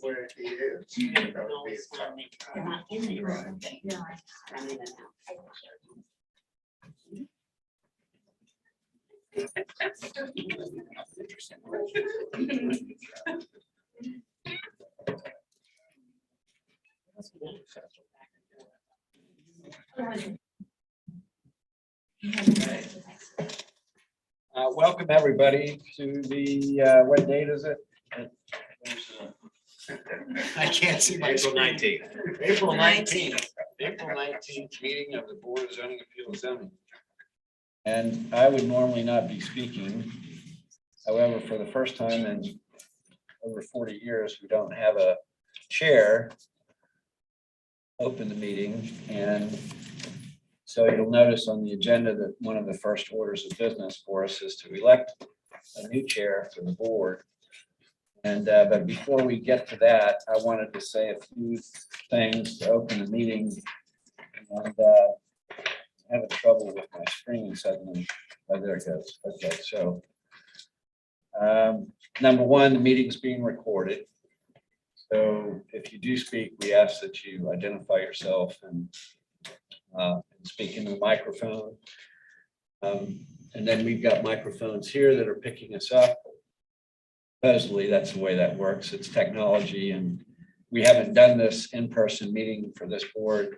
Where he is. They're not in there. Yeah. Welcome everybody to the, what date is it? I can't see my April screen. 19th. April 19th. April 19th meeting of the Board of Zoning Appeals Zoning. And I would normally not be speaking. However, for the first time in over 40 years, we don't have a chair open the meeting. And so you'll notice on the agenda that one of the first orders of business for us is to elect a new chair for the board. And but before we get to that, I wanted to say a few things to open the meeting. And having trouble with my screen suddenly. Oh, there it goes. Okay, so number one, the meeting's being recorded. So if you do speak, we ask that you identify yourself and speak into the microphone. And then we've got microphones here that are picking us up. Supposedly, that's the way that works. It's technology, and we haven't done this in-person meeting for this board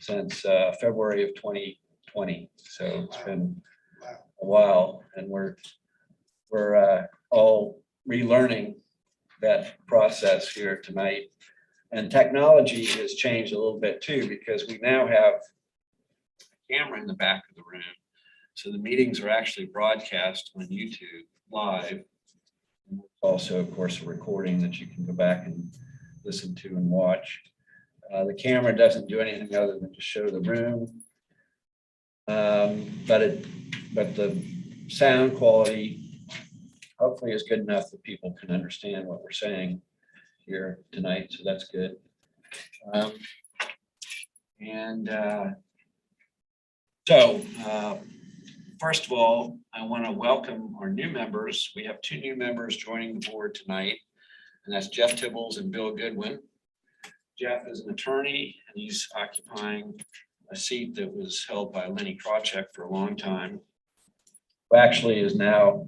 since February of 2020. So it's been a while, and we're all relearning that process here tonight. And technology has changed a little bit too, because we now have a camera in the back of the room. So the meetings are actually broadcast on YouTube live. And also, of course, a recording that you can go back and listen to and watch. The camera doesn't do anything other than to show the room. But the sound quality hopefully is good enough that people can understand what we're saying here tonight. So that's good. First of all, I want to welcome our new members. We have two new members joining the board tonight, and that's Jeff Tibbles and Bill Goodwin. Jeff is an attorney, and he's occupying a seat that was held by Lenny Krawcheck for a long time, who actually is now,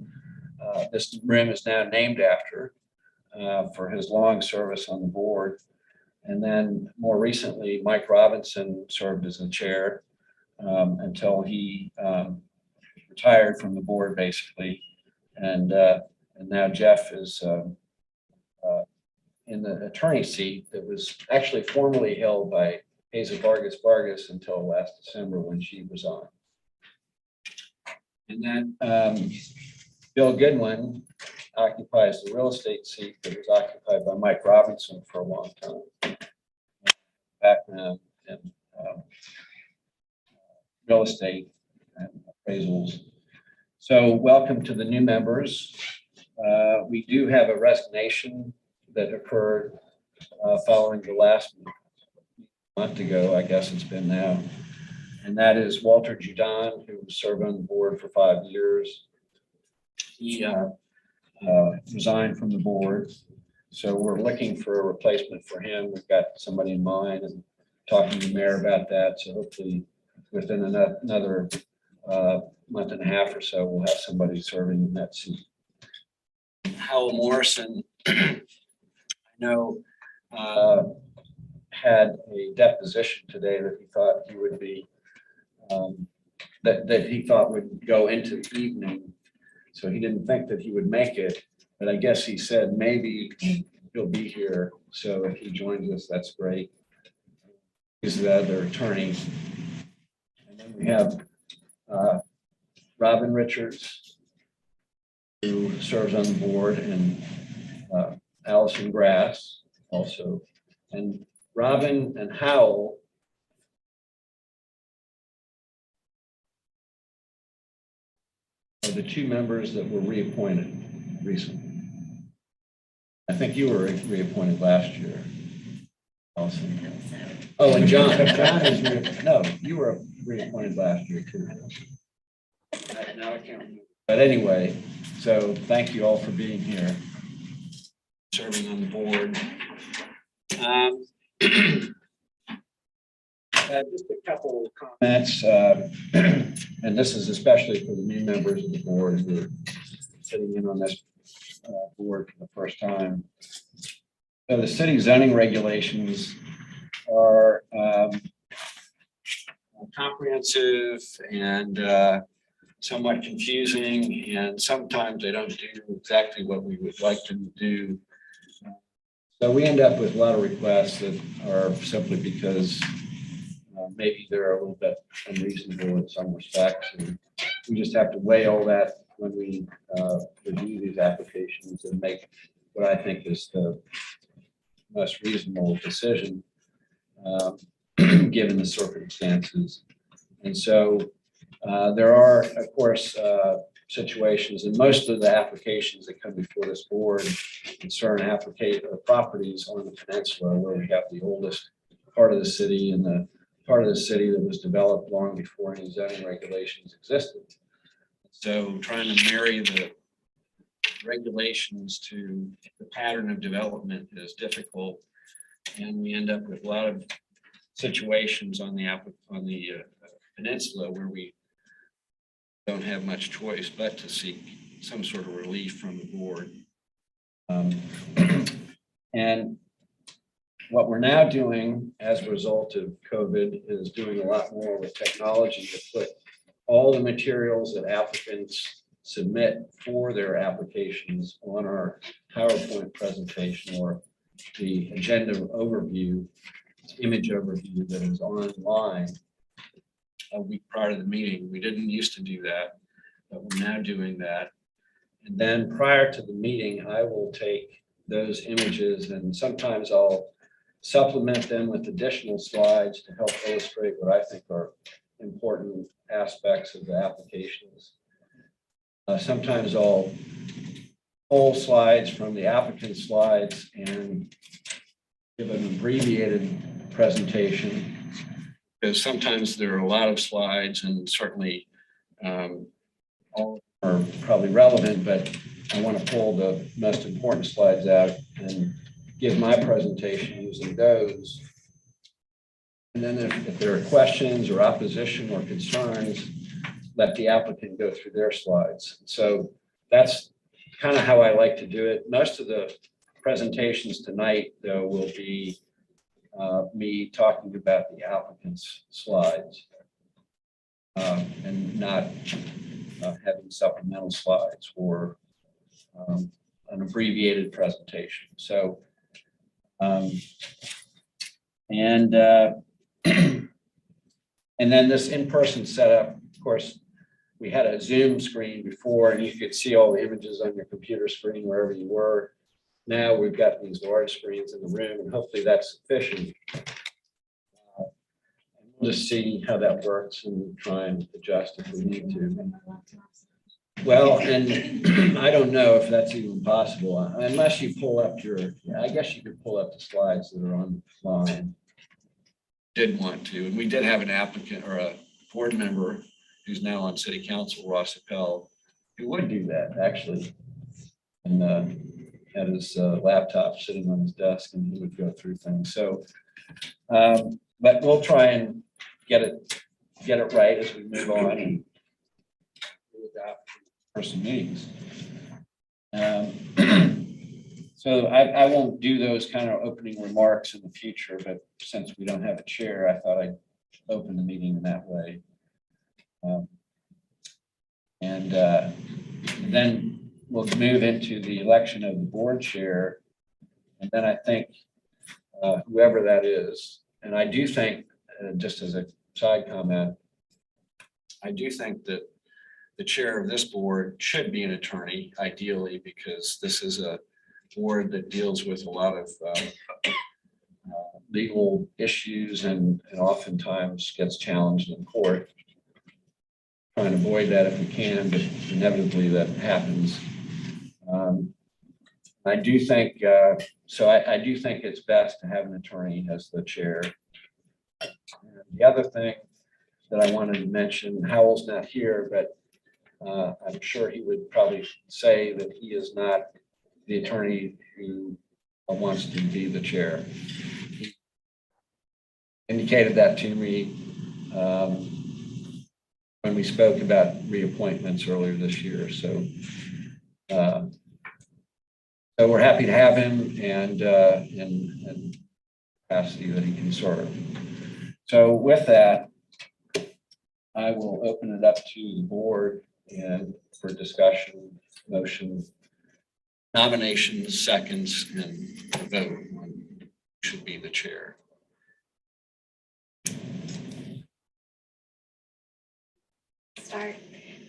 this room is now named after for his long service on the board. And then more recently, Mike Robinson served as the chair until he retired from the board, basically. And now Jeff is in the attorney seat that was actually formerly held by Hazel Vargas until last December when she resigned. And then Bill Goodwin occupies the real estate seat that was occupied by Mike Robinson for a long time. Background in real estate and appraisals. So welcome to the new members. We do have a resignation that occurred following the last month ago, I guess it's been now. And that is Walter Judon, who served on the board for 5 years. He resigned from the board. So we're looking for a replacement for him. We've got somebody in mind and talking to the mayor about that. So hopefully within another month and a half or so, we'll have somebody serving in that seat. Hal Morrison, I know, had a deposition today that he thought he would be, that he thought would go into the evening. So he didn't think that he would make it, but I guess he said maybe he'll be here. So if he joins us, that's great. He's the other attorney. And then we have Robin Richards, who serves on the board, and Allison Grass also. And Robin and Howell are the two members that were reappointed recently. I think you were reappointed last year. Awesome. So, Oh, and John is, no, you were reappointed last year too. Now I can't remember. But anyway, so thank you all for being here, serving on the board. Just a couple of comments, and this is especially for the new members of the board who are sitting in on this board for the first time. So the city zoning regulations are comprehensive and somewhat confusing, and sometimes they don't do exactly what we would like them to do. So we end up with a lot of requests that are simply because maybe they're a little bit unreasonable in some respects, and we just have to weigh all that when we review these applications and make what I think is the most reasonable decision given the circumstances. And so there are, of course, situations, and most of the applications that come before this board concern properties on the peninsula where we have the oldest part of the city and the part of the city that was developed long before any zoning regulations existed. So trying to marry the regulations to the pattern of development is difficult, and we end up with a lot of situations on the peninsula where we don't have much choice but to seek some sort of relief from the board. And what we're now doing as a result of COVID is doing a lot more with technology to put all the materials that applicants submit for their applications on our PowerPoint presentation or the agenda overview, image overview that is online a week prior to the meeting. We didn't used to do that, but we're now doing that. And then prior to the meeting, I will take those images and sometimes I'll supplement them with additional slides to help illustrate what I think are important aspects of the applications. Sometimes I'll pull slides from the applicant slides and give an abbreviated presentation, because sometimes there are a lot of slides and certainly all are probably relevant, but I want to pull the most important slides out and give my presentation using those. And then if there are questions or opposition or concerns, let the applicant go through their slides. So that's kind of how I like to do it. Most of the presentations tonight, though, will be me talking about the applicant's slides and not having supplemental slides or an abbreviated presentation. So, and then this in-person setup, of course, we had a Zoom screen before and you could see all the images on your computer screen wherever you were. Now we've got these large screens in the room and hopefully that's sufficient. We'll just see how that works and try and adjust if we need to. Well, and I don't know if that's even possible unless you pull up I guess you could pull up the slides that are online. Did want to, and we did have an applicant or a board member who's now on city council, Ross Appel, who would do that actually. And had his laptop sitting on his desk and he would go through things. So, but we'll try and get it right as we move on and adopt person meetings. So I won't do those kind of opening remarks in the future, but since we don't have a chair, I thought I'd open the meeting in that way. And then we'll move into the election of the board chair. And then I think whoever that is, and I do think, just as a side comment, I do think that the chair of this board should be an attorney, ideally, because this is a board that deals with a lot of legal issues and oftentimes gets challenged in court. Trying to avoid that if we can, but inevitably that happens. I do think, I do think it's best to have an attorney as the chair. And the other thing that I wanted to mention, Howell's not here, but I'm sure he would probably say that he is not the attorney who wants to be the chair. He indicated that to me when we spoke about reappointments earlier this year. So we're happy to have him and capacity that he can serve. So with that, I will open it up to the board and for discussion, motion, nominations, seconds, and a vote on who should be the chair. Start.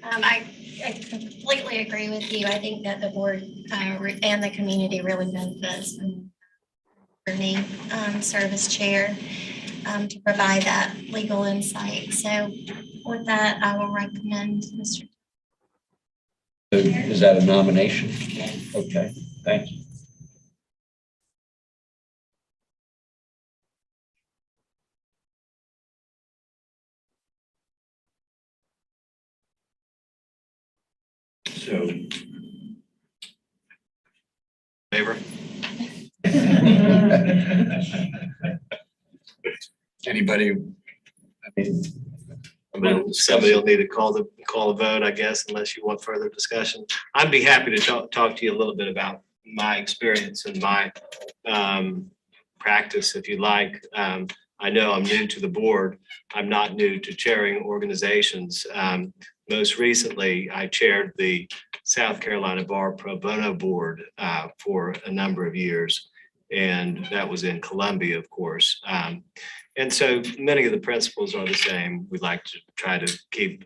I completely agree with you. I think that the board and the community really benefits from attorney serve as chair to provide that legal insight. So with that, I will recommend Mr. So is that a nomination? Okay, thank you. So, Favor? anybody? I mean, Somebody will need to call a vote, I guess, unless you want further discussion. I'd be happy to talk to you a little bit about my experience and my practice, if you like. I know I'm new to the board. I'm not new to chairing organizations. Most recently, I chaired the South Carolina Bar Pro Bono Board for a number of years, and that was in Columbia, of course. And so many of the principles are the same. We like to try to keep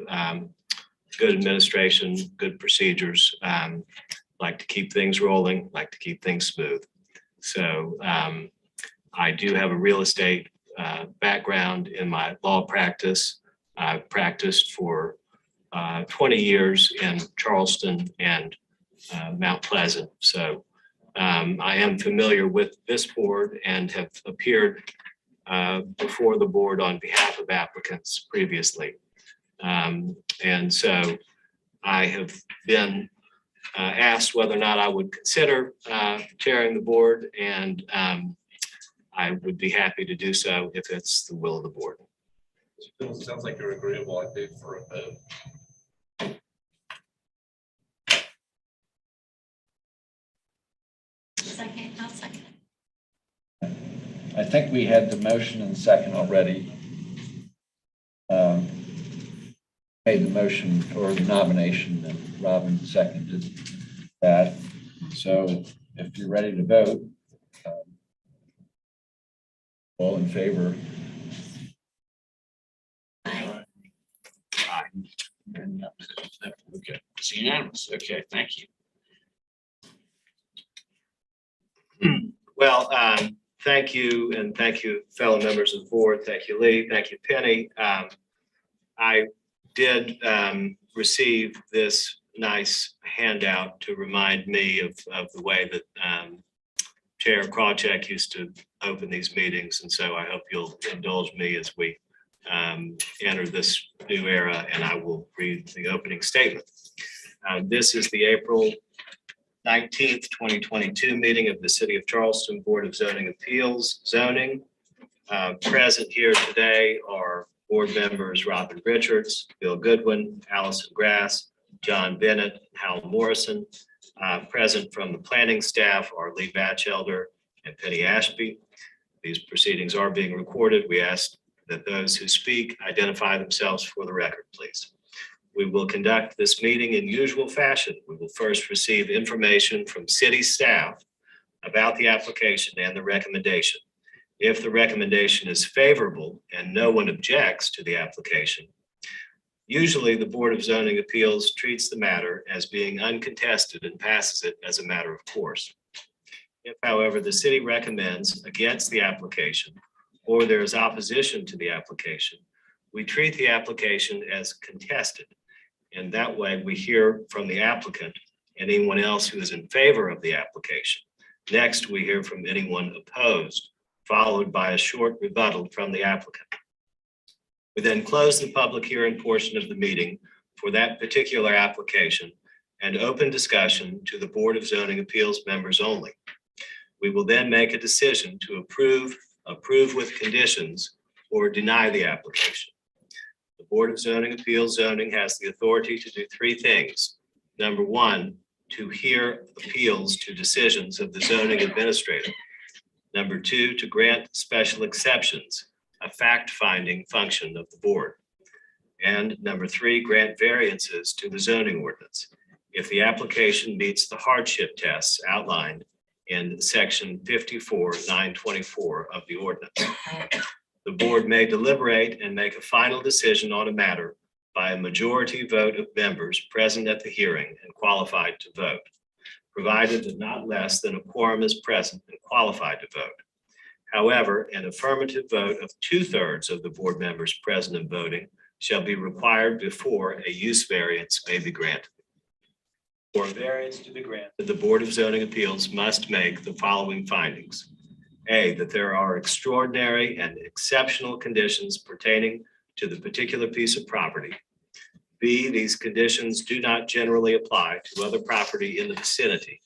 good administration, good procedures, like to keep things rolling, like to keep things smooth. So I do have a real estate background in my law practice. I've practiced for 20 years in Charleston and Mount Pleasant. So I am familiar with this board and have appeared before the board on behalf of applicants previously. And so I have been asked whether or not I would consider chairing the board, and I would be happy to do so if it's the will of the board. It sounds like you're agreeable, I think, for a vote. Second, I'll second. I think we had the motion and second already. Made the motion or the nomination, and Robin seconded that. So if you're ready to vote, all in favor? Aye. Aye. Okay, it's unanimous. Okay, thank you. Well, thank you, and thank you, fellow members of the board. Thank you, Lee. Thank you, Penny. I did receive this nice handout to remind me of the way that Chair Krawcheck used to open these meetings, and so I hope you'll indulge me as we enter this new era, and I will read the opening statement. This is the April 19th, 2022 meeting of the City of Charleston Board of Zoning Appeals, Zoning. Present here today are board members Robin Richards, Bill Goodwin, Allison Grass, John Bennett, Hal Morrison. Present from the planning staff are Lee Batchelder and Penny Ashby. These proceedings are being recorded. We ask that those who speak identify themselves for the record, please. We will conduct this meeting in usual fashion. We will first receive information from city staff about the application and the recommendation. If the recommendation is favorable and no one objects to the application, usually the Board of Zoning Appeals treats the matter as being uncontested and passes it as a matter of course. If, however, the city recommends against the application or there is opposition to the application, we treat the application as contested. And that way we hear from the applicant anyone else who is in favor of the application. Next, we hear from anyone opposed, followed by a short rebuttal from the applicant. We then close the public hearing portion of the meeting for that particular application and open discussion to the Board of Zoning Appeals members only. We will then make a decision to approve with conditions, or deny the application. The Board of Zoning Appeals zoning has the authority to do three things. Number one, to hear appeals to decisions of the zoning administrator. Number two, to grant special exceptions, a fact-finding function of the board. And number three, grant variances to the zoning ordinance if the application meets the hardship tests outlined in section 54-924 of the ordinance. The board may deliberate and make a final decision on a matter by a majority vote of members present at the hearing and qualified to vote, provided that not less than a quorum is present and qualified to vote. However, an affirmative vote of 2/3 of the board members present and voting shall be required before a use variance may be granted. For a variance to be granted, the Board of Zoning Appeals must make the following findings. A, that there are extraordinary and exceptional conditions pertaining to the particular piece of property. B, these conditions do not generally apply to other property in the vicinity.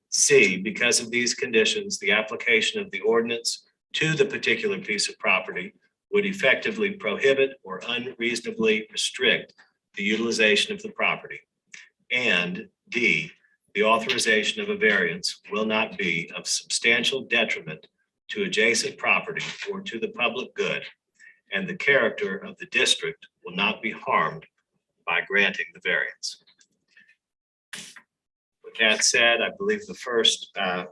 C, because of these conditions, the application of the ordinance to the particular piece of property would effectively prohibit or unreasonably restrict the utilization of the property. And D, the authorization of a variance will not be of substantial detriment to adjacent property or to the public good, and the character of the district will not be harmed by granting the variance. With that said, I believe the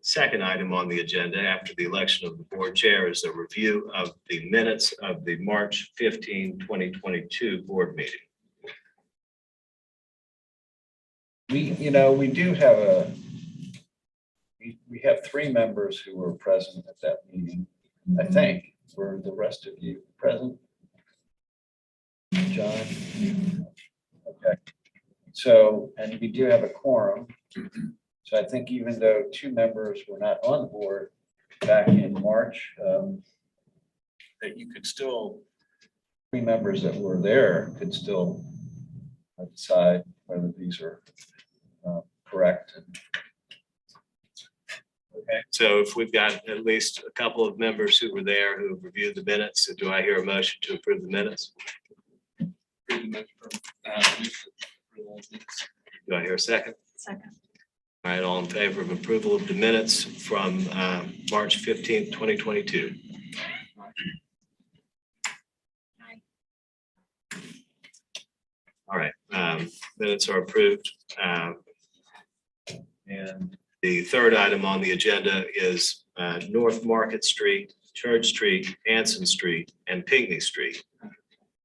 second item on the agenda after the election of the board chair is a review of the minutes of the March 15, 2022 board meeting. We do have we have three members who were present at that meeting. I think, were the rest of you present? John? Okay. So, and we do have a quorum. So I think even though two members were not on the board back in March, that you could still, three members that were there could still decide whether these are correct. Okay, so if we've got at least a couple of members who were there who have reviewed the minutes, so do I hear a motion to approve the minutes? Do I hear a second? Second. All right, all in favor of approval of the minutes from March 15th, 2022? All right, minutes are approved. And the third item on the agenda is North Market Street, Church Street, Anson Street, and Pinckney Street.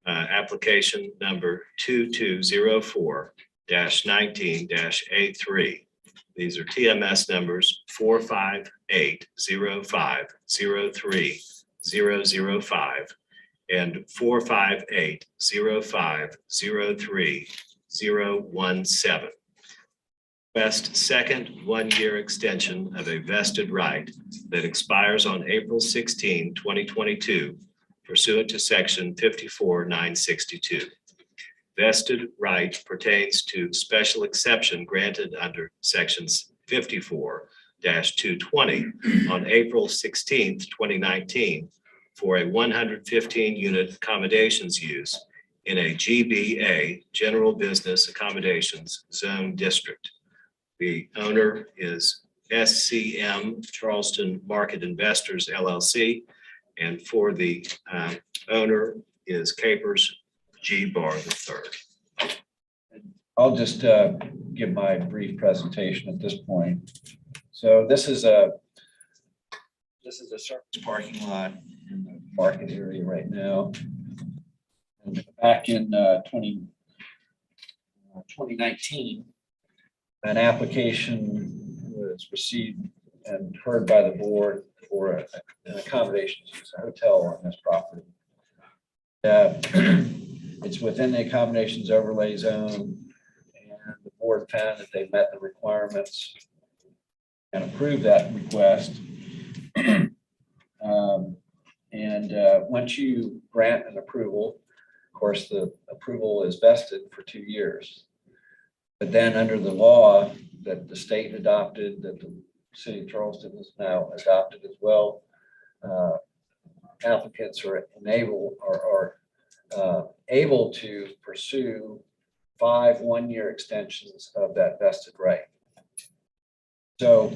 Application number 2204-19-A3. These are TMS numbers 458-05-03-005 and 458-05-03-017. Request second one-year extension of a vested right that expires on April 16, 2022 pursuant to section 54-962. Vested right pertains to special exception granted under sections 54-220 on April 16, 2019 for a 115-unit accommodations use in a GBA, General Business Accommodations Zone District. The owner is SCM Charleston Market Investors LLC, and for the owner is Capers G. Barr III. I'll just give my brief presentation at this point. So this is a surface parking lot in the market area right now. And back in 2019, an application was received and heard by the board for an accommodations use, a hotel on this property. It's within the accommodations overlay zone, and the board found that they met the requirements and approved that request. Once you grant an approval, of course, the approval is vested for 2 years. But then under the law that the state adopted, that the city of Charleston has now adopted as well, applicants are able to pursue 5 one-year extensions of that vested right. So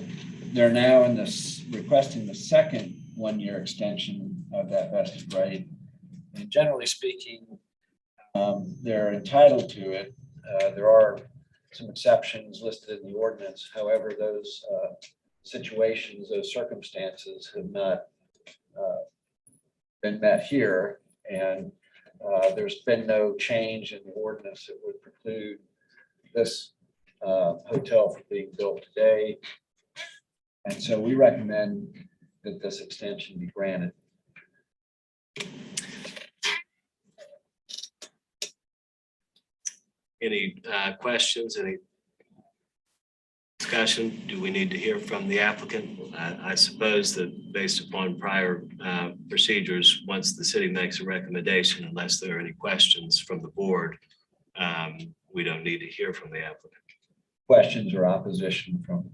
they're now in this requesting the second one-year extension of that vested right. And generally speaking, they're entitled to it. There are some exceptions listed in the ordinance. However, those situations, those circumstances have not been met here. And there's been no change in the ordinance that would preclude this hotel from being built today. And so we recommend that this extension be granted. Any questions, any discussion? Do we need to hear from the applicant? I suppose that based upon prior procedures, once the city makes a recommendation, unless there are any questions from the board, we don't need to hear from the applicant. Questions or opposition from?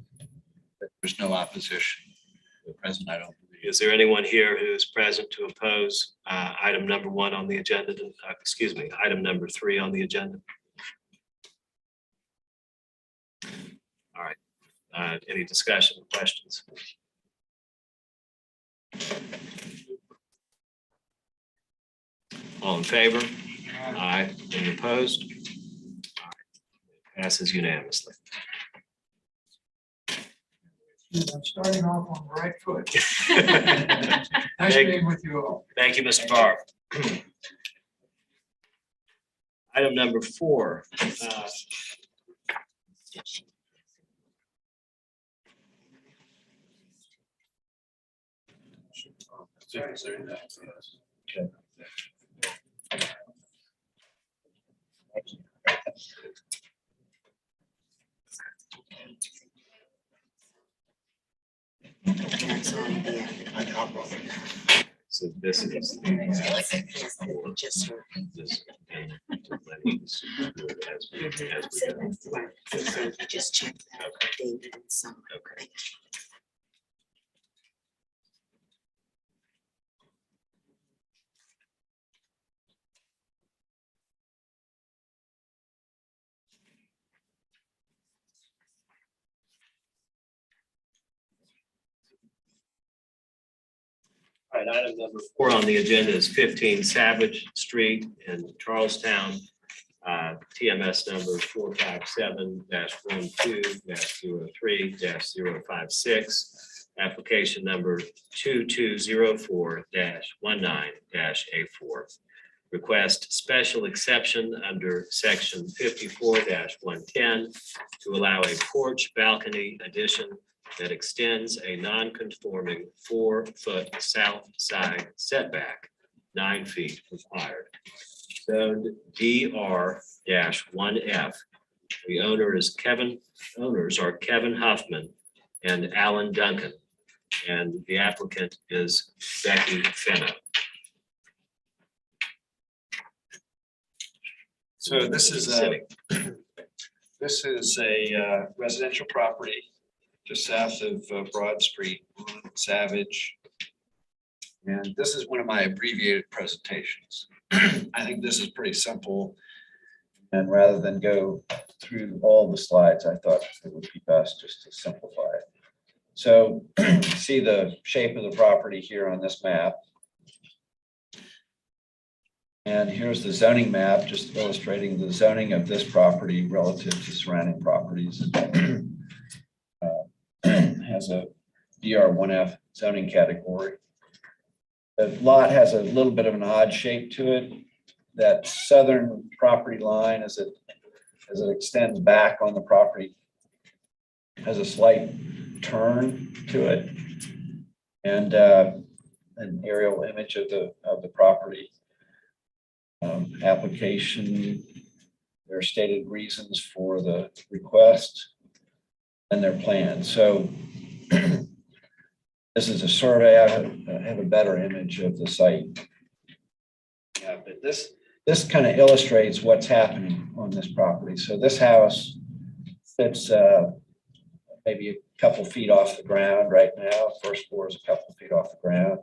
There's no opposition. At present, I don't believe. Is there anyone here who is present to oppose item number 1 on the agenda? Excuse me, item number 3 on the agenda? All right. Any discussion, questions? All in favor? Aye. Any opposed? All right. Passes unanimously. I'm starting off on the right foot. Thank Nice being with you all. you, Mr. Barr. Item number 4. So this is. This and Lenny's as we go. Just check that. David and some. Okay. All right, item number 4 on the agenda is 15 Savage Street in Charlestown. TMS number 457-12-03-056. Application number 2204-19-A4. Request special exception under section 54-110 to allow a porch balcony addition that extends a non-conforming 4-foot south side setback, 9 feet required. Zoned DR-1F. The owners are Kevin Huffman and Alan Duncan, and the applicant is Becky Fenno. So this is a residential property just south of Broad Street on Savage. And this is one of my abbreviated presentations. I think this is pretty simple. And rather than go through all the slides, I thought it would be best just to simplify it. So see the shape of the property here on this map. And here's the zoning map, just illustrating the zoning of this property relative to surrounding properties. Has a DR1F zoning category. The lot has a little bit of an odd shape to it. That southern property line as it extends back on the property has a slight turn to it, and an aerial image of the property. Application their stated reasons for the request, and their plans. So this is a survey. I have a better image of the site. Yeah, but this kind of illustrates what's happening on this property. So this house sits maybe a couple feet off the ground right now. First floor is a couple feet off the ground.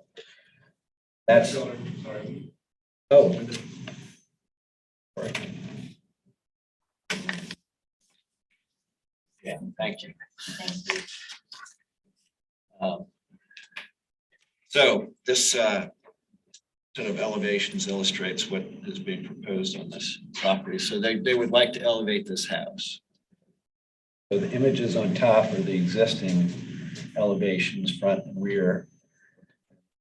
That's, Sorry. oh. Yeah, thank you. So this sort of elevations illustrates what is being proposed on this property. So they would like to elevate this house. So the images on top are the existing elevations, front and rear.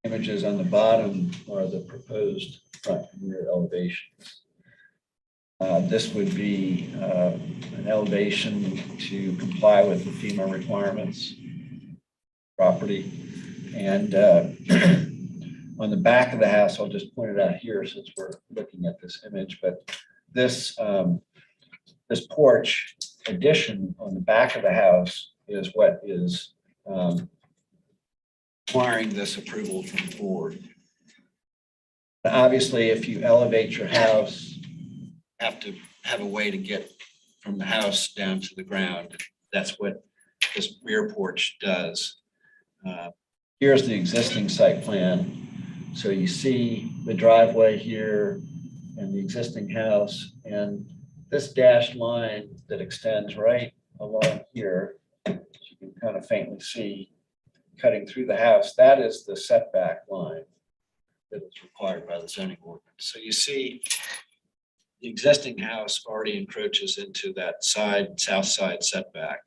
Images on the bottom are the proposed front and rear elevations. This would be an elevation to comply with the FEMA requirements property. And on the back of the house, I'll just point it out here since we're looking at this image, but this, this porch addition on the back of the house is what is requiring this approval from the board. Obviously, if you elevate your house, you have to have a way to get from the house down to the ground. That's what this rear porch does. Here's the existing site plan. So you see the driveway here and the existing house, and this dashed line that extends right along here, as you can kind of faintly see cutting through the house, that is the setback line that is required by the zoning ordinance. So you see the existing house already encroaches into that south side setback.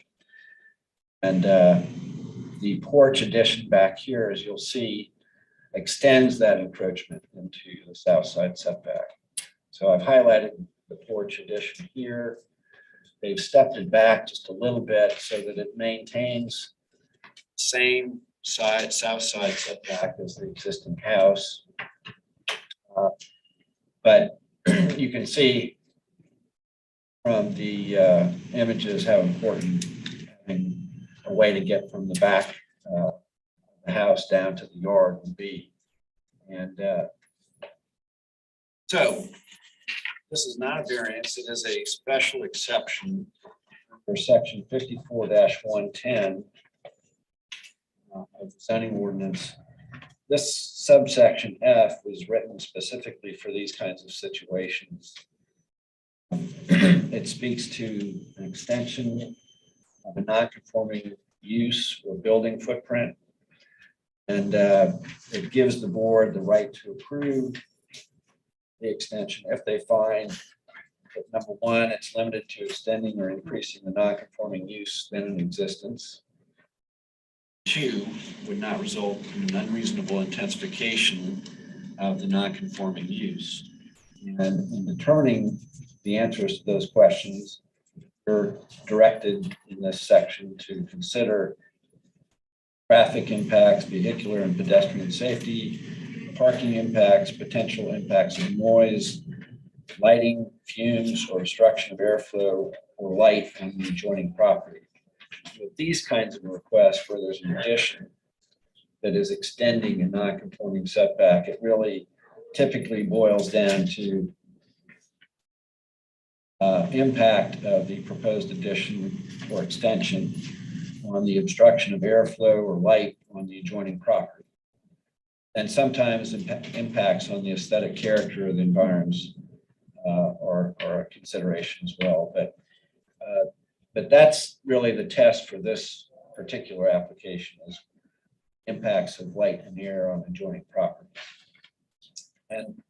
And the porch addition back here, as you'll see, extends that encroachment into the south side setback. So I've highlighted the porch addition here. They've stepped it back just a little bit so that it maintains the same south side setback as the existing house. But you can see from the images how important having a way to get from the back of the house down to the yard would be. And so this is not a variance, it is a special exception for section 54-110 of the zoning ordinance. This subsection F was written specifically for these kinds of situations. It speaks to an extension of a non-conforming use or building footprint. And it gives the board the right to approve the extension if they find that, number one, it's limited to extending or increasing the non-conforming use then in existence. Two, would not result in an unreasonable intensification of the non-conforming use. And in determining the answers to those questions, you're directed in this section to consider traffic impacts, vehicular and pedestrian safety, parking impacts, potential impacts of noise, lighting, fumes, or obstruction of airflow or light on the adjoining property. With these kinds of requests where there's an addition that is extending a non-conforming setback, it really typically boils down to impact of the proposed addition or extension on the obstruction of airflow or light on the adjoining property. And sometimes impacts on the aesthetic character of the environs are a consideration as well. But that's really the test for this particular application, is impacts of light and air on adjoining property. And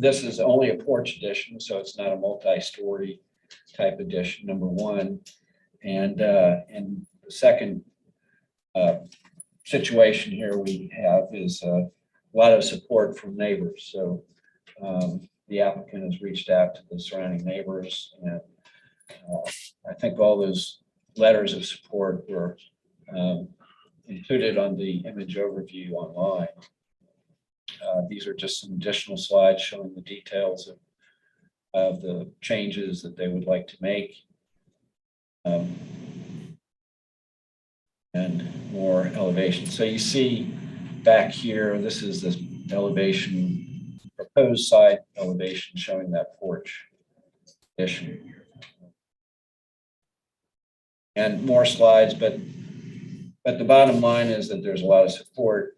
this is only a porch addition, so it's not a multi-story type addition, number one. And the second situation here we have is a lot of support from neighbors. So the applicant has reached out to the surrounding neighbors, and I think all those letters of support were included on the image overview online. These are just some additional slides showing the details of of the changes that they would like to make. And more elevation. So you see back here, this is this elevation, proposed side elevation showing that porch addition. And more slides, but the bottom line is that there's a lot of support.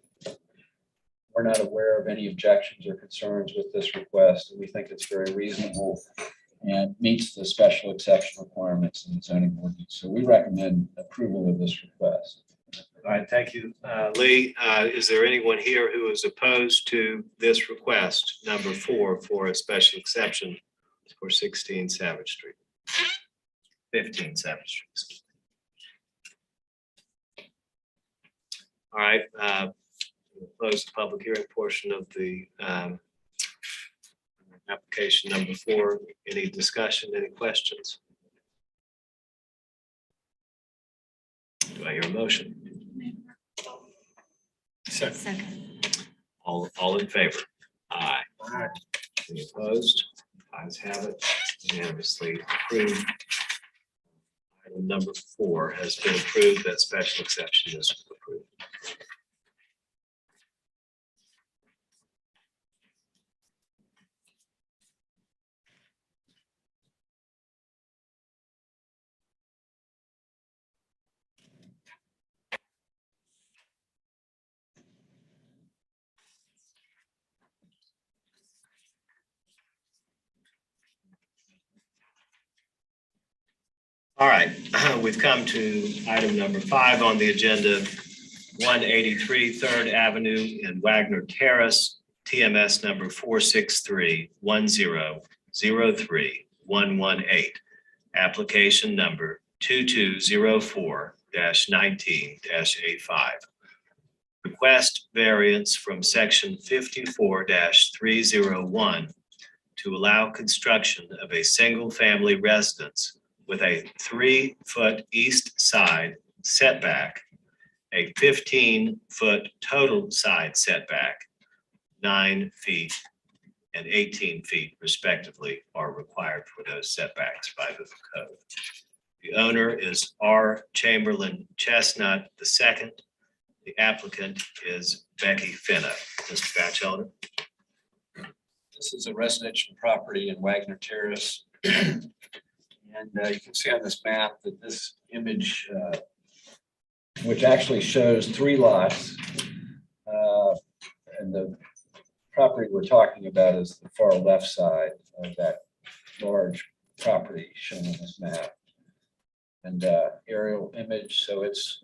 We're not aware of any objections or concerns with this request. We think it's very reasonable and meets the special exception requirements in the zoning ordinance. So we recommend approval of this request. All right, thank you, Lee. Is there anyone here who is opposed to this request, number 4, for a special exception for 16 Savage Street? 15 Savage Street. All right, we'll close the public hearing portion of the application number 4. Any discussion, any questions? Do I hear a motion? Second. All in favor? Aye. Any opposed? Ayes have it, unanimously approved. Item number 4 has been approved. That special exception is approved. All right, we've come to item number 5 on the agenda, 183 3rd Avenue in Wagner Terrace, TMS number 463-1003-118, application number 2204-19-A5. Request variance from section 54-301 to allow construction of a single-family residence with a 3-foot east side setback, a 15-foot total side setback, 9 feet and 18 feet respectively are required for those setbacks by the code. The owner is R. Chamberlain Chestnut II. The applicant is Becky Finna. Mr. Batchelder. This is a residential property in Wagner Terrace. And you can see on this map that this image, which actually shows 3 lots, and the property we're talking about is the far left side of that large property shown on this map. And aerial image, so it's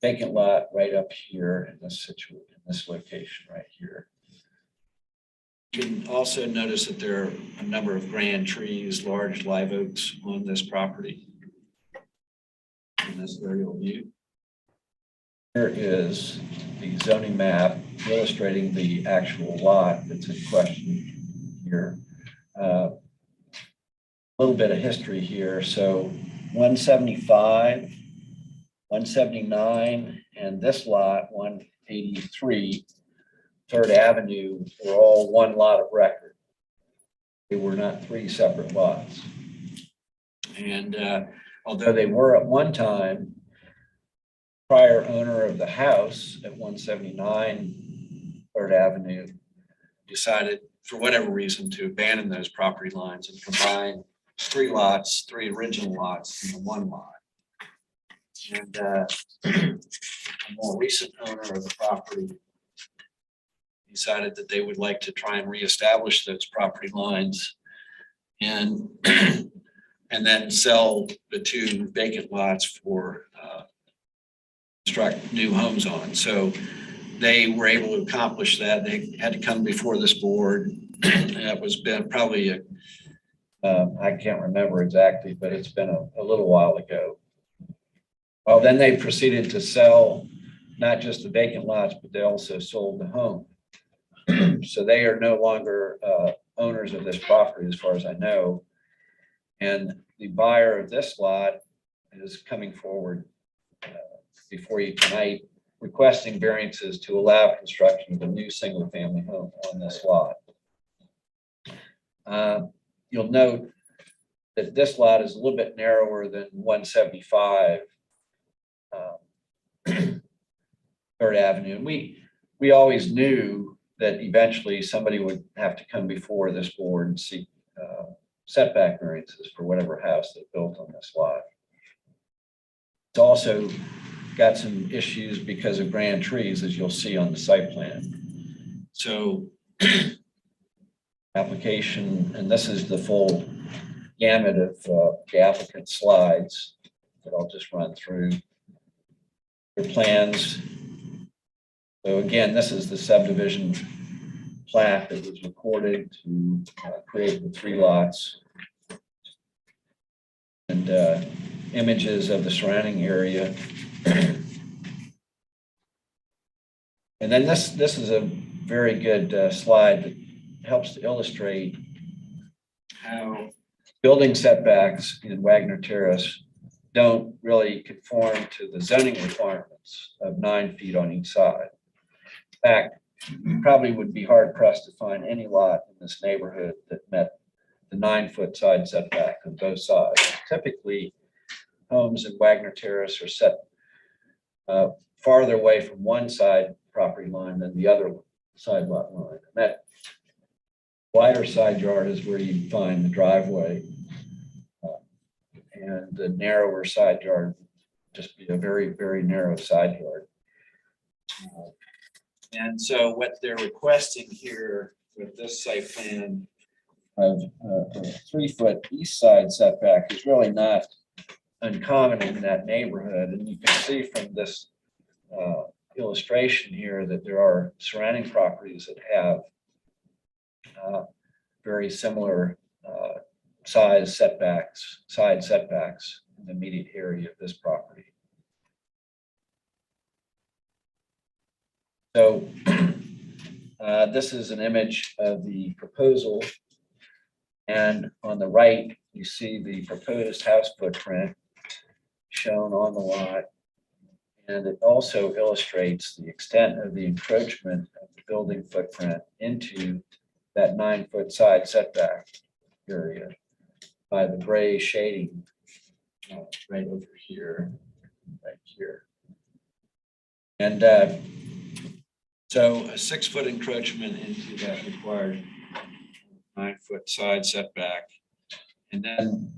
vacant lot right up here in this situation, in this location right here. You can also notice that there are a number of grand trees, large live oaks on this property. In this aerial view. Here is the zoning map illustrating the actual lot that's in question here. A little bit of history here. So 175, 179, and this lot, 183, 3rd Avenue, were all one lot of record. They were not 3 separate lots. And although they were at one time, prior owner of the house at 179 3rd Avenue decided for whatever reason to abandon those property lines and combine 3 lots, 3 original lots into 1 lot. And a more recent owner of the property decided that they would like to try and reestablish those property lines and then sell the 2 vacant lots for construct new homes on. So they were able to accomplish that. They had to come before this board. That was been probably I can't remember exactly, but it's been a little while ago. Well, then they proceeded to sell not just the vacant lots, but they also sold the home. So they are no longer owners of this property, as far as I know. And the buyer of this lot is coming forward before you tonight, requesting variances to allow construction of a new single-family home on this lot. You'll note that this lot is a little bit narrower than 175 Third Avenue. And we always knew that eventually somebody would have to come before this board and seek setback variances for whatever house they built on this lot. It's also got some issues because of grand trees, as you'll see on the site plan. So application, and this is the full gamut of the applicant slides that I'll just run through. Their plans. So again, this is the subdivision plat that was recorded to create the 3 lots. And images of the surrounding area. And then this is a very good slide that helps to illustrate how building setbacks in Wagner Terrace don't really conform to the zoning requirements of 9 feet on each side. In fact, you probably would be hard pressed to find any lot in this neighborhood that met the 9-foot side setback on both sides. Typically, homes in Wagner Terrace are set farther away from one side property line than the other side lot line. And that wider side yard is where you find the driveway. And the narrower side yard just be a very, very narrow side yard. And so what they're requesting here with this site plan of a 3-foot east side setback is really not uncommon in that neighborhood. And you can see from this illustration here that there are surrounding properties that have very similar side setbacks in the immediate area of this property. So this is an image of the proposal. And on the right, you see the proposed house footprint shown on the lot. And it also illustrates the extent of the encroachment of the building footprint into that 9-foot side setback area by the gray shading right over here, right here. And so a 6-foot encroachment into that required 9-foot side setback. And then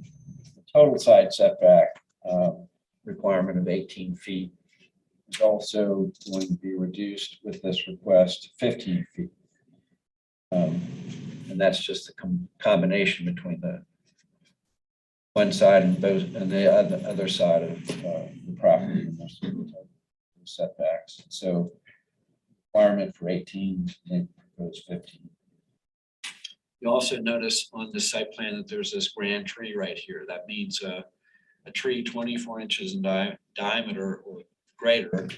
the total side setback requirement of 18 feet is also going to be reduced with this request to 15 feet. And that's just the combination between the one side and the other side of the property and most of the setbacks. So requirement for 18 and proposed 15. You also notice on the site plan that there's this grand tree right here. That means a tree 24 inches in diameter or greater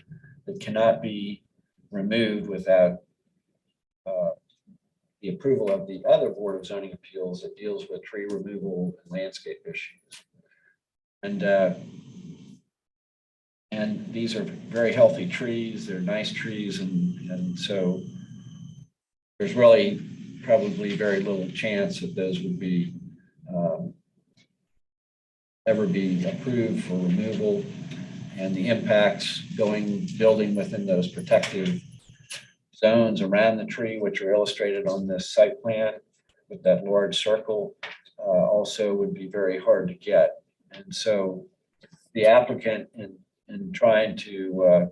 that cannot be removed without the approval of the other Board of Zoning Appeals that deals with tree removal and landscape issues. And these are very healthy trees. They're nice trees. And so there's really probably very little chance that those would be ever be approved for removal. And the impacts building within those protective zones around the tree, which are illustrated on this site plan with that large circle, also would be very hard to get. And so the applicant in trying to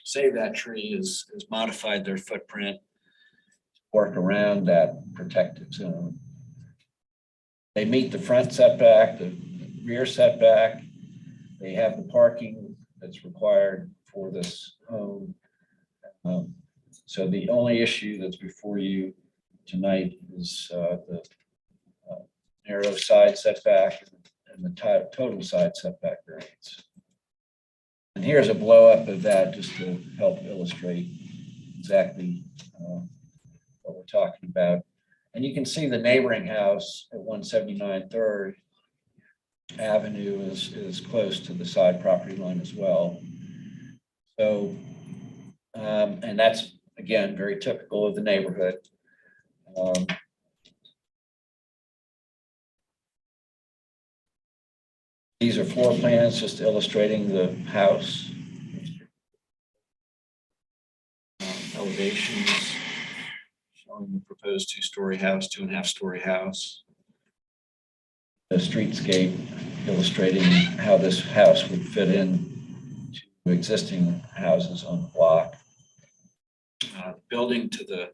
save that tree has modified their footprint to work around that protective zone. They meet the front setback, the rear setback. They have the parking that's required for this home. So the only issue that's before you tonight is the narrow side setback and the total side setback variance. And here's a blow up of that just to help illustrate exactly what we're talking about. And you can see the neighboring house at 179 3rd Avenue is close to the side property line as well. So, and that's again very typical of the neighborhood. These are floor plans just illustrating the house. Elevations showing the proposed 2-story house, 2.5-story house. The streetscape illustrating how this house would fit in to existing houses on the block. The building to the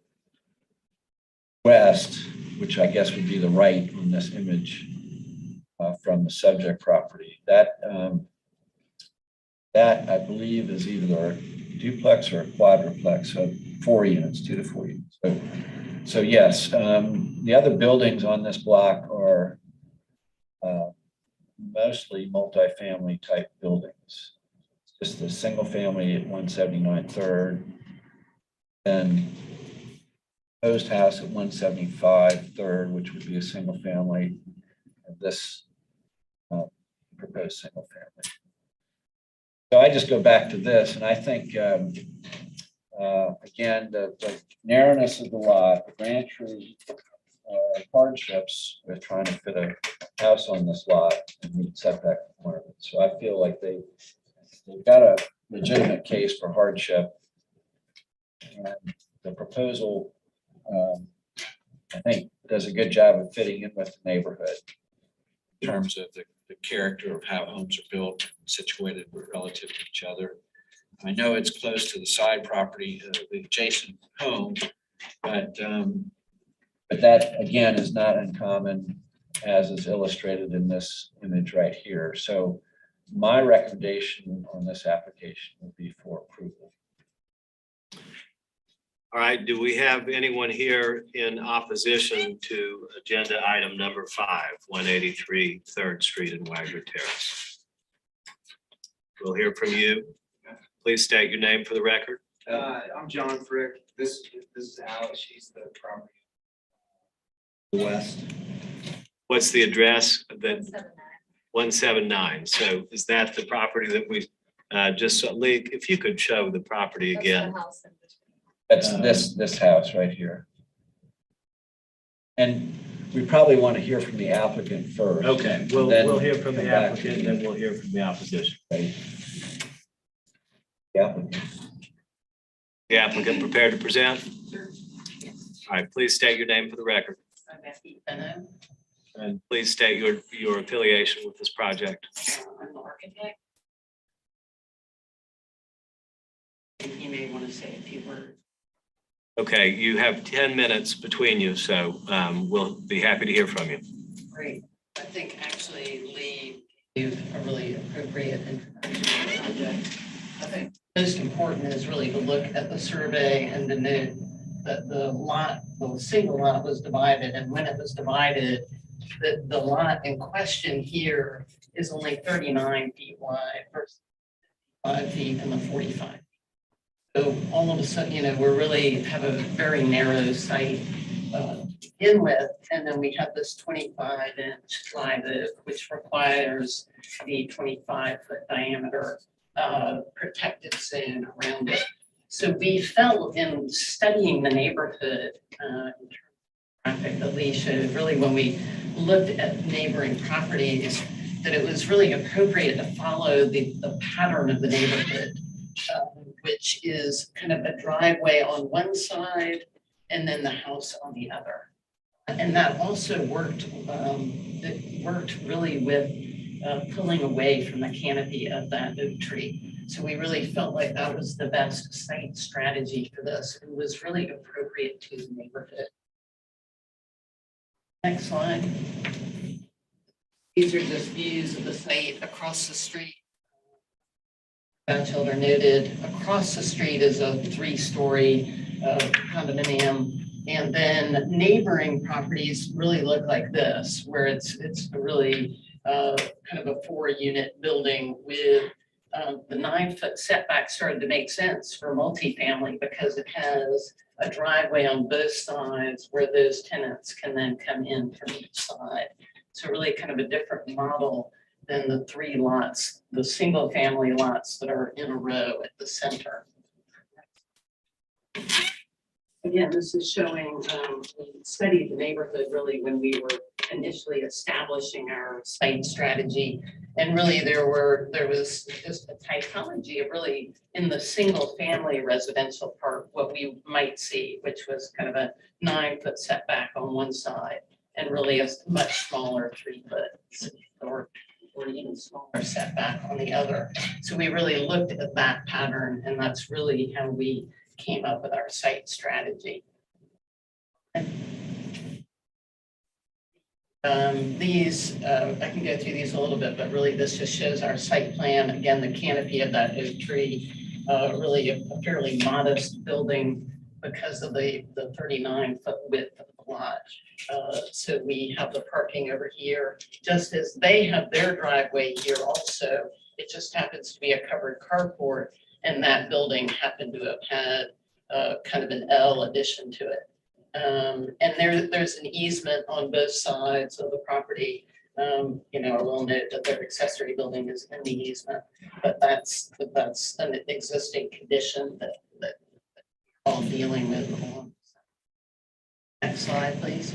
west, which I guess would be the right on this image from the subject property, that I believe is either a duplex or a quadruplex, so 4 units, 2 to 4 units. So yes, the other buildings on this block are mostly multifamily type buildings. It's just a single family at 179 3rd, and proposed house at 175 3rd, which would be a single family, and this proposed single family. So I just go back to this, and I think, again, the narrowness of the lot, the rancher's hardships with trying to fit a house on this lot and meet setback requirements. So I feel like they've got a legitimate case for hardship. And the proposal, I think, does a good job of fitting in with the neighborhood in terms of the character of how homes are built, situated relative to each other. I know it's close to the side property, the adjacent home, but that again is not uncommon, as is illustrated in this image right here. So my recommendation on this application would be for approval. All right, do we have anyone here in opposition to agenda item number 5, 183 3rd Street and Wagner Terrace? We'll hear from you. Please state your name for the record. I'm John Frick. This is Alice. She's the property. West. What's the address? That 179. So is that the property that we just, Lee, if you could show the property again. That's this house right here. And we probably want to hear from the applicant first. Okay, we'll hear from the applicant, then we'll hear from the opposition. Right. The applicant. The applicant prepared to present? All right, please state your name for the record. I'm Becky Bennett. And please state your affiliation with this project. I'm the architect. And you may want to say a few words. Okay, you have 10 minutes between you, so we'll be happy to hear from you. Great. I think actually Lee gave a really appropriate introduction to the project. I think most important is really to look at the survey and to note that the single lot was divided, and when it was divided, the lot in question here is only 39 feet wide versus 5 feet and the 45. So all of a sudden, we really have a very narrow site in with, and then we have this 25-inch live oak, which requires the 25-foot diameter protected zone around it. So we felt in studying the neighborhood in terms of traffic that Lee showed, really when we looked at neighboring properties, that it was really appropriate to follow the pattern of the neighborhood, which is kind of a driveway on one side and then the house on the other. And that also worked, it worked really with pulling away from the canopy of that oak tree. So we really felt like that was the best site strategy for this. It was really appropriate to the neighborhood. Next slide. These are just views of the site across the street. Children noted across the street is a 3-story condominium, and then neighboring properties really look like this, where it's really kind of a 4-unit building with the 9-foot setback started to make sense for multifamily because it has a driveway on both sides where those tenants can then come in from each side. So really kind of a different model than the 3 lots, the single family lots that are in a row at the center. Again, this is showing, we studied the neighborhood really when we were initially establishing our site strategy. And really, there was just a typology of really in the single family residential part, what we might see, which was kind of a 9-foot setback on one side and really a much smaller 3-foot or even smaller setback on the other. So we really looked at that pattern, and that's really how we came up with our site strategy. These, I can go through these a little bit, but really this just shows our site plan. Again, the canopy of that oak tree, really a fairly modest building because of the 39-foot width of the lot. So we have the parking over here, just as they have their driveway here also. It just happens to be a covered carport, and that building happened to have had kind of an L addition to it. And there's an easement on both sides of the property. You know, I will note that their accessory building is in the easement, but that's an existing condition that we're all dealing with. Next slide, please.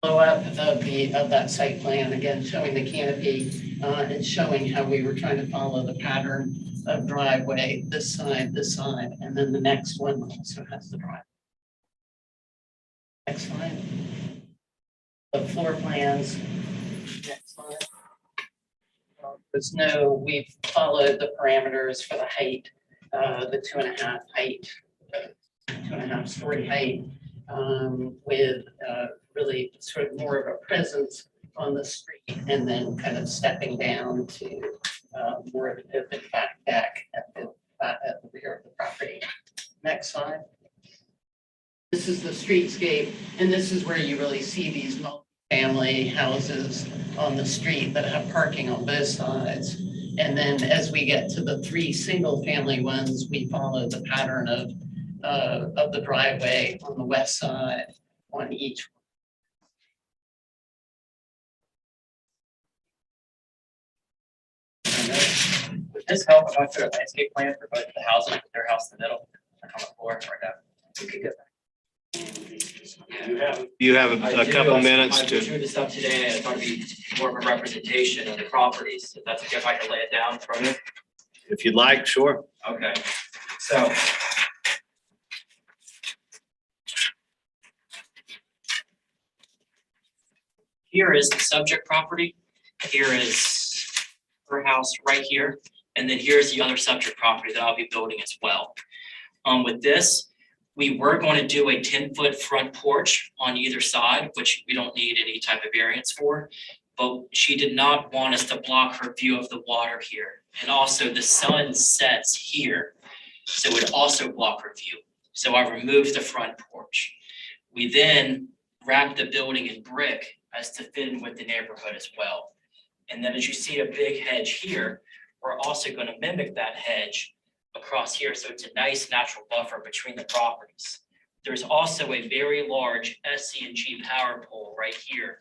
Blow up of that site plan, again, showing the canopy and showing how we were trying to follow the pattern of driveway, this side, and then the next one also has the driveway. Next slide. The floor plans. Next slide. We've followed the parameters for the height, the 2.5 height, 2.5 story height, with really sort of more of a presence on the street, and then kind of stepping down to more of an open back deck at the rear of the property. Next slide. This is the streetscape, and this is where you really see these multi-family houses on the street that have parking on both sides. And then as we get to the 3 single-family ones, we follow the pattern of the driveway on the west side on each. Would this help if I put a landscape plan for both the houses, with their house in the middle, like on the floor right now? We could get back. You have I a do, couple I minutes to, drew this up today, and I thought it'd be more of a representation of the properties. If that's okay, if I can lay it down from you. if you'd like, sure. Okay, so. Here is the subject property. Here is her house right here. And then here's the other subject property that I'll be building as well. With this, we were going to do a 10-foot front porch on either side, which we don't need any type of variance for. But she did not want us to block her view of the water here. And also the sun sets here, so it would also block her view. So I removed the front porch. We then wrapped the building in brick as to fit in with the neighborhood as well. And then as you see a big hedge here, we're also going to mimic that hedge across here. So it's a nice natural buffer between the properties. There's also a very large SC&G power pole right here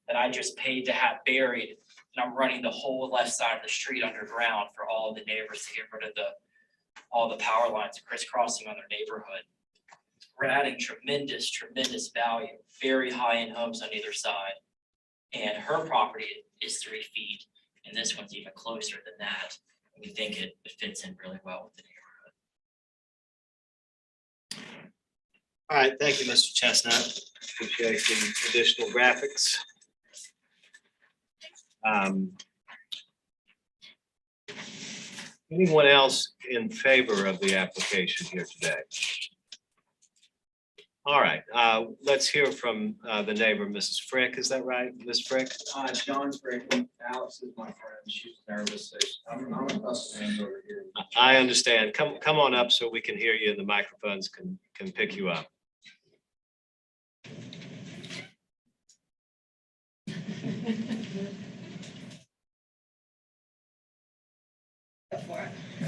that I just paid to have buried. And I'm running the whole left side of the street underground for all of the neighbors to get rid of all the power lines crisscrossing on their neighborhood. We're adding tremendous value, very high-end homes on either side. And her property is 3 feet, and this one's even closer than that. We think it fits in really well with the neighborhood. All right, thank you, Mr. Chestnut. Appreciate the additional graphics. Anyone else in favor of the application here today? All right, let's hear from the neighbor, Mrs. Frick. Is that right, Ms. Frick? John Frick, Alex is my friend, she's nervous, so I'm a customer over here. I understand. Come on up so we can hear you and the microphones can pick you up.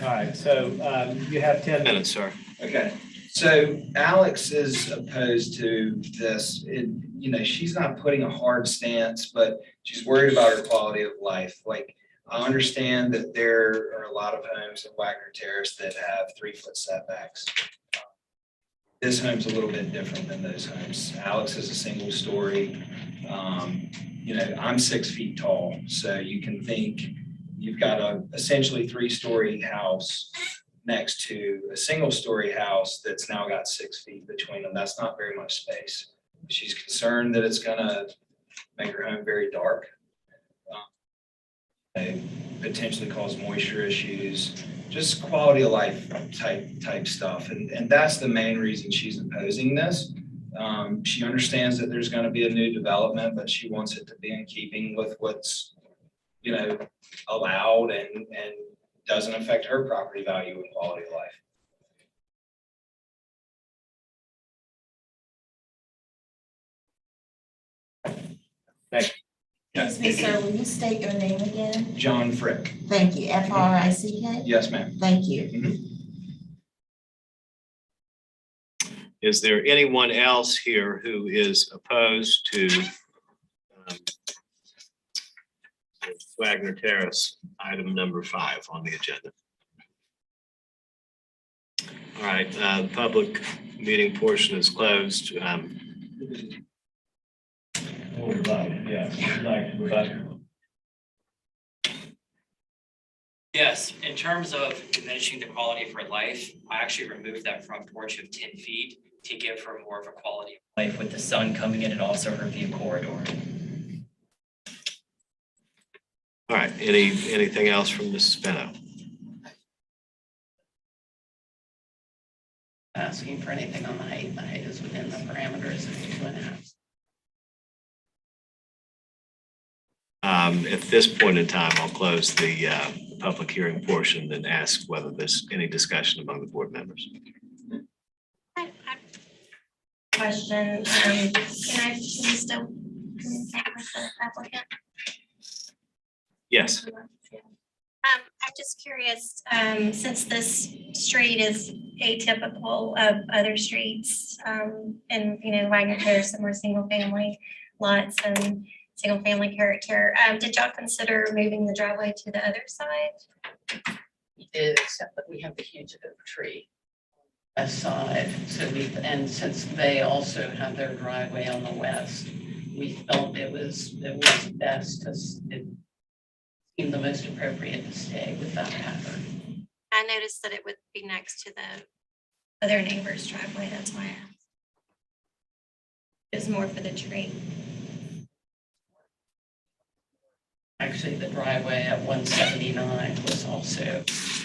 All right, so you have 10 minutes. Minutes, sir. Okay, so Alex is opposed to this. She's not putting a hard stance, but she's worried about her quality of life. Like, I understand that there are a lot of homes in Wagner Terrace that have 3-foot setbacks. This home's a little bit different than those homes. Alex is a single story. I'm 6 feet tall, so you can think you've got a essentially 3-story house next to a single-story house that's now got 6 feet between them. That's not very much space. She's concerned that it's gonna make her home very dark. Potentially cause moisture issues, just quality of life type stuff. And that's the main reason she's opposing this. She understands that there's going to be a new development, but she wants it to be in keeping with what's, allowed and doesn't affect her property value and quality of life. Excuse me, sir, will you state your name again? John Frick. Thank you, Frick? Yes, ma'am. Thank you. Is there anyone else here who is opposed to Wagner Terrace, item number 5 on the agenda? All right, the public meeting portion is closed. Yes, in terms of diminishing the quality of her life, I actually removed that front porch of 10 feet to give her more of a quality of life with the sun coming in and also her view corridor. All right, anything else from Mrs. Spino? Asking for anything on the height is within the parameters of 2.5. At this point in time, I'll close the public hearing portion and ask whether there's any discussion among the board members. Question, can I still communicate with the applicant? Yes. I'm just curious, since this street is atypical of other streets, and, Wagner Terrace, some more single family lots and single family character, did y'all consider moving the driveway to the other side? We did, except that we have the huge oak tree aside. So and since they also have their driveway on the west, we felt it was best to, it seemed the most appropriate to stay with that pattern. I noticed that it would be next to the other neighbor's driveway, that's why I asked. It's more for the tree. Actually, the driveway at 179 was also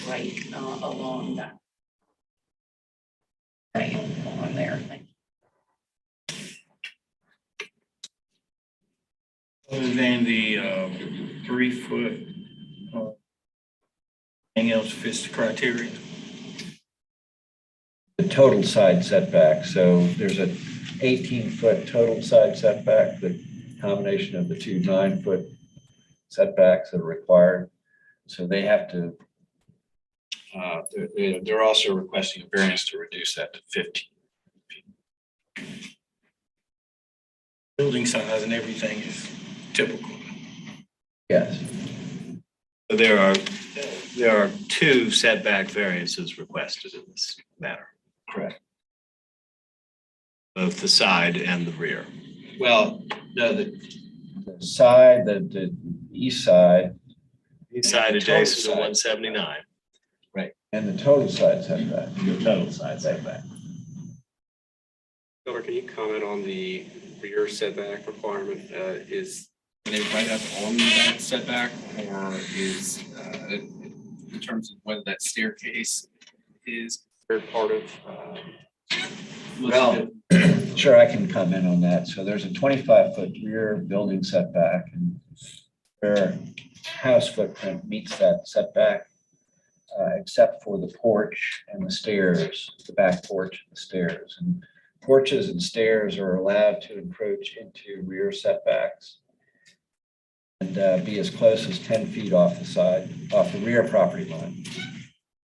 right along that. Right on there. Other than the 3 foot, anything else fits the criteria? The total side setback, so there's a 18-foot total side setback, the combination of the 2 9-foot setbacks that are required. So they have to, they're also requesting a variance to reduce that to 15 feet. Building size and everything is typical. Yes. So there are 2 setback variances requested in this matter. Correct. Both the side and the rear. Well, no, the side, the east side. East side the total adjacent to side. 179. Right. And the total side setback. The total side setback. Miller, can you comment on the rear setback requirement? Is they right up on that setback, or is in terms of whether that staircase is part of? Well, sure, I can comment on that. So there's a 25-foot rear building setback, and their house footprint meets that setback, except for the porch and the stairs, the back porch and the stairs. And porches and stairs are allowed to encroach into rear setbacks and be as close as 10 feet off the rear property line.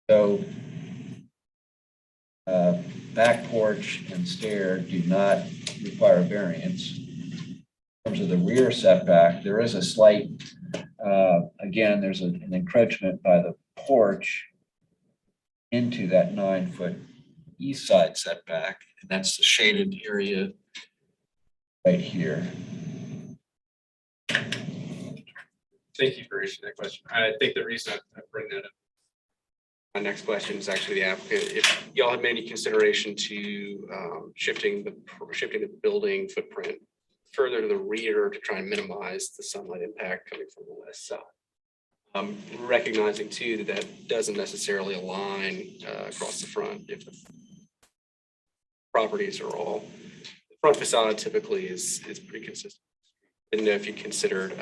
So back porch and stair do not require variance. In terms of the rear setback, there is a slight, again, there's an encroachment by the porch into that 9-foot east side setback, and that's the shaded area right here. Thank you for answering that question. I think the reason I bring that up. My next question is actually the applicant. If y'all had made any consideration to shifting the building footprint further to the rear to try and minimize the sunlight impact coming from the west side. Recognizing too that that doesn't necessarily align across the front if the properties are all, the front facade typically is pretty consistent. Didn't know if you considered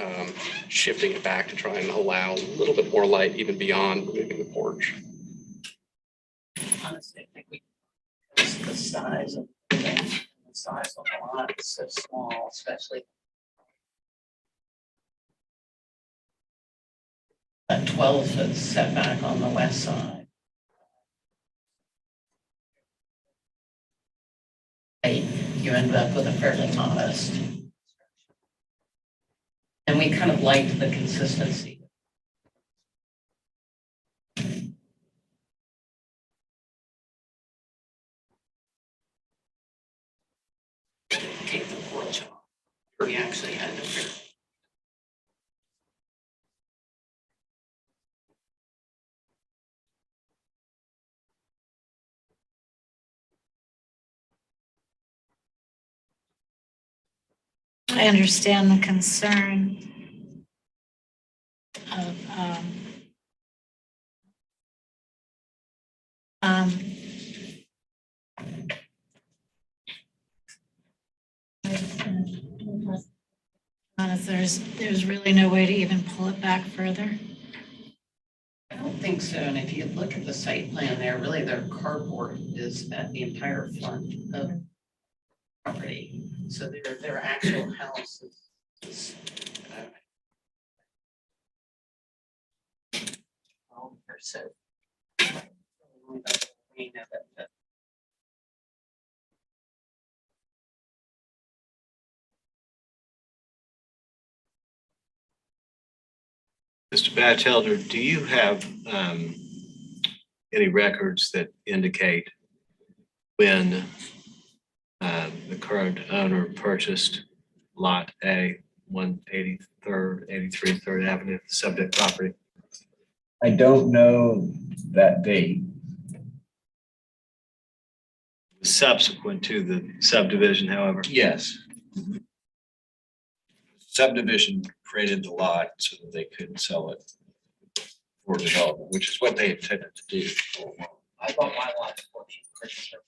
shifting it back to try and allow a little bit more light even beyond removing the porch. Honestly, I think the size of the size of the lot is so small, especially that 12-foot setback on the west side. You end up with a fairly modest. And we kind of liked the consistency. Take the porch off. We actually had to figure. I understand the concern of there's really no way to even pull it back further. I don't think so. And if you look at the site plan there, really their carport is at the entire front of the property. So their actual house is or so. Mr. Batchelder, do you have any records that indicate when the current owner purchased Lot A, 183rd, 3rd Avenue, subject property? I don't know that date. Subsequent to the subdivision, however? Yes. Subdivision created the lot so that they could sell it for development, which is what they intended to do. I bought my lot before she purchased her.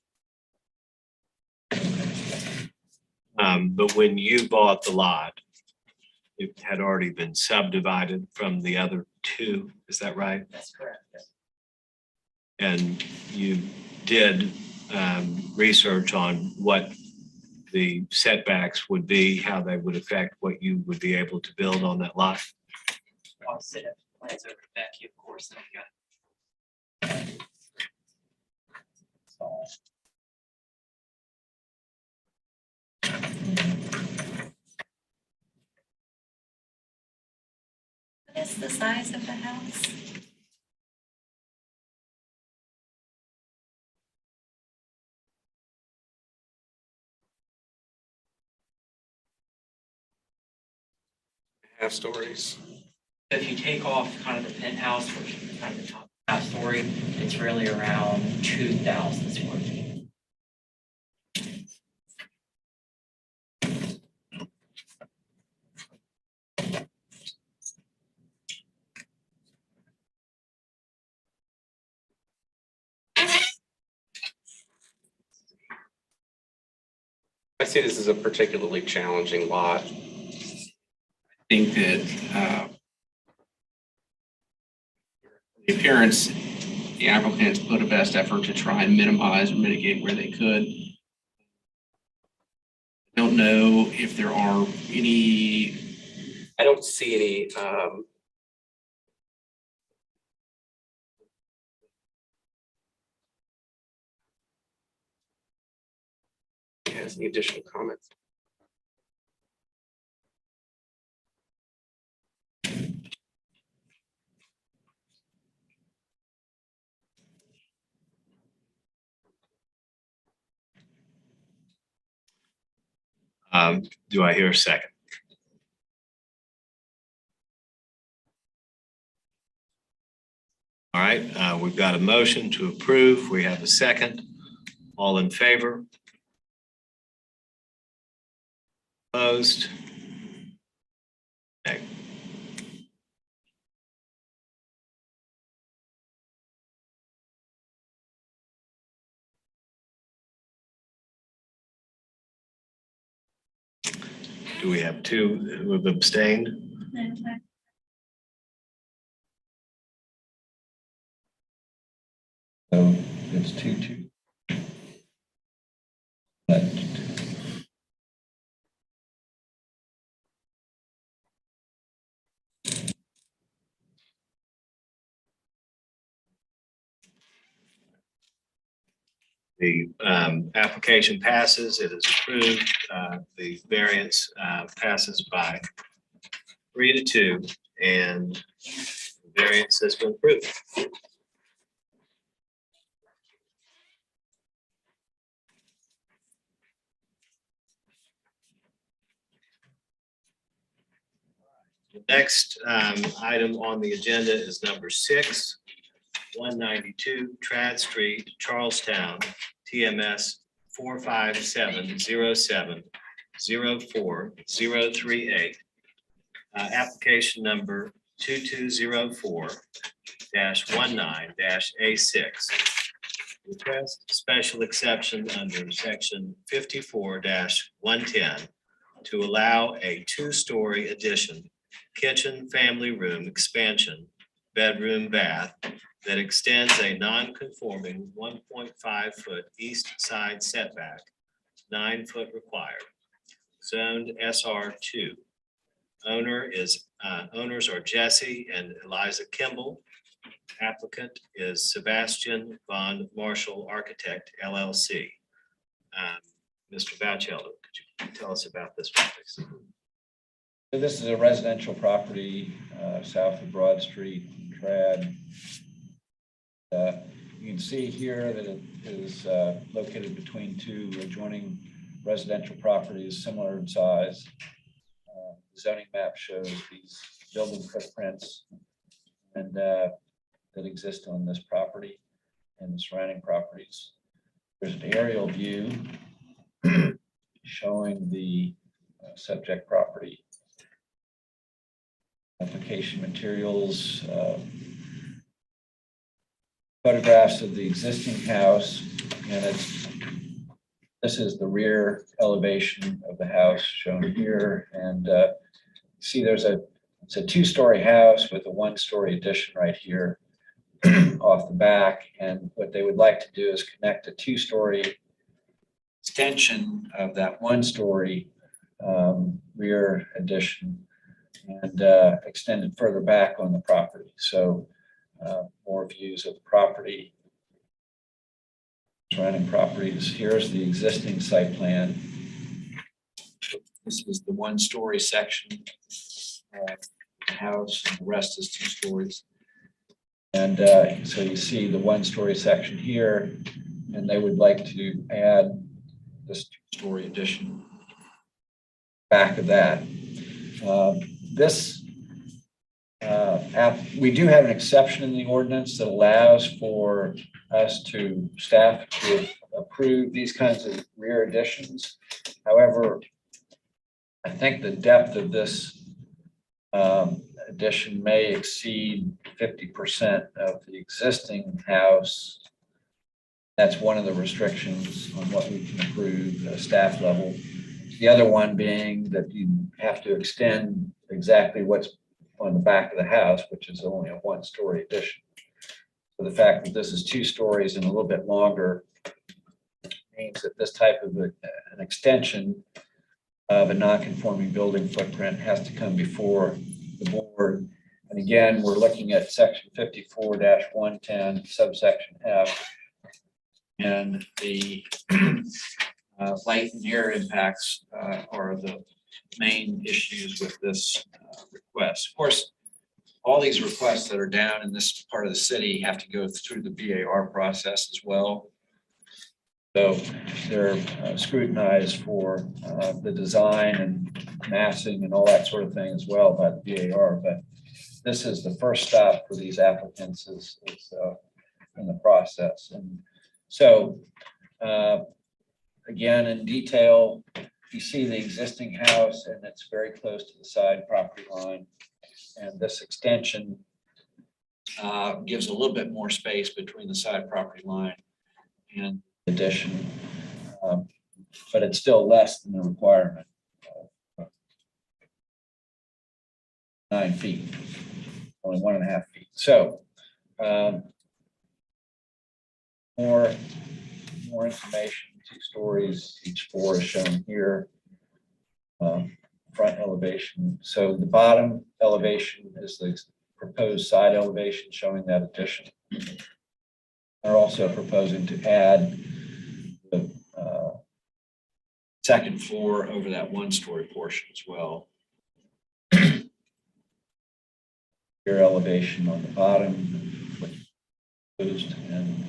But when you bought the lot, it had already been subdivided from the other two, is that right? That's correct. Yes. And you did research on what the setbacks would be, how they would affect what you would be able to build on that lot? I'll sit at the plans over the back, of course, and we got. What is the size of the house? Half stories. If you take off kind of the penthouse, which is kind of the top half story, it's really around 2,000 square feet. I see this as a particularly challenging lot. I think that the appearance, the applicants put a best effort to try and minimize or mitigate where they could. I don't know if there are any, I don't see any has any additional comments? Do I hear a second? All right, we've got a motion to approve. We have a second. All in favor? Opposed? Okay. Do we have two who have abstained? So it's 2-2. But The application passes. It is approved. The variance passes by 3-2, and the variance has been approved. The next item on the agenda is number 6, 192 Trad Street, Charlestown, TMS 4570704-038. Application number 2204-19-A6. Request special exception under section 54-110 to allow a 2-story addition, kitchen, family room expansion, bedroom, bath that extends a non-conforming 1.5-foot east side setback, 9-foot required, zoned SR2. Owners are Jesse and Eliza Kimball. Applicant is Sebastian Von Marshall Architect LLC. Mr. Bachelder, could you tell us about this one, please? So this is a residential property south of Broad Street, Trad. You can see here that it is located between 2 adjoining residential properties similar in size. The zoning map shows these building footprints and that exist on this property and the surrounding properties. There's an aerial view showing the subject property. Application materials, photographs of the existing house, and this is the rear elevation of the house shown here. And see, it's a 2-story house with a 1-story addition right here off the back. And what they would like to do is connect a 2-story extension of that 1-story rear addition and extend it further back on the property. So more views of the property, surrounding properties. Here's the existing site plan. This is the 1-story section of the house, and the rest is 2 stories. And so you see the 1-story section here, and they would like to add this 2-story addition back of that. We do have an exception in the ordinance that allows for staff to approve these kinds of rear additions. However, I think the depth of this addition may exceed 50% of the existing house. That's one of the restrictions on what we can approve at a staff level. The other one being that you have to extend exactly what's on the back of the house, which is only a 1-story addition. So the fact that this is 2 stories and a little bit longer means that this type of an extension of a non-conforming building footprint has to come before the board. And again, we're looking at section 54-110 subsection F. And the light and air impacts are the main issues with this request. Of course, all these requests that are down in this part of the city have to go through the BAR process as well. So they're scrutinized for the design and massing and all that sort of thing as well by the VAR. But this is the first stop for these applicants is in the process. And so again, in detail, you see the existing house and it's very close to the side property line. And this extension gives a little bit more space between the side property line and addition, but it's still less than the requirement of 9 feet, only 1.5 feet. So more information, 2 stories, each floor is shown here. Front elevation. So the bottom elevation is the proposed side elevation showing that addition. They're also proposing to add the second floor over that 1-story portion as well. Your elevation on the bottom, and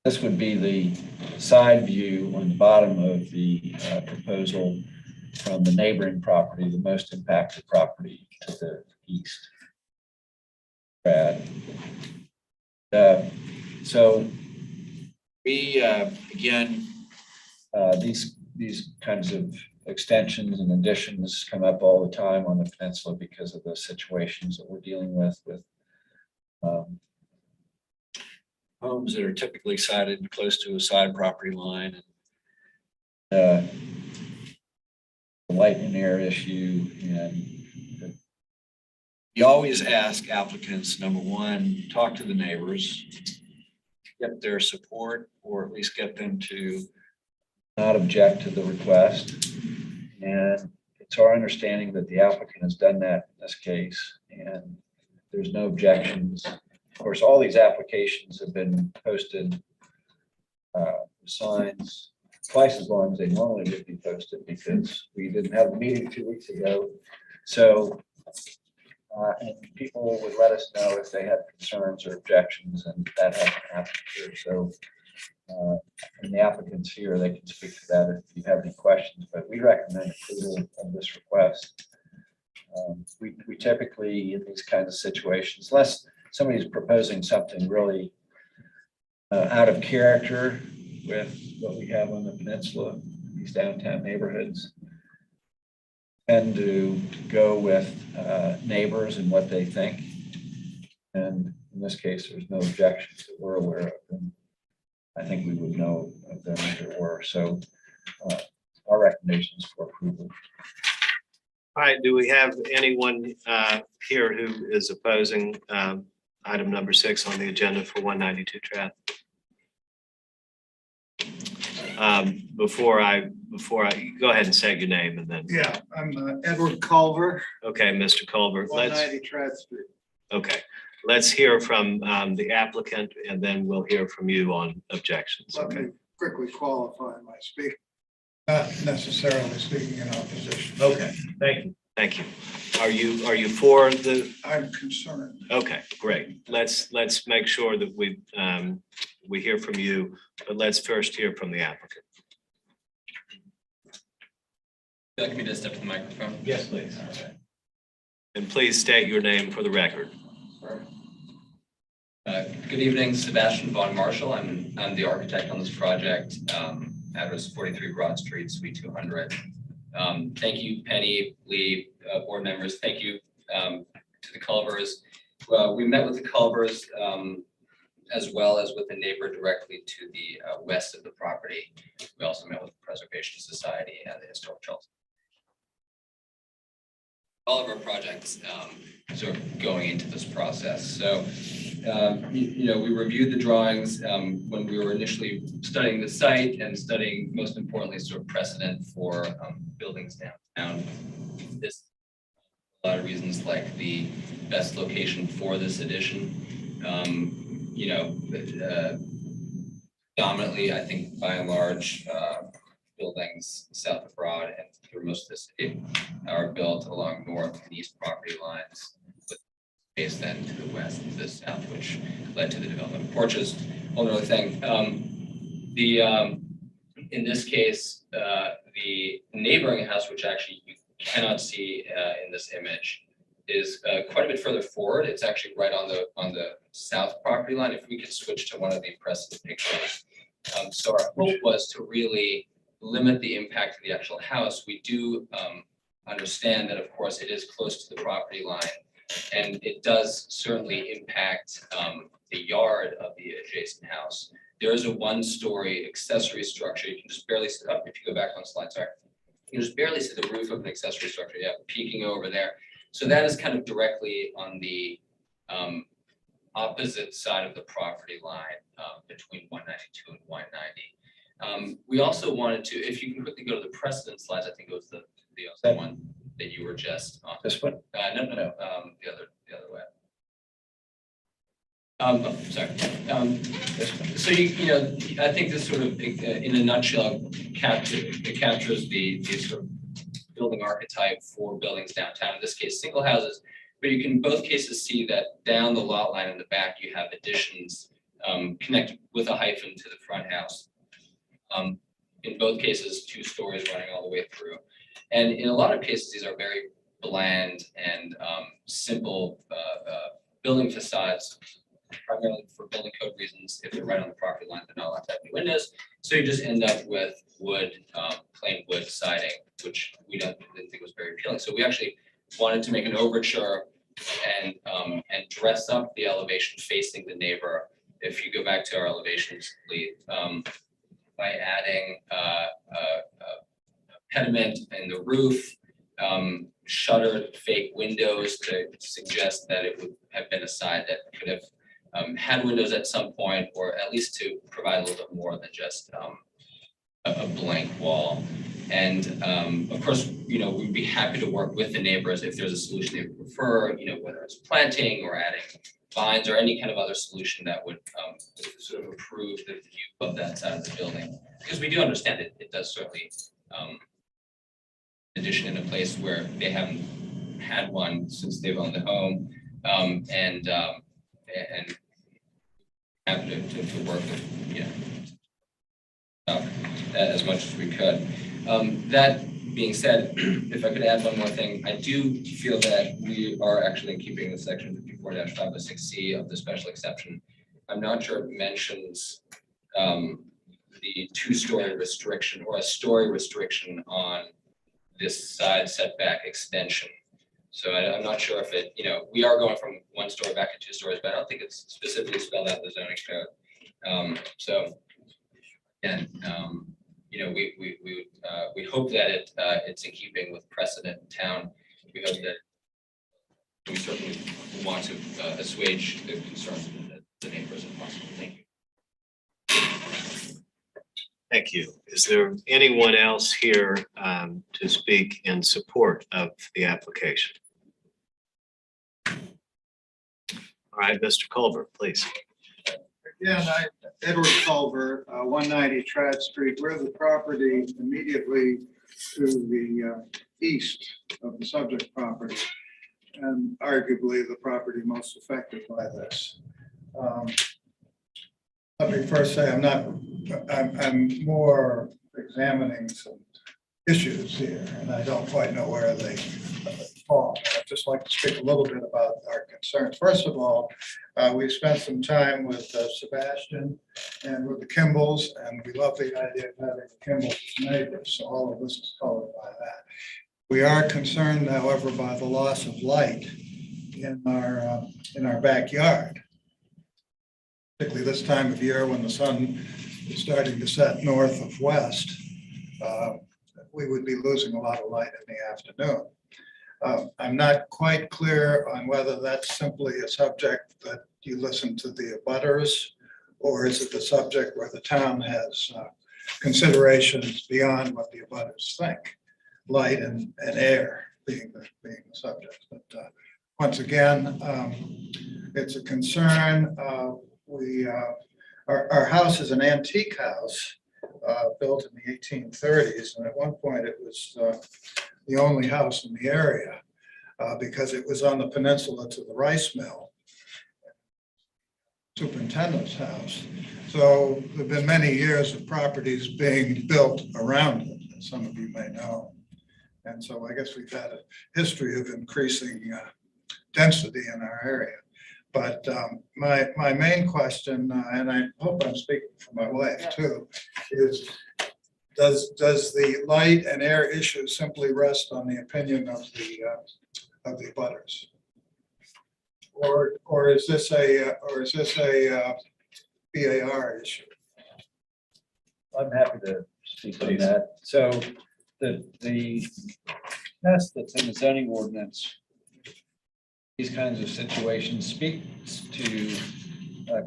this would be the side view on the bottom of the proposal from the neighboring property, the most impacted property to the east. Brad. So we, again, these kinds of extensions and additions come up all the time on the peninsula because of the situations that we're dealing with homes that are typically sited close to a side property line. And, the light and air issue, and we always ask applicants, number one, talk to the neighbors, get their support, or at least get them to not object to the request. And it's our understanding that the applicant has done that in this case, and there's no objections. Of course, all these applications have been posted, signs twice as long as they normally would be posted because we didn't have a meeting 2 weeks ago. So, and people would let us know if they had concerns or objections, and that hasn't happened here. So, and the applicants here, they can speak to that if you have any questions, but we recommend approval of this request. We typically, in these kinds of situations, unless somebody's proposing something really out of character with what we have on the peninsula, these downtown neighborhoods, tend to go with neighbors and what they think. And in this case, there's no objections that we're aware of. And I think we would know of them if there were. So our recommendation is for approval. All right, do we have anyone here who is opposing item number 6 on the agenda for 192 Trapp? Before I go ahead and say your name and then. Yeah, I'm Edward Culver, Okay, Mr. Culver, let's, 190 Trapp Street. okay, let's hear from the applicant and then we'll hear from you on objections. Let me quickly qualify my speaking, not necessarily speaking in opposition. Okay, thank you. Thank you. Are you for the? I'm concerned. Okay, great. Let's make sure that we hear from you, but let's first hear from the applicant. Would you like me to step to the microphone? Yes, please. And please state your name for the record. Good evening, Sebastian Von Marshall. I'm the architect on this project. Address 43 Broad Street, Suite 200. Thank you, Penny, Lee, board members. Thank you to the Culvers. We met with the Culvers as well as with the neighbor directly to the west of the property. We also met with the Preservation Society and the Historic Charleston. All of our projects sort of going into this process. So, we reviewed the drawings when we were initially studying the site and studying, most importantly, sort of precedent for buildings downtown. This, a lot of reasons, like the best location for this addition. Dominantly, I think by and large, buildings south of Broad and through most of the city are built along north and east property lines, with space then to the west and to the south, which led to the development of porches. Whole other thing. In this case, the neighboring house, which actually you cannot see in this image, is quite a bit further forward. It's actually right on the south property line. If we could switch to one of the impressive pictures. So our hope was to really limit the impact of the actual house. We do understand that, of course, it is close to the property line, and it does certainly impact the yard of the adjacent house. There is a one-story accessory structure. You can just barely see up. If you go back on slide, sorry, you can just barely see the roof of an accessory structure. Yeah, peeking over there. So that is kind of directly on the opposite side of the property line between 192 and 190. We also wanted to, if you can quickly go to the precedent slides, I think it was the other one that you were just on. This one? No, the other way. Sorry. So you know, I think this sort of, in a nutshell, captures the sort of building archetype for buildings downtown. In this case, single houses, but you can in both cases see that down the lot line in the back, you have additions connected with a hyphen to the front house. In both cases, 2 stories running all the way through. And in a lot of cases, these are very bland and simple building facades, primarily for building code reasons. If they're right on the property line, they're not allowed to have any windows. So you just end up with wood, plain wood siding, which we didn't think was very appealing. So we actually wanted to make an overture and dress up the elevation facing the neighbor. If you go back to our elevations, Lee, by adding a pediment in the roof, shuttered fake windows to suggest that it would have been a side that could have had windows at some point, or at least to provide a little bit more than just a blank wall. And of course, you know, we'd be happy to work with the neighbors if there's a solution they would prefer, you know, whether it's planting or adding vines or any kind of other solution that would sort of improve the view of that side of the building. Because we do understand it does certainly addition in a place where they haven't had one since they've owned the home, and have to work with, you know, as much as we could. That being said, if I could add one more thing, I do feel that we are actually in keeping with section 54-506C of the special exception. I'm not sure it mentions the 2-story restriction or a story restriction on this side setback extension. So I'm not sure if it, you know, we are going from 1 story back to 2 stories, but I don't think it's specifically spelled out in the zoning code. So, and you know, we hope that it's in keeping with precedent in town. We hope that we certainly want to assuage the concerns of the neighbors if possible. Thank you. Thank you. Is there anyone else here to speak in support of the application? All right, Mr. Culver, please. Again, Edward Culver, 190 Tradd Street. We're the property immediately to the east of the subject property, and arguably the property most affected by this. Let me first say I'm more examining some issues here, and I don't quite know where they fall. I'd just like to speak a little bit about our concerns. First of all, we spent some time with Sebastian and with the Kimballs, and we love the idea of having the Kimballs as neighbors, so all of this is colored by that. We are concerned, however, by the loss of light in our backyard, particularly this time of year when the sun is starting to set north of west. We would be losing a lot of light in the afternoon. I'm not quite clear on whether that's simply a subject that you listen to the abutters, or is it the subject where the town has considerations beyond what the abutters think, light and air being the subject. But once again, it's a concern. Our house is an antique house built in the 1830s, and at one point it was the only house in the area because it was on the peninsula to the rice mill. Superintendent's house. So there've been many years of properties being built around it, as some of you may know. And so I guess we've had a history of increasing density in our area. But my main question, and I hope I'm speaking for my wife too, is does the light and air issue simply rest on the opinion of the butters? Or is this a BAR issue? I'm happy to speak on that. So the test that's in the zoning ordinance, these kinds of situations speaks to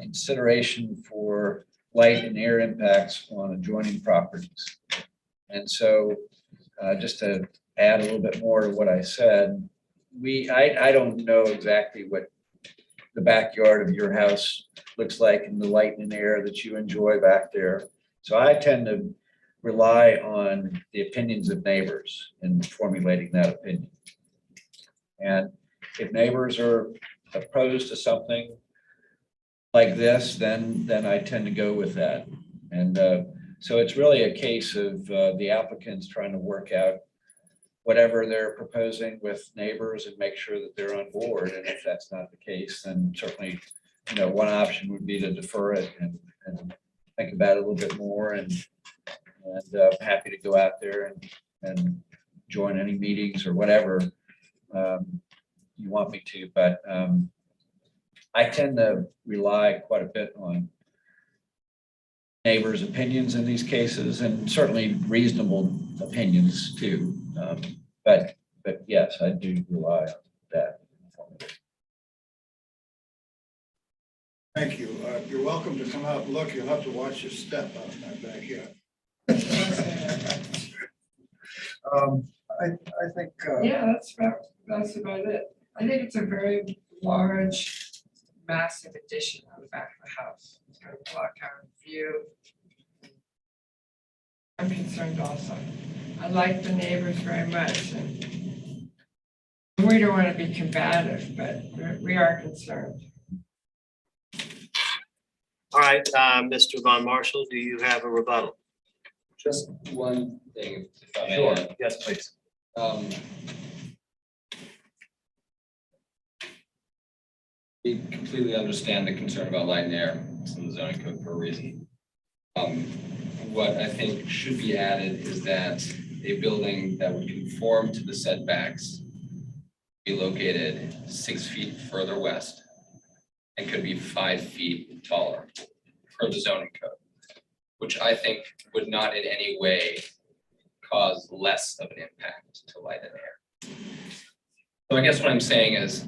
consideration for light and air impacts on adjoining properties. And so just to add a little bit more to what I said, I don't know exactly what the backyard of your house looks like and the light and air that you enjoy back there. So I tend to rely on the opinions of neighbors in formulating that opinion. And if neighbors are opposed to something like this, then I tend to go with that. And so it's really a case of the applicants trying to work out whatever they're proposing with neighbors and make sure that they're on board. And if that's not the case, then certainly, one option would be to defer it and think about it a little bit more. And happy to go out there and join any meetings or whatever you want me to. But I tend to rely quite a bit on neighbors' opinions in these cases, and certainly reasonable opinions too. But yes, I do rely on that. Thank you. You're welcome to come out and look. You'll have to watch your step out in my backyard. I think. Yeah, that's about it. I think it's a very large, massive addition on the back of the house. It's going to block our view. I'm concerned also. I like the neighbors very much, and we don't want to be combative, but we are concerned. All right, Mr. Von Marshall, do you have a rebuttal? Just one thing, if I may. Sure. add. Yes, please. We completely understand the concern about light and air. It's in the zoning code for a reason. What I think should be added is that a building that would conform to the setbacks be located 6 feet further west and could be 5 feet taller per the zoning code, which I think would not in any way cause less of an impact to light and air. So I guess what I'm saying is,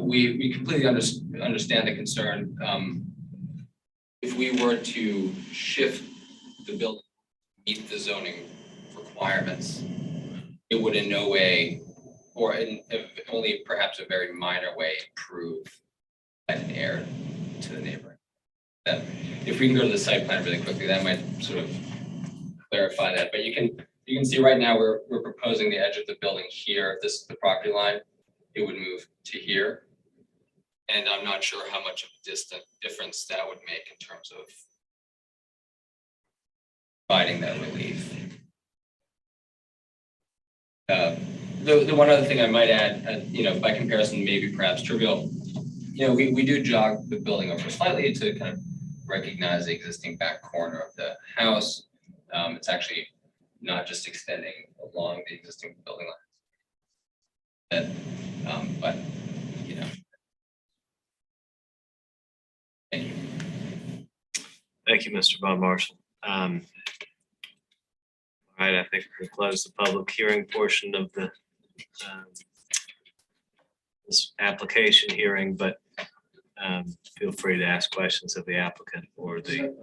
we completely understand the concern. If we were to shift the building to meet the zoning requirements, it would in no way, or in only perhaps a very minor way, improve light and air to the neighborhood. That if we can go to the site plan really quickly, that might sort of clarify that. But you can see right now we're proposing the edge of the building here. This is the property line. It would move to here. And I'm not sure how much of a distant difference that would make in terms of providing that relief. The one other thing I might add, by comparison, maybe perhaps trivial, we do jog the building over slightly to kind of recognize the existing back corner of the house. It's actually not just extending along the existing building line. But thank you. Thank you, Mr. Von Marshall. All right, I think we can close the public hearing portion of the this application hearing, but feel free to ask questions of the applicant or the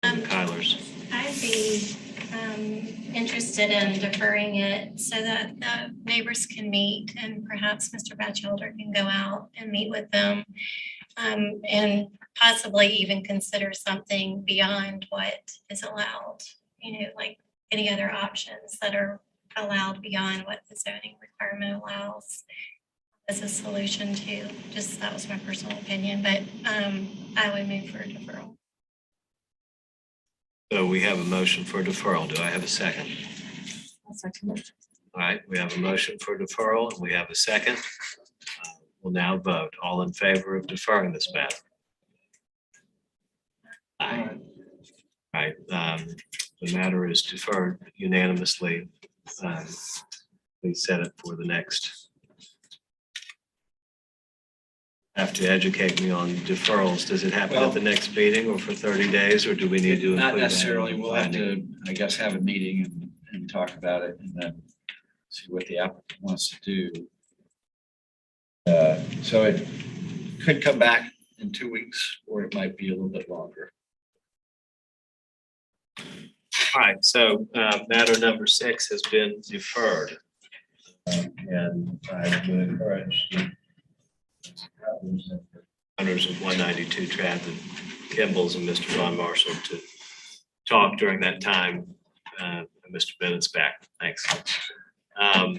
Kylers. I'd be interested in deferring it so that the neighbors can meet and perhaps Mr. Batchelder can go out and meet with them and possibly even consider something beyond what is allowed, like any other options that are allowed beyond what the zoning requirement allows. as a solution too. Just, that was my personal opinion, but I would move for deferral. So we have a motion for deferral. Do I have a second? All right, we have a motion for deferral and we have a second. We'll now vote. All in favor of deferring this matter? Aye. All right, the matter is deferred unanimously. Please set it for the next. Have to educate me on deferrals. Does it happen at the next meeting or for 30 days, or do we need to? Not include that in necessarily. the We'll have planning? to, I guess, have a meeting and talk about it and then see what the applicant wants to do. So it could come back in 2 weeks, or it might be a little bit longer. All right, so matter number 6 has been deferred. And I would encourage the owners of 192 Trav, the Tibbles and Mr. Von Marshall to talk during that time. Mr. Bennett's back. Thanks. All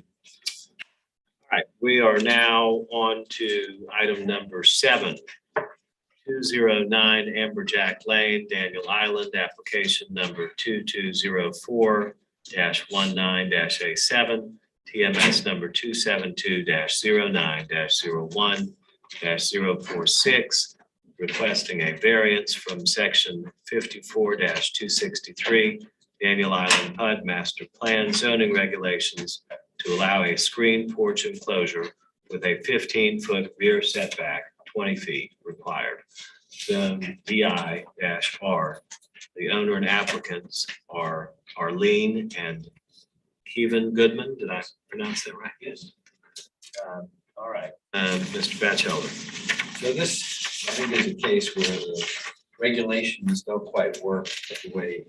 right, we are now on to item number 7. 209 Amberjack Lane, Daniel Island, application number 2204-19-A7, TMS number 272-09-01-046, requesting a variance from section 54-263, Daniel Island PUD Master Plan zoning regulations to allow a screen porch enclosure with a 15-foot rear setback, 20 feet required. Zone DI-R. The owner and applicants are Arlene and Kevin Goodman. Did I pronounce that right? Yes. All right. Mr. Batchelder. So this, I think, is a case where the regulations don't quite work the way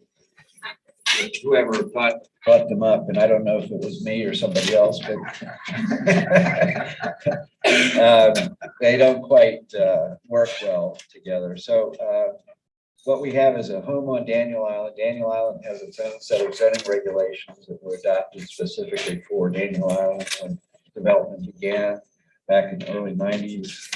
whoever brought them up, and I don't know if it was me or somebody else, but they don't quite work well together. So what we have is a home on Daniel Island. Daniel Island has its own set of zoning regulations that were adopted specifically for Daniel Island when development began back in the early 90s.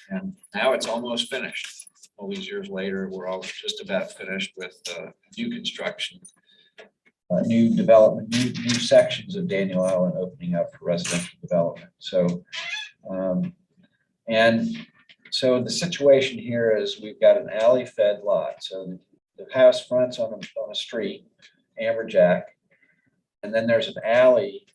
And now it's almost finished. All these years later, we're all just about finished with new construction, new development, new sections of Daniel Island opening up for residential development. So, so the situation here is we've got an alley fed lot. So the house fronts on a street, Amberjack, and then there's an alley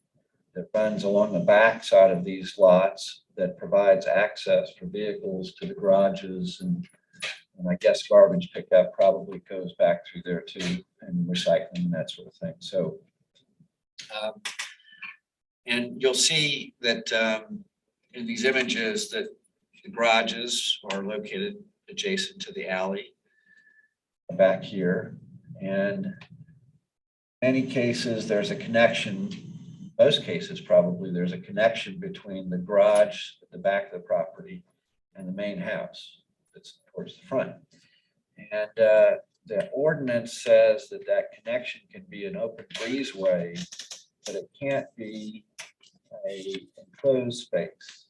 that runs along the back side of these lots that provides access for vehicles to the garages and I guess garbage pickup probably goes back through there too, and recycling and that sort of thing. So, and you'll see that in these images that the garages are located adjacent to the alley back here. And in many cases, there's a connection, most cases probably, there's a connection between the garage at the back of the property and the main house that's towards the front. And the ordinance says that that connection can be an open breezeway, but it can't be a enclosed space.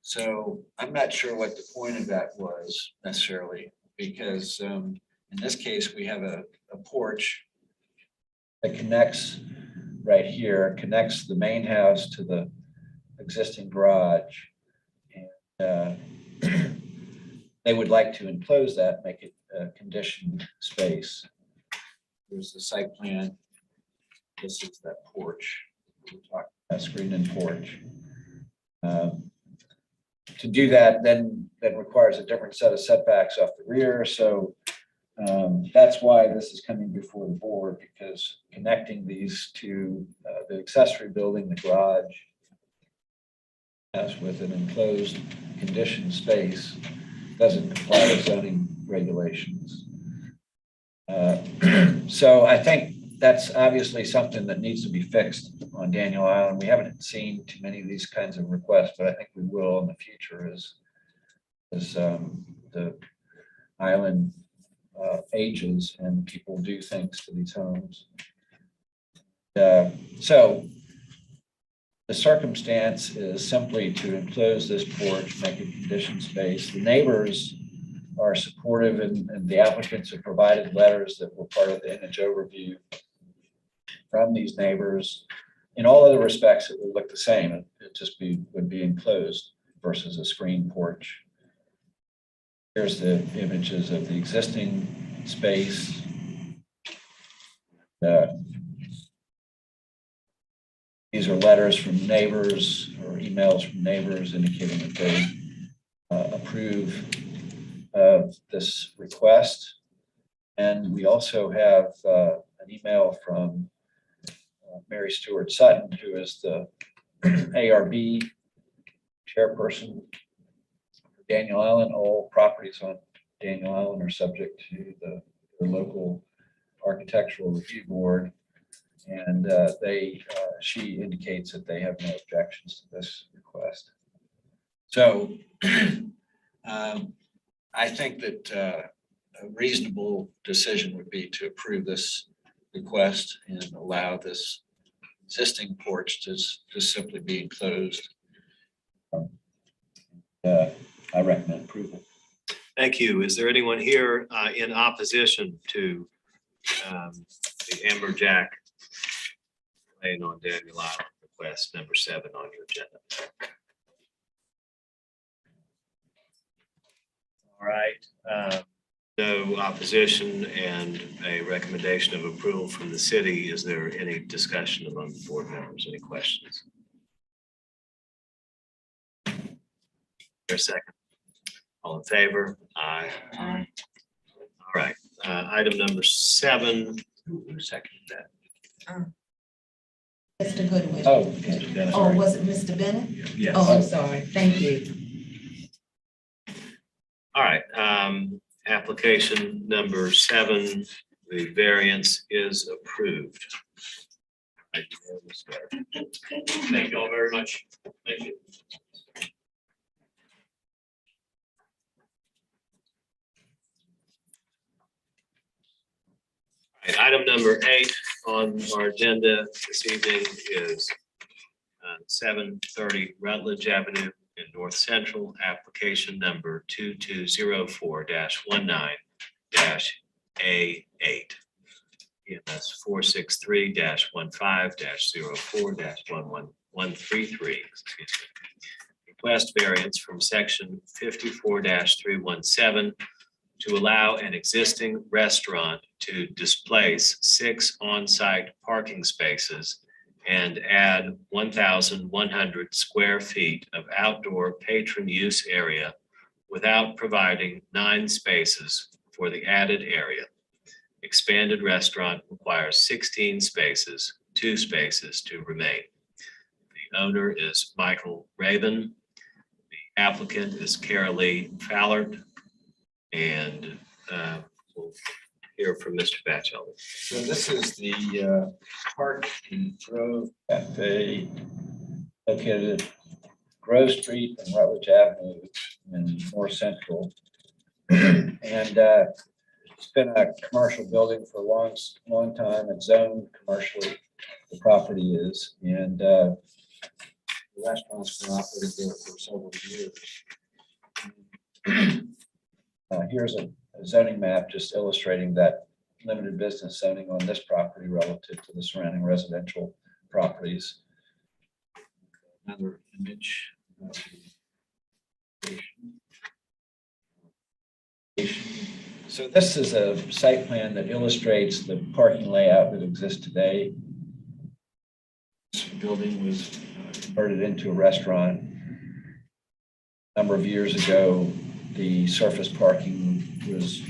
So I'm not sure what the point of that was necessarily, because in this case, we have a porch that connects right here, connects the main house to the existing garage. And they would like to enclose that, make it a conditioned space. There's the site plan. This is that porch. We're talking about screen and porch. To do that, then that requires a different set of setbacks off the rear. So that's why this is coming before the board, because connecting these to the accessory building, the garage, as with an enclosed conditioned space, doesn't comply with zoning regulations. So I think that's obviously something that needs to be fixed on Daniel Island. We haven't seen too many of these kinds of requests, but I think we will in the future as the island ages and people do things to these homes. So The circumstance is simply to enclose this porch, make a conditioned space. The neighbors are supportive, and the applicants have provided letters that were part of the image overview from these neighbors. In all other respects, it would look the same. It just would be enclosed versus a screen porch. Here's the images of the existing space. These are letters from neighbors or emails from neighbors indicating that they approve of this request. And we also have an email from Mary Stewart Sutton, who is the ARB chairperson for Daniel Island. All properties on Daniel Island are subject to the local architectural review board. And she indicates that they have no objections to this request. So I think that a reasonable decision would be to approve this request and allow this existing porch to simply be enclosed. I recommend approval. Thank you. Is there anyone here in opposition to the Amberjack Lane on Daniel Island request number 7 on your agenda? All right. No opposition and a recommendation of approval from the city. Is there any discussion among the board members? Any questions? There a second? All in favor? Aye. Aye. All right. Item number 7. Who seconded that? Mr. Goodwin. Oh, Mr. Dennis. Oh, was it Mr. Bennett? Yes. Oh, I'm sorry. Thank you. All right, application number 7, the variance is approved. Thank you all very much. Thank you. All right, item number 8 on our agenda this evening is 730 Rutledge Avenue in North Central, application number 2204-19-A8. EMS 463-15-04-1133. Request variance from section 54-317 to allow an existing restaurant to displace 6 on-site parking spaces and add 1,100 square feet of outdoor patron use area without providing 9 spaces for the added area. Expanded restaurant requires 16 spaces, 2 spaces to remain. The owner is Michael Raven. The applicant is Carolee Fallert. And we'll hear from Mr. Batchelder. So this is the Park and Grove Cafe located at Grove Street and Rutledge Avenue in North Central. And it's been a commercial building for a long time. It's zoned commercially, the property is, and the restaurant's been operating there for several years. Here's a zoning map just illustrating that limited business zoning on this property relative to the surrounding residential properties. Another image. So this is a site plan that illustrates the parking layout that exists today. This building was converted into a restaurant a number of years ago. The surface parking was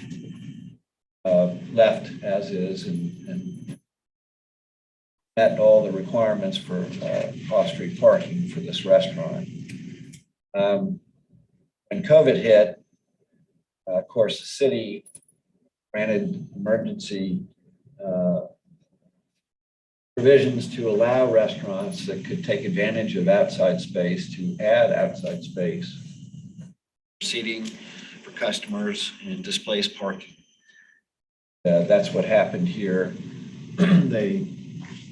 left as is and met all the requirements for off-street parking for this restaurant. When COVID hit, of course, the city granted emergency provisions to allow restaurants that could take advantage of outside space to add outside space, seating for customers and displaced parking. That's what happened here. They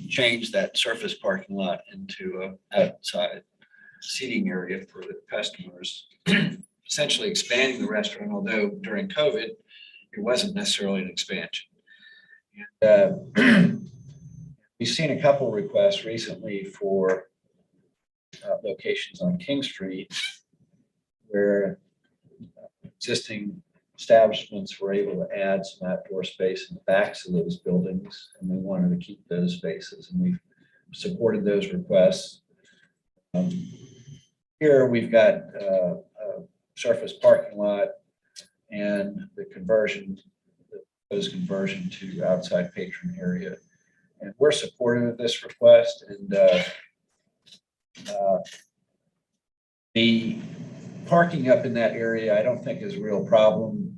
change that surface parking lot into a outside seating area for the customers, essentially expanding the restaurant, although during COVID, it wasn't necessarily an expansion. And, we've seen a couple requests recently for locations on King Street where existing establishments were able to add some outdoor space in the backs of those buildings, and they wanted to keep those spaces, and we've supported those requests. Here we've got a surface parking lot and the conversion, the proposed conversion to outside patron area. And we're supportive of this request, and the parking up in that area, I don't think is a real problem.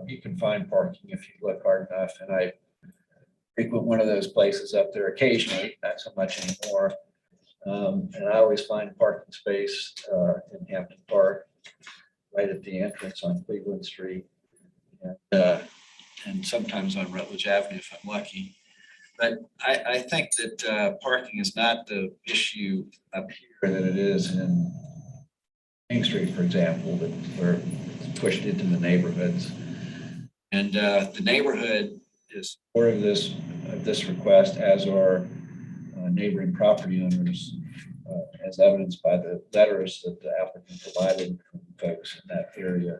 You can find parking if you look hard enough, and I frequent one of those places up there occasionally, not so much anymore. And I always find a parking space in Hampton Park, right at the entrance on Cleveland Street, and sometimes on Rutledge Avenue if I'm lucky. But I think that parking is not the issue up here that it is in King Street, for example, that we're pushed into the neighborhoods. And the neighborhood is supportive of this request, as are neighboring property owners, as evidenced by the letters that the applicant provided from folks in that area.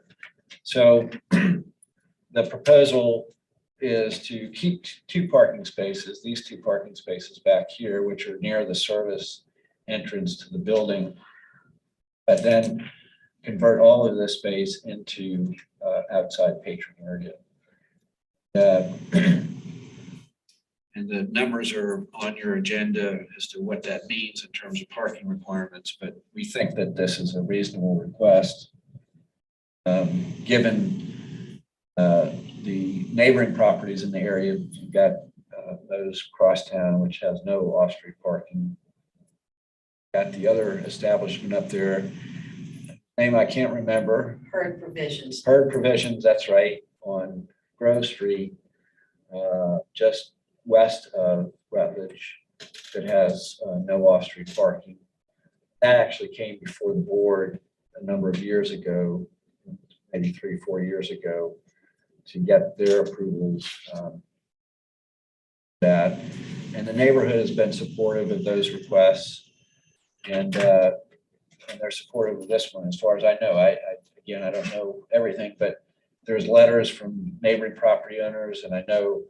So the proposal is to keep two parking spaces, these two parking spaces back here, which are near the service entrance to the building, but then convert all of this space into outside patron area. And the numbers are on your agenda as to what that means in terms of parking requirements, but we think that this is a reasonable request, given the neighboring properties in the area. You've got those Crosstown, which has no off-street parking. Got the other establishment up there, name I can't remember. Herd Provisions. Herd Provisions, that's right, on Grove Street, just west of Rutledge, that has no off-street parking. That actually came before the board a number of years ago, maybe 3 or 4 years ago, to get their approvals. That, and the neighborhood has been supportive of those requests, and they're supportive of this one, as far as I know. Again, I don't know everything, but there's letters from neighboring property owners, and I know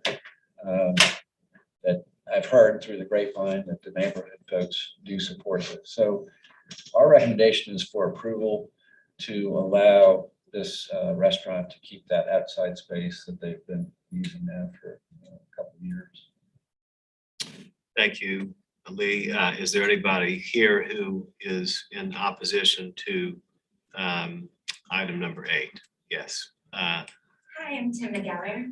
that I've heard through the grapevine that the neighborhood folks do support this. So our recommendation is for approval to allow this restaurant to keep that outside space that they've been using now for a couple of years. Thank you, Lee. Is there anybody here who is in opposition to item number 8? Yes. Hi, I'm Tim McGeller.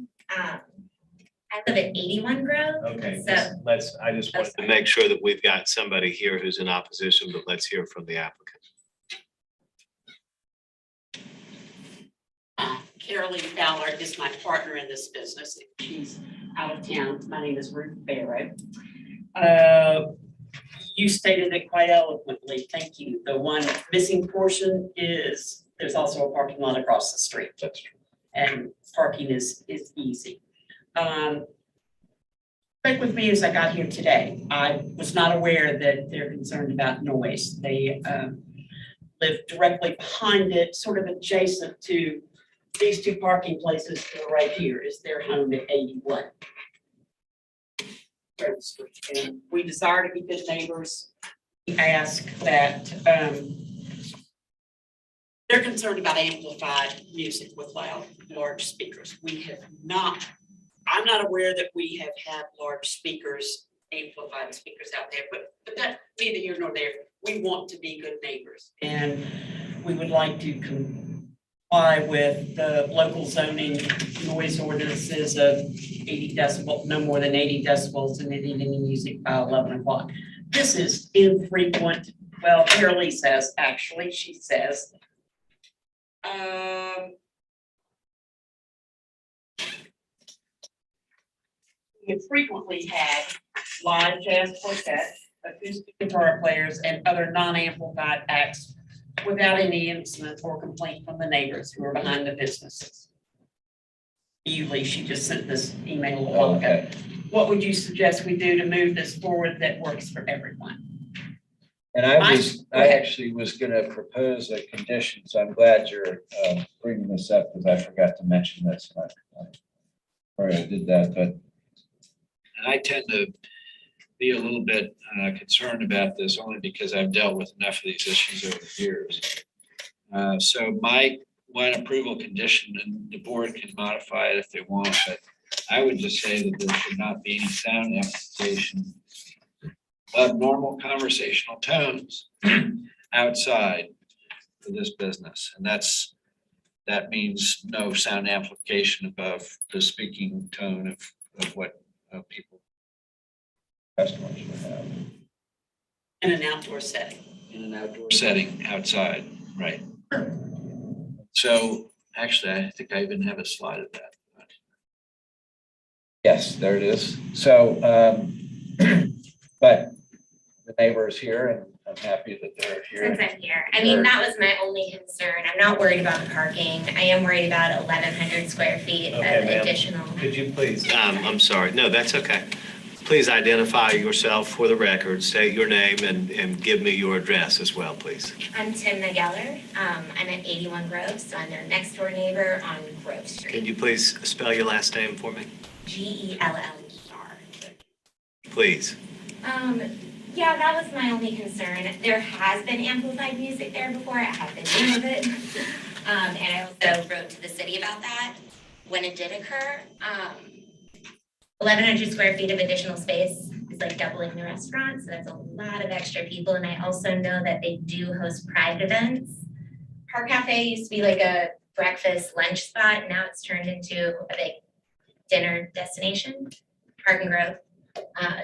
I live at 81 Grove. Okay, So I just want To make sure that we've got somebody here who's in opposition, but let's hear from the applicant. Caroline Fowler is my partner in this business. She's out of town. My name is Ruth Barrow. You stated it quite eloquently. Thank you. The one missing portion is there's also a parking lot across the street. That's true. And parking is easy. Check with me as I got here today. I was not aware that they're concerned about noise. They live directly behind it, sort of adjacent to these two parking places right here is their home at 81. And we desire to be good neighbors. We ask that they're concerned about amplified music with loud, large speakers. We have not, I'm not aware that we have had large speakers, amplified speakers out there, but that neither here nor there. We want to be good neighbors. And we would like to comply with the local zoning noise ordinances of 80 decibel, no more than 80 decibels, and any music by 11 o'clock. This is infrequent. Well, Carolee says, actually, she says, have frequently had live jazz quartet, acoustic guitar players, and other non-amplified acts without any incident or complaint from the neighbors who are behind the businesses. Usually, she just sent this email a while ago. Okay. What would you suggest we do to move this forward that works for everyone? And I actually was gonna propose a condition, so I'm glad you're bringing this up, because I forgot to mention this. Or I did that, but I tend to be a little bit concerned about this only because I've dealt with enough of these issues over the years. So my one approval condition, and the board can modify it if they want, but I would just say that there should not be any sound amplification of normal conversational tones outside for this business. And that means no sound amplification above the speaking tone of what people, customers would have. In an outdoor setting. In an outdoor setting, outside, right. So actually, I think I even have a slide of that. Yes, there it is. So, but the neighbor is here, and I'm happy that they're here. Since I'm here, I mean, that was my only concern. I'm not worried about parking. I am worried about 1,100 square feet of Okay, ma'am. additional. Could you please? I'm sorry. No, that's okay. Please identify yourself for the record, state your name and give me your address as well, please. I'm Tim Megeller. I'm at 81 Grove, so I'm their next door neighbor on Grove Street. Can you please spell your last name for me? Gelleler. Please. Yeah, that was my only concern. There has been amplified music there before. I have been aware of it. And I also wrote to the city about that when it did occur. 1,100 square feet of additional space is like doubling the restaurant, so that's a lot of extra people. And I also know that they do host private events. Park Cafe used to be like a breakfast lunch spot. Now it's turned into a big dinner destination, Park and Grove,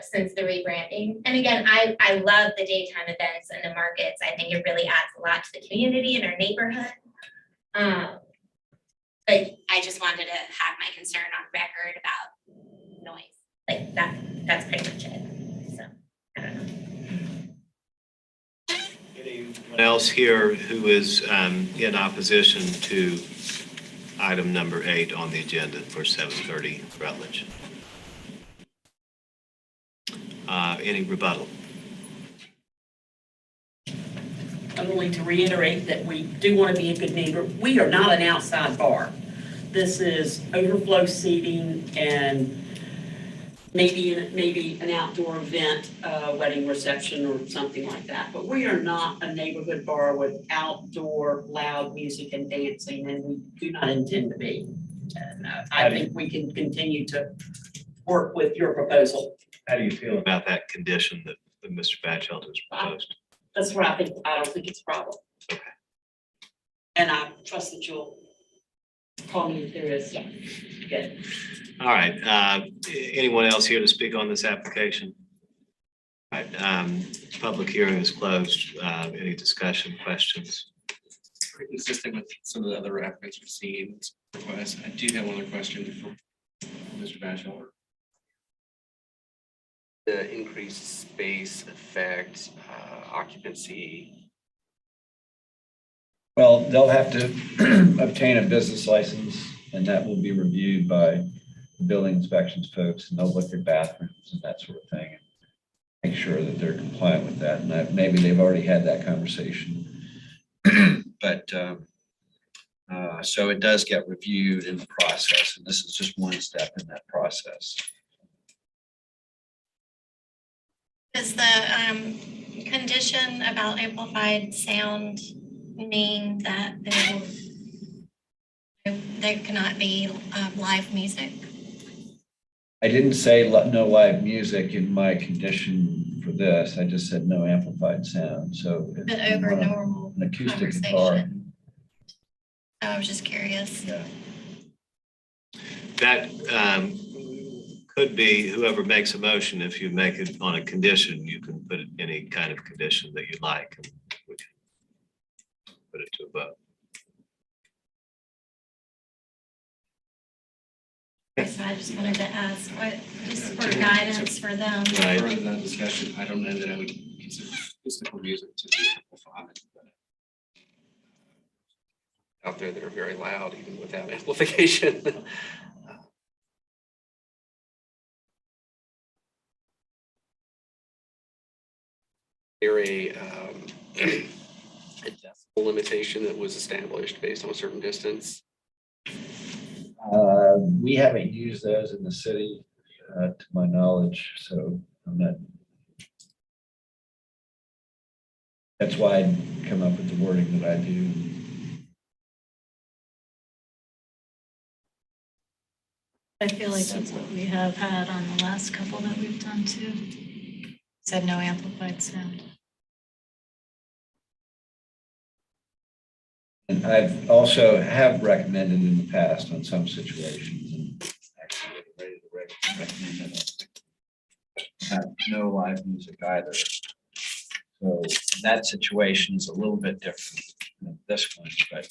since the rebranding. And again, I love the daytime events and the markets. I think it really adds a lot to the community and our neighborhood. But I just wanted to have my concern on record about noise. Like that's pretty much it. So I don't know. Anyone else here who is in opposition to item number 8 on the agenda for 7:30 Rutledge? Any rebuttal? Only to reiterate that we do want to be a good neighbor. We are not an outside bar. This is overflow seating and maybe an outdoor event, wedding reception or something like that. But we are not a neighborhood bar with outdoor loud music and dancing, and we do not intend to be. And I think we can continue to work with your proposal. How do you feel about that condition that Mr. Batchelder has proposed? That's what I think. I don't think it's a problem. Okay. And I trust that you'll call me if there is. Yeah. Good. All right. Anyone else here to speak on this application? All right. Public hearing is closed. Any discussion, questions? Pretty consistent with some of the other applicants we've seen. Requests. I do have one other question for Mr. Batchelder. The increased space affect occupancy. Well, they'll have to obtain a business license, and that will be reviewed by the building inspections folks, and they'll look at bathrooms and that sort of thing, and make sure that they're compliant with that. And maybe they've already had that conversation. But so it does get reviewed in the process, and this is just one step in that process. Does the condition about amplified sound mean that there cannot be live music? I didn't say no live music in my condition for this. I just said no amplified sound. So if But you over want normal an acoustic guitar. conversation. I was just curious. Yeah. That could be whoever makes a motion. If you make it on a condition, you can put any kind of condition that you like, and we can put it to a vote. So I just wanted to ask, what, just for guidance for them. Right. Further that discussion, I don't know that I would consider acoustical music to be amplified. But out there that are very loud, even without amplification. There a decibel limitation that was established based on a certain distance? We haven't used those in the city, to my knowledge, so I'm not. That's why I come up with the wording that I do. I feel like that's what we have had on the last couple that we've done too. Said no amplified sound. And I've also have recommended in the past on some situations, and actually ready to recommend that have no live music either. So that situation is a little bit different than this one, but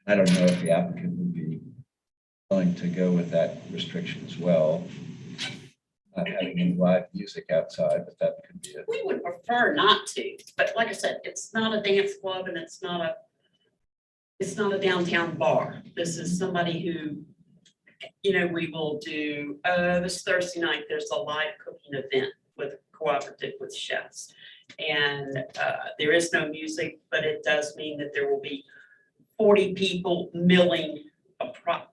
I don't know if the applicant would be willing to go with that restriction as well. Not having any live music outside, but that could be it. We would prefer not to, but like I said, it's not a dance club and it's not a downtown bar. This is somebody who, you know, we will do, this Thursday night, there's a live cooking event with cooperative with chefs. And there is no music, but it does mean that there will be 40 people milling,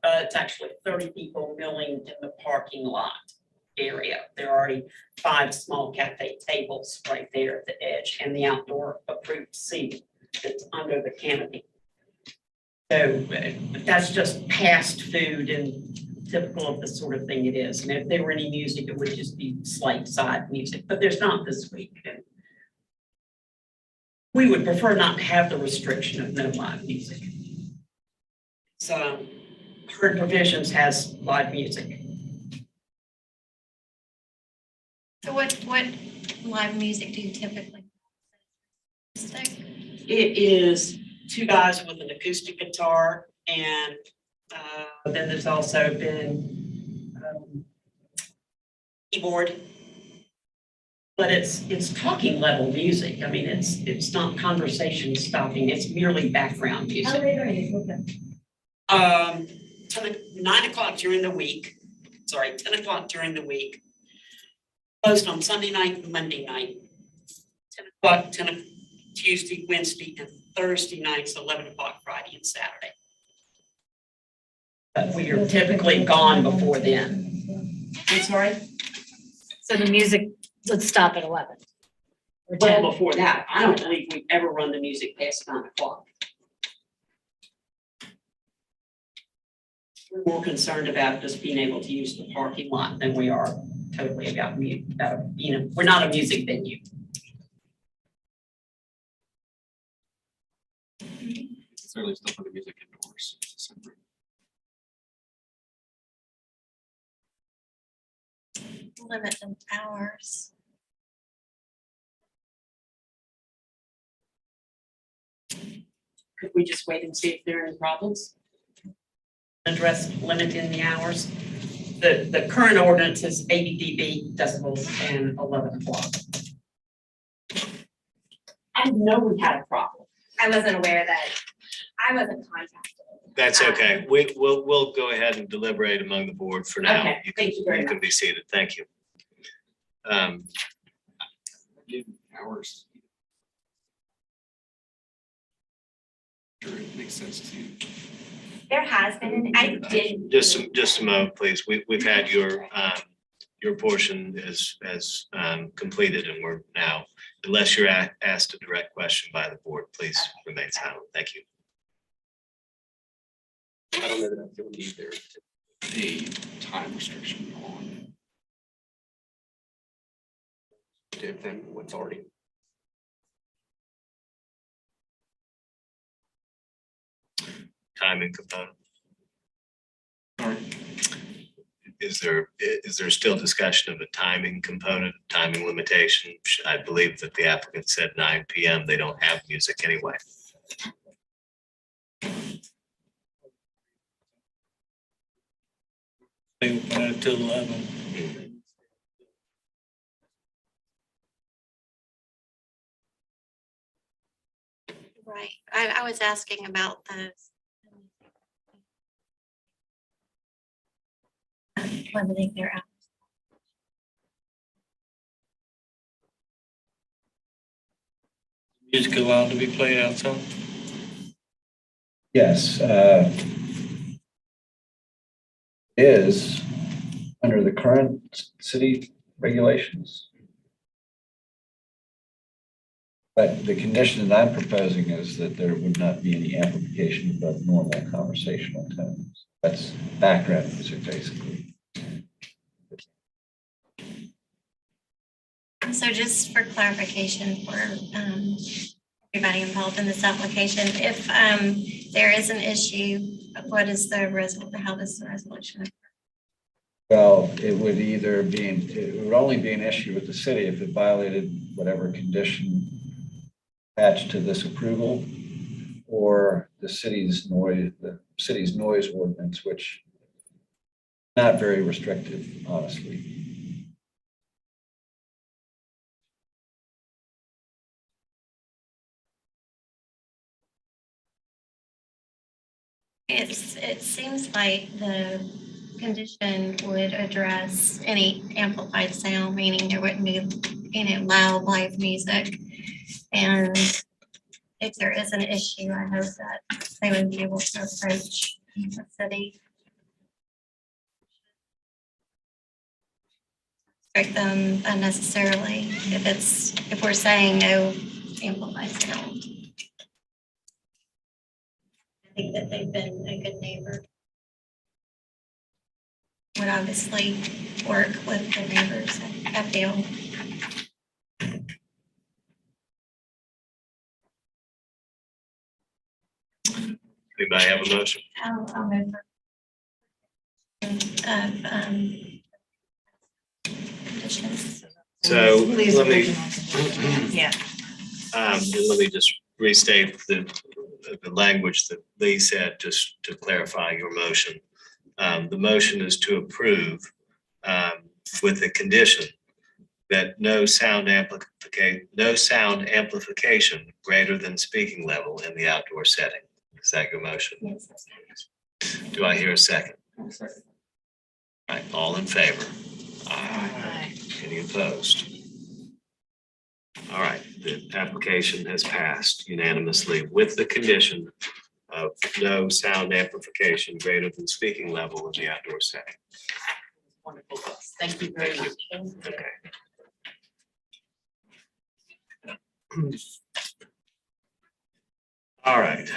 it's actually 30 people milling in the parking lot area. There are already 5 small cafe tables right there at the edge and the outdoor approved seating that's under the canopy. So that's just fast food and typical of the sort of thing it is. And if there were any music, it would just be slight side music, but there's not this week. And we would prefer not to have the restriction of no live music. So Herd Provisions has live music. So what live music do you typically? It is 2 guys with an acoustic guitar, and then there's also been keyboard. But it's talking level music. I mean, it's not conversation stopping. It's merely background music. How late are you? Okay. 9 o'clock during the week. Sorry, 10 o'clock during the week. Closed on Sunday night and Monday night. 10 o'clock, Tuesday, Wednesday, and Thursday nights, 11 o'clock Friday and Saturday. But we are typically gone before then. I'm sorry? So the music would stop at 11. Or 10. Well, before that, I don't believe we've ever run the music past 9 o'clock. We're more concerned about just being able to use the parking lot than we are totally about we're not a music venue. Certainly still put the music indoors. Limit in hours. Could we just wait and see if there are any problems? Address limiting the hours. The current ordinance is 80 dB decibels and 11 o'clock. I didn't know we had a problem. I wasn't aware that, I wasn't contacted. That's okay. We'll go ahead and deliberate among the board for now. Okay, thank you very You can much. be seated. Thank you. Give hours. Sure, it makes sense to you. There has been, I did. Just a moment, please. We've had your portion as completed, and we're now, unless you're asked a direct question by the board, please remain silent. Thank you. I don't know that I feel need there a time restriction on than what's already. Timing component. Sorry. Is there still discussion of a timing component, timing limitation? I believe that the applicant said 9 PM. They don't have music anyway. They open until 11. Right. I was asking about those. Limiting their hours. Music allowed to be played outside? Yes. Is under the current city regulations. But the condition that I'm proposing is that there would not be any amplification above normal conversational tones. That's background music, basically. So just for clarification for everybody involved in this application, if there is an issue, what is the how does the resolution? Well, it would either be, it would only be an issue with the city if it violated whatever condition attached to this approval, or the city's noise ordinance, which not very restrictive, honestly. It seems like the condition would address any amplified sound, meaning there wouldn't be loud live music. And if there is an issue, I hope that they would be able to approach the city. Restrict them unnecessarily if we're saying no amplified sound. I think that they've been a good neighbor. Would obviously work with the neighbors at Dale. Anybody have a motion? I'll move conditions. So Please, let me, Yeah. and let me just restate the language that Lee said, just to clarify your motion. The motion is to approve with the condition that no sound amplification greater than speaking level in the outdoor setting. Is that your motion? Yes. Do I hear a second? All right, all in favor? Aye. Any opposed? All right, the application has passed unanimously with the condition of no sound amplification greater than speaking level in the outdoor setting. Wonderful. Thank you very much. Okay. All right.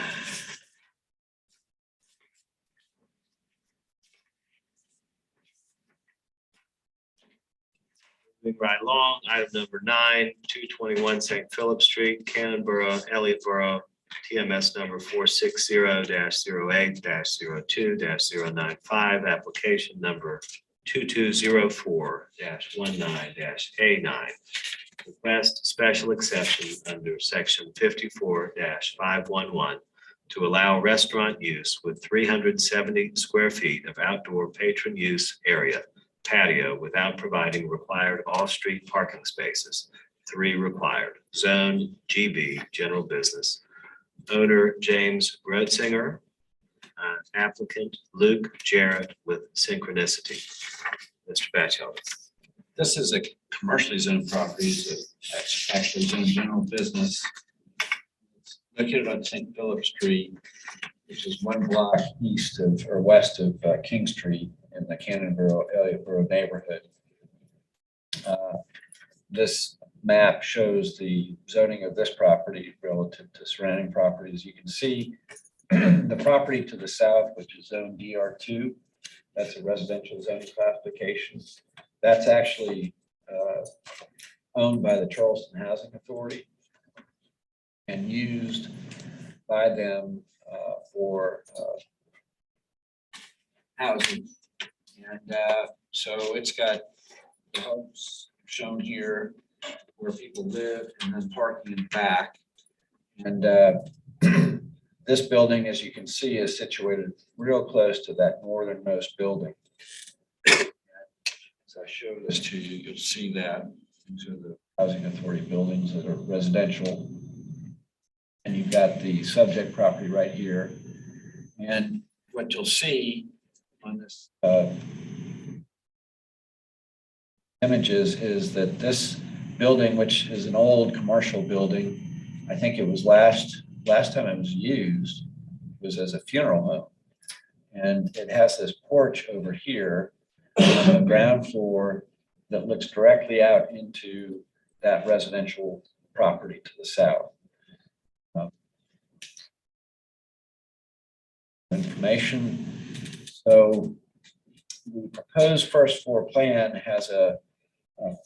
Moving right along, item number 9, 221 St. Philip Street, Cannonboro, Elliottboro, TMS number 460-08-02-095, application number 2204-19-A9. Request special exception under section 54-511 to allow restaurant use with 370 square feet of outdoor patron use area patio without providing required off-street parking spaces. 3 required. Zone GB, general business. Owner James Grotzinger. Applicant Luke Jarrett with Synchronicity. Mr. Batchelder. This is a commercially zoned property that's actually zoned general business. It's located on St. Philip Street, which is 1 block east of or west of King Street in the Cannonboro-Elliottboro neighborhood. This map shows the zoning of this property relative to surrounding properties. You can see the property to the south, which is zone DR2. That's a residential zoning classification. That's actually owned by the Charleston Housing Authority and used by them for housing. And so it's got the homes shown here where people live and then parking in the back. And this building, as you can see, is situated real close to that northernmost building. as I show this to you, you'll see that these are the housing authority buildings that are residential. And you've got the subject property right here. And what you'll see on this images is that this building, which is an old commercial building, I think it was last time it was used was as a funeral home. And it has this porch over here on the ground floor that looks directly out into that residential property to the south. Information. So the proposed first floor plan has a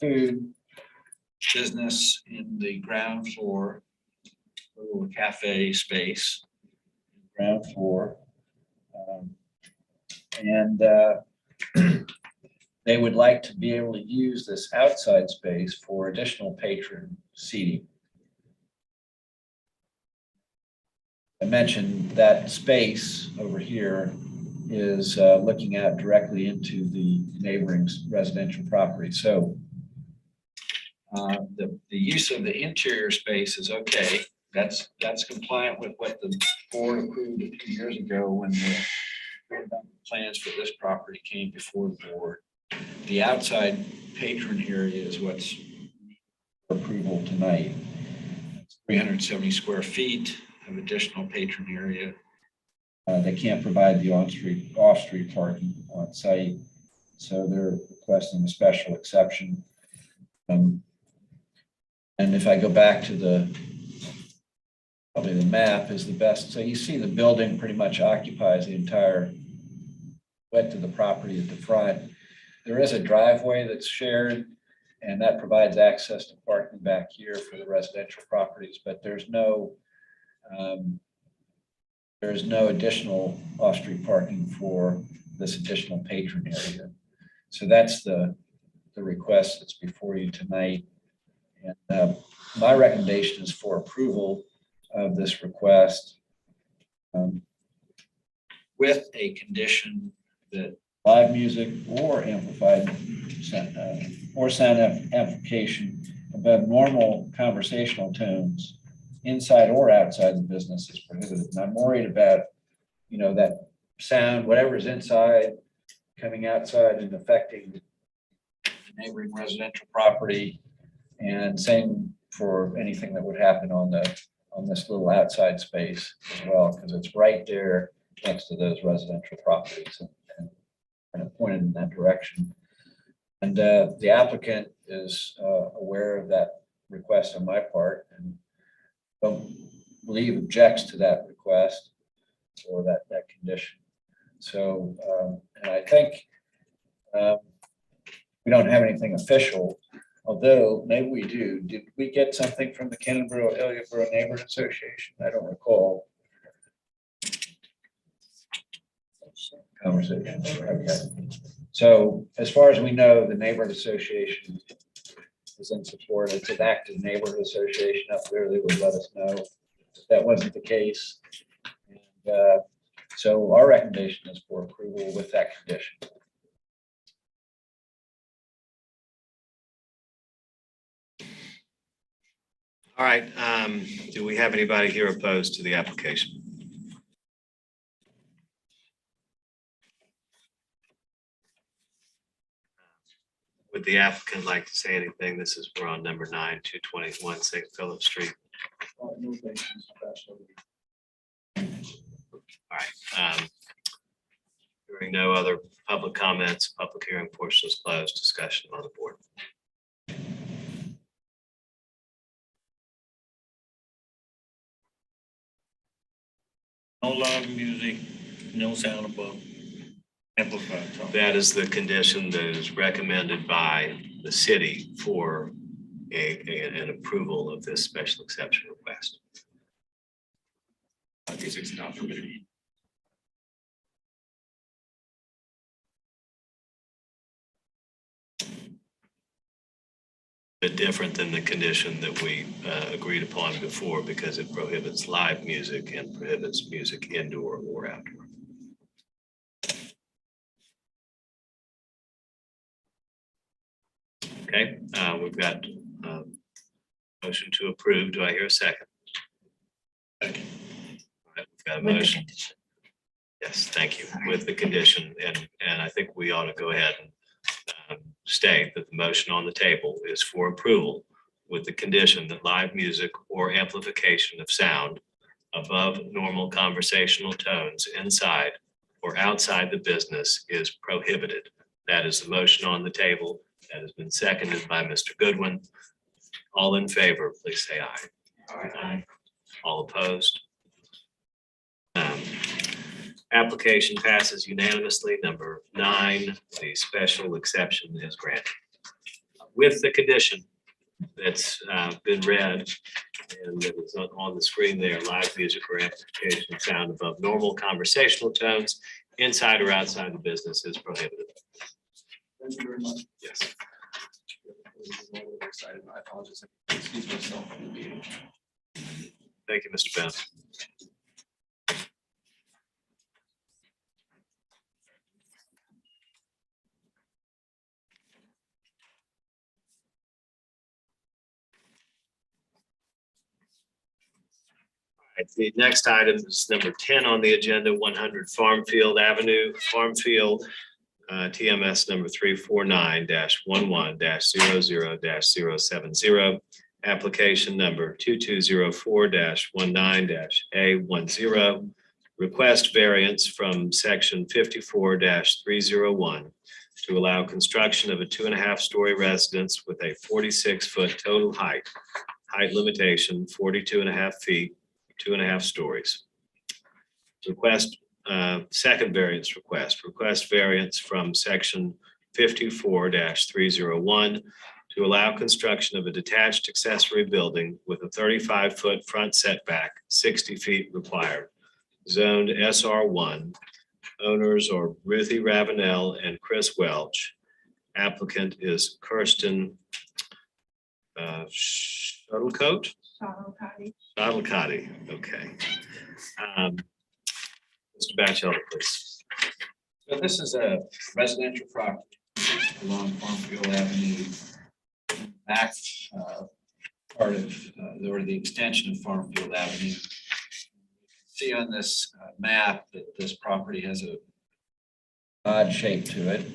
food business in the ground floor, a little cafe space, ground floor. And they would like to be able to use this outside space for additional patron seating. I mentioned that space over here is looking out directly into the neighboring residential property. So the use of the interior space is okay. That's compliant with what the board approved a few years ago when the plans for this property came before the board. The outside patron area is what's for approval tonight. It's 370 square feet of additional patron area. They can't provide the off-street parking on site, so they're requesting a special exception. And if I go back to probably the map is the best. So you see the building pretty much occupies the entire width of the property at the front. There is a driveway that's shared, and that provides access to parking back here for the residential properties, but there's no additional off-street parking for this additional patron area. So that's the request that's before you tonight. And my recommendation is for approval of this request with a condition that live music or amplified sound amplification above normal conversational tones inside or outside the business is prohibited. And I'm worried about, that sound, whatever's inside, coming outside and affecting the neighboring residential property, and same for anything that would happen on this little outside space as well, because it's right there next to those residential properties and kind of pointed in that direction. And the applicant is aware of that request on my part and don't believe objects to that request or that condition. So, and I think we don't have anything official, although maybe we do. Did we get something from the Cannonboro-Elliotboro Neighborhood Association? I don't recall. Conversation. Okay. So as far as we know, the neighborhood association is in support. It's an active neighborhood association up there. They would let us know if that wasn't the case. And, so our recommendation is for approval with that condition. All right, do we have anybody here opposed to the application? Would the applicant like to say anything? We're on number 9, 221 St. Philip Street. All right. Hearing no other public comments, public hearing portion is closed. Discussion on the board. No live music, no sound above amplified. That is the condition that is recommended by the city for an approval of this special exception request. Music's not permitted. Bit different than the condition that we agreed upon before, because it prohibits live music and prohibits music indoor or outdoor. Okay, we've got motion to approve. Do I hear a second? Second. All right, we've got a motion. Yes, thank you. With the condition, and I think we ought to go ahead and state that the motion on the table is for approval with the condition that live music or amplification of sound above normal conversational tones inside or outside the business is prohibited. That is the motion on the table. That has been seconded by Mr. Goodwin. All in favor, please say aye. Aye. All opposed? Application passes unanimously. Number 9, the special exception is granted. With the condition that's been read and that is on the screen there, live music or amplification of sound above normal conversational tones inside or outside the business is prohibited. Thank you very much. Yes. Excited, I apologize. Excuse myself. Thank you, Mr. Benz. The next item is number 10 on the agenda, 100 Farmfield Avenue, Farmfield, TMS number 349-11-00-070, application number 2204-19-A10, request variance from section 54-301 to allow construction of a 2.5-story residence with a 46-foot total height limitation, 42.5 feet, 2.5 stories. Request, second variance request variance from section 54-301 to allow construction of a detached accessory building with a 35-foot front setback, 60 feet required, zoned SR1. Owners are Ruthie Ravenel and Chris Welch. Applicant is Kirsten Shuttlecoat. Shuttlecotti, okay. Mr. Batchelder, please. So this is a residential property along Farmfield Avenue. Back part of, or the extension of Farmfield Avenue. See on this map that this property has a odd shape to it.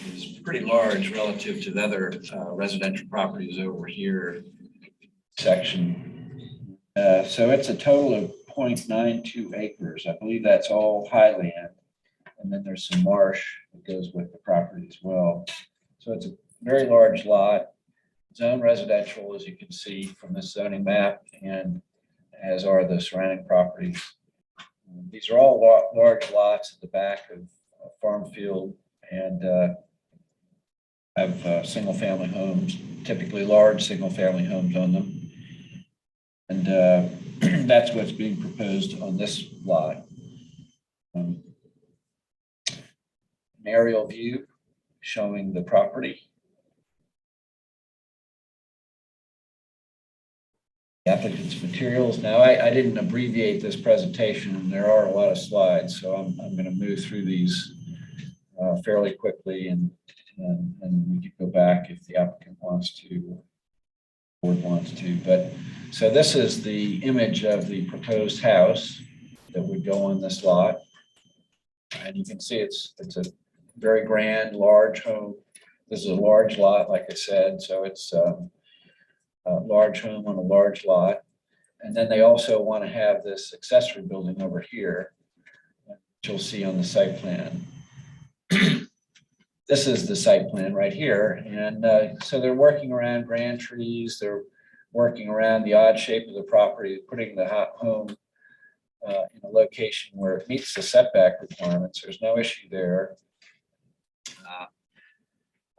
It's pretty large relative to the other residential properties over here section. So it's a total of 0.92 acres. I believe that's all highland. And then there's some marsh that goes with the property as well. So it's a very large lot. Zone residential, as you can see from this zoning map, and as are the surrounding properties. These are all large lots at the back of Farmfield and have single-family homes, typically large single-family homes on them. And that's what's being proposed on this lot. An aerial view showing the property. Applicant's materials. Now, I didn't abbreviate this presentation, and there are a lot of slides, so I'm going to move through these fairly quickly, and we can go back if the applicant wants to, board wants to. But so this is the image of the proposed house that would go on this lot, and you can see it's a very grand, large home. This is a large lot, like I said, so it's a large home on a large lot. And then they also want to have this accessory building over here, which you'll see on the site plan. This is the site plan right here. And so they're working around grand trees. They're working around the odd shape of the property, putting the home in a location where it meets the setback requirements. There's no issue there.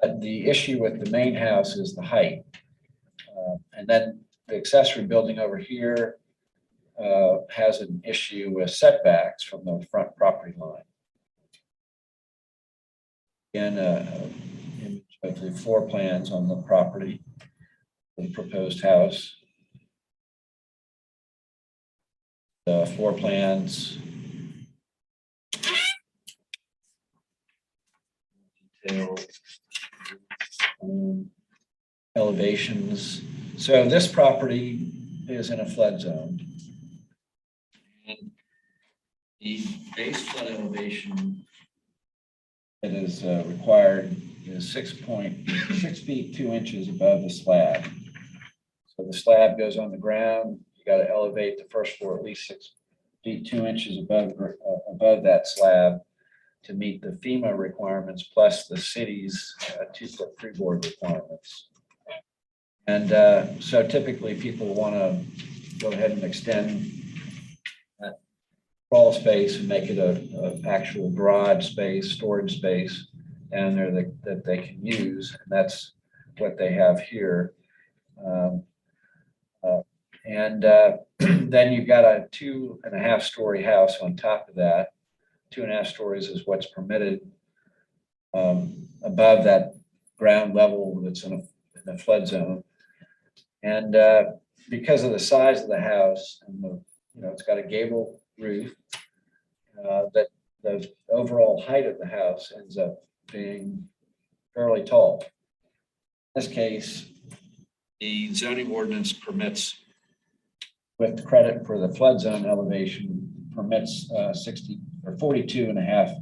But the issue with the main house is the height. And then the accessory building over here has an issue with setbacks from the front property line. Again, image of the floor plans on the property, the proposed house. The floor plans detail elevations. So this property is in a flood zone. And the base flood elevation that is required is 6 feet 2 inches above the slab. So the slab goes on the ground. You got to elevate the first floor at least 6 feet 2 inches above that slab to meet the FEMA requirements plus the city's 2-foot freeboard requirements. And so typically people want to go ahead and extend that crawl space and make it a actual garage space, storage space down there that they can use. And that's what they have here. Then you've got a 2.5-story house on top of that. 2.5 stories is what's permitted above that ground level that's in a flood zone. And because of the size of the house and it's got a gable roof, that the overall height of the house ends up being fairly tall. In this case, the zoning ordinance permits, with credit for the flood zone elevation, permits 42.5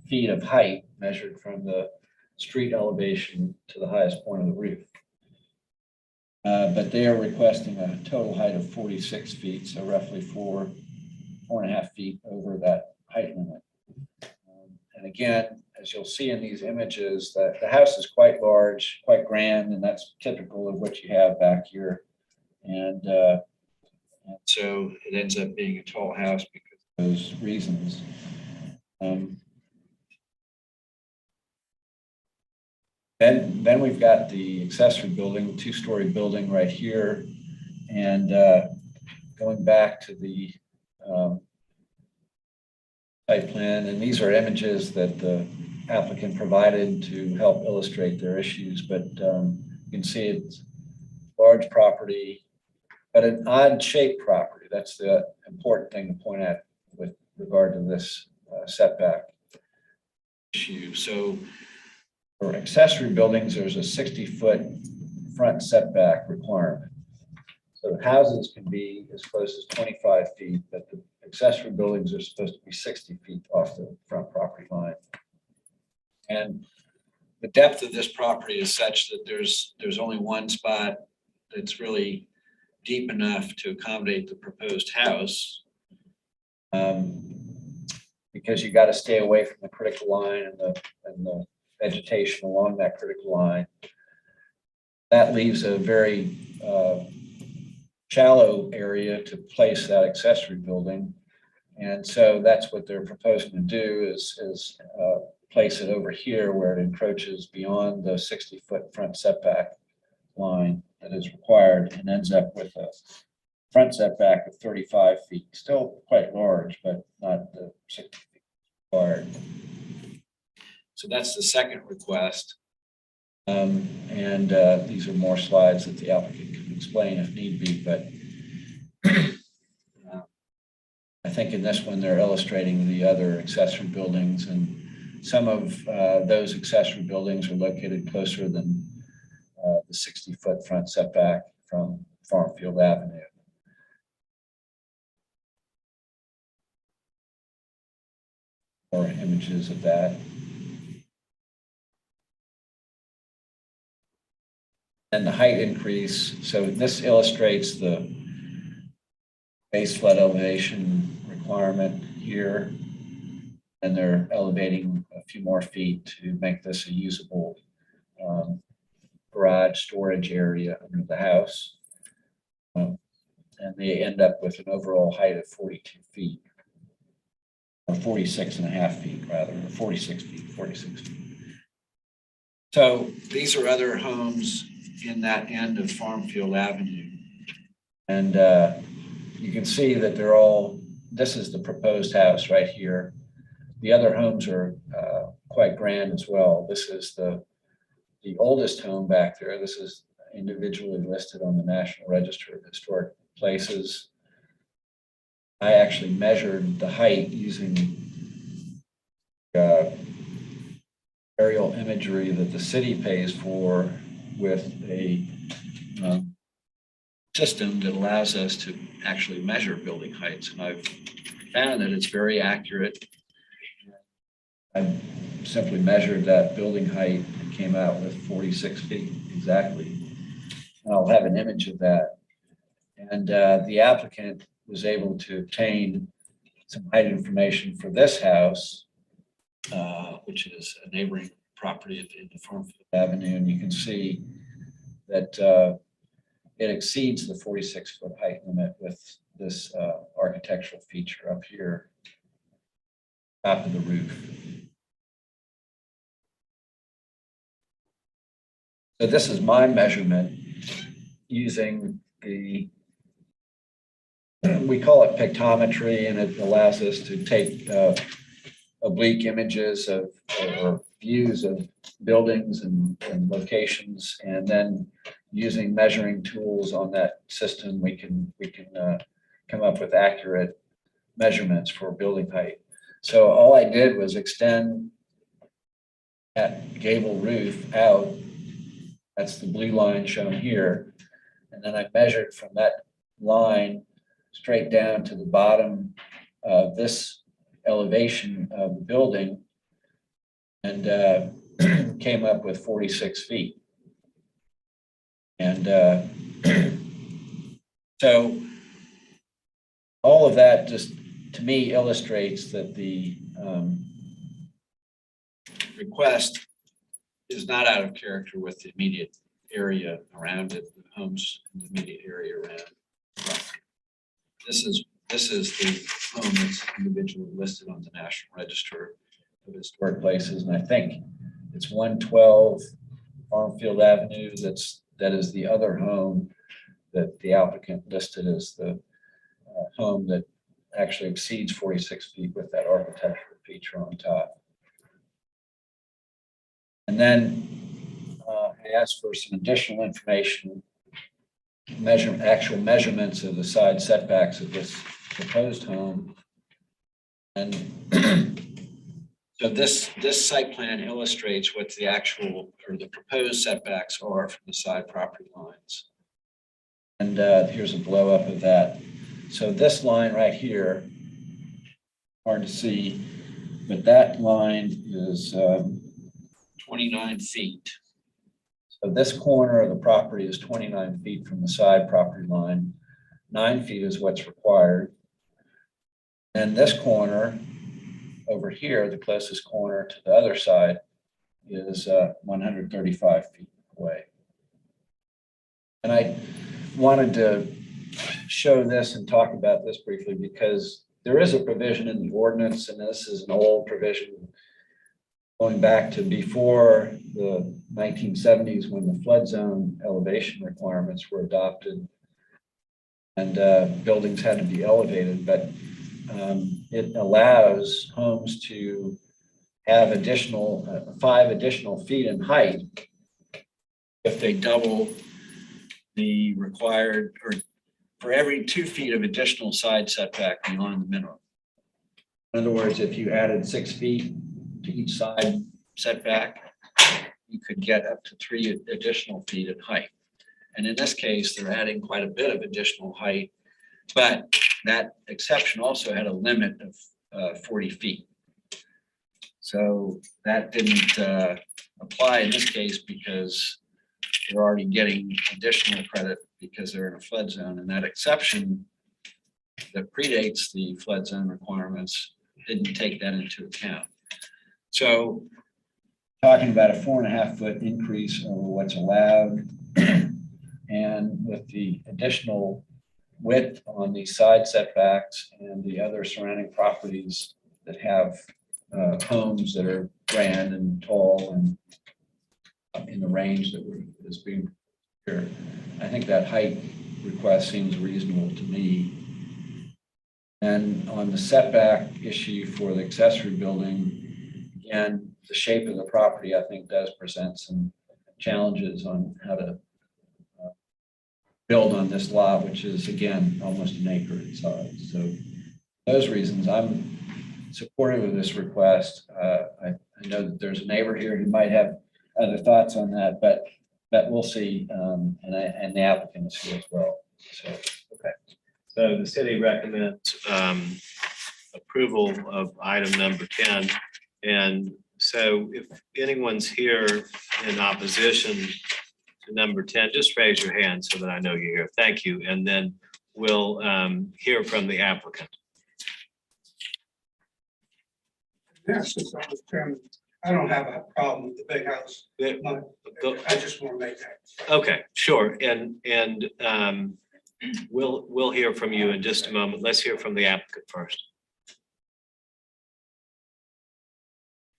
feet of height measured from the street elevation to the highest point of the roof. But they are requesting a total height of 46 feet, so roughly 4.5 feet over that height limit. And again, as you'll see in these images, that the house is quite large, quite grand, and that's typical of what you have back here. And so it ends up being a tall house because of those reasons. Then we've got the accessory building, 2-story building right here. And going back to the site plan, and these are images that the applicant provided to help illustrate their issues, but you can see it's large property, but an odd shaped property. That's the important thing to point out with regard to this setback issue. So for accessory buildings, there's a 60-foot front setback requirement. So houses can be as close as 25 feet, but the accessory buildings are supposed to be 60 feet off the front property line. And the depth of this property is such that there's only one spot that's really deep enough to accommodate the proposed house, because you got to stay away from the critical line and the vegetation along that critical line. That leaves a very shallow area to place that accessory building. And so that's what they're proposing to do is place it over here where it encroaches beyond the 60-foot front setback line that is required and ends up with a front setback of 35 feet. Still quite large, but not the 60 feet required. So that's the second request. These are more slides that the applicant can explain if need be, but I think in this one, they're illustrating the other accessory buildings, and some of those accessory buildings are located closer than the 60-foot front setback from Farmfield Avenue. More images of that. And the height increase, so this illustrates the base flood elevation requirement here. And they're elevating a few more feet to make this a usable garage storage area under the house. And they end up with an overall height of 42 feet, or 46.5 feet rather, or 46 feet. So these are other homes in that end of Farmfield Avenue. And you can see that they're all, this is the proposed house right here. The other homes are quite grand as well. This is the oldest home back there. This is individually listed on the National Register of Historic Places. I actually measured the height using aerial imagery that the city pays for with a system that allows us to actually measure building heights. And I've found that it's very accurate. I simply measured that building height and came out with 46 feet exactly. And I'll have an image of that. And the applicant was able to obtain some height information for this house, which is a neighboring property in the Farmfield Avenue. And you can see that it exceeds the 46-foot height limit with this architectural feature up here, top of the roof. So this is my measurement using the, we call it pictometry, and it allows us to take oblique images of or views of buildings and locations, and then using measuring tools on that system, we can come up with accurate measurements for building height. So all I did was extend that gable roof out. That's the blue line shown here. And then I measured from that line straight down to the bottom of this elevation of the building, and came up with 46 feet. And so all of that just, to me, illustrates that the request is not out of character with the immediate area around it, the homes in the immediate area around. This is the home that's individually listed on the National Register of Historic Places, and I think it's 112 Farmfield Avenue. That is the other home that the applicant listed as the home that actually exceeds 46 feet with that architectural feature on top. And then I asked for some additional information, actual measurements of the side setbacks of this proposed home. And so this site plan illustrates what the actual or the proposed setbacks are from the side property lines. And here's a blow up of that. So this line right here, hard to see, but that line is 29 feet. So this corner of the property is 29 feet from the side property line. 9 feet is what's required. And this corner over here, the closest corner to the other side, is 135 feet away. And I wanted to show this and talk about this briefly because there is a provision in the ordinance, and this is an old provision going back to before the 1970s when the flood zone elevation requirements were adopted and buildings had to be elevated, but it allows homes to have 5 additional feet in height if they double the required, or for every 2 feet of additional side setback beyond the minimum. In other words, if you added 6 feet to each side setback, you could get up to 3 additional feet in height. And in this case, they're adding quite a bit of additional height, but that exception also had a limit of 40 feet. So that didn't apply in this case because they're already getting additional credit because they're in a flood zone, and that exception that predates the flood zone requirements didn't take that into account. So talking about a 4.5 foot increase over what's allowed, and with the additional width on the side setbacks and the other surrounding properties that have homes that are grand and tall and in the range that is being here, I think that height request seems reasonable to me. And on the setback issue for the accessory building, again, the shape of the property, I think, does present some challenges on how to build on this lot, which is, again, almost an acre in size. So those reasons, I'm supportive of this request. I I know that there's a neighbor here who might have other thoughts on that, but we'll see. And the applicant is here as well. So, okay. So the city recommends approval of item number 10. And so if anyone's here in opposition to number 10, just raise your hand so that I know you're here. Thank you. And then we'll hear from the applicant. Yes, since I was chairman, I don't have a problem with the big house. I just want to make that. Okay, sure. And we'll hear from you in just a moment. Let's hear from the applicant first.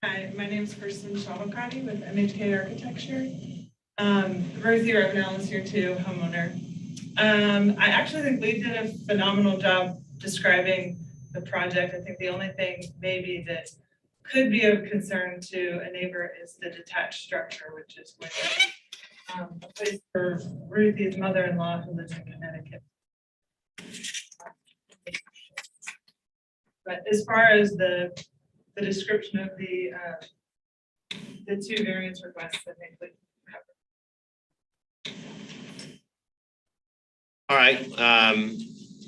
Hi, my name is Kirsten Shavakati with MHK Architecture. Rosie Ravenel is here too, homeowner. I actually think Lee did a phenomenal job describing the project. I think the only thing maybe that could be of concern to a neighbor is the detached structure, which is where a place for Ruthie's mother-in-law who lives in Connecticut. But as far as the description of the two variance requests, I think we covered. All right,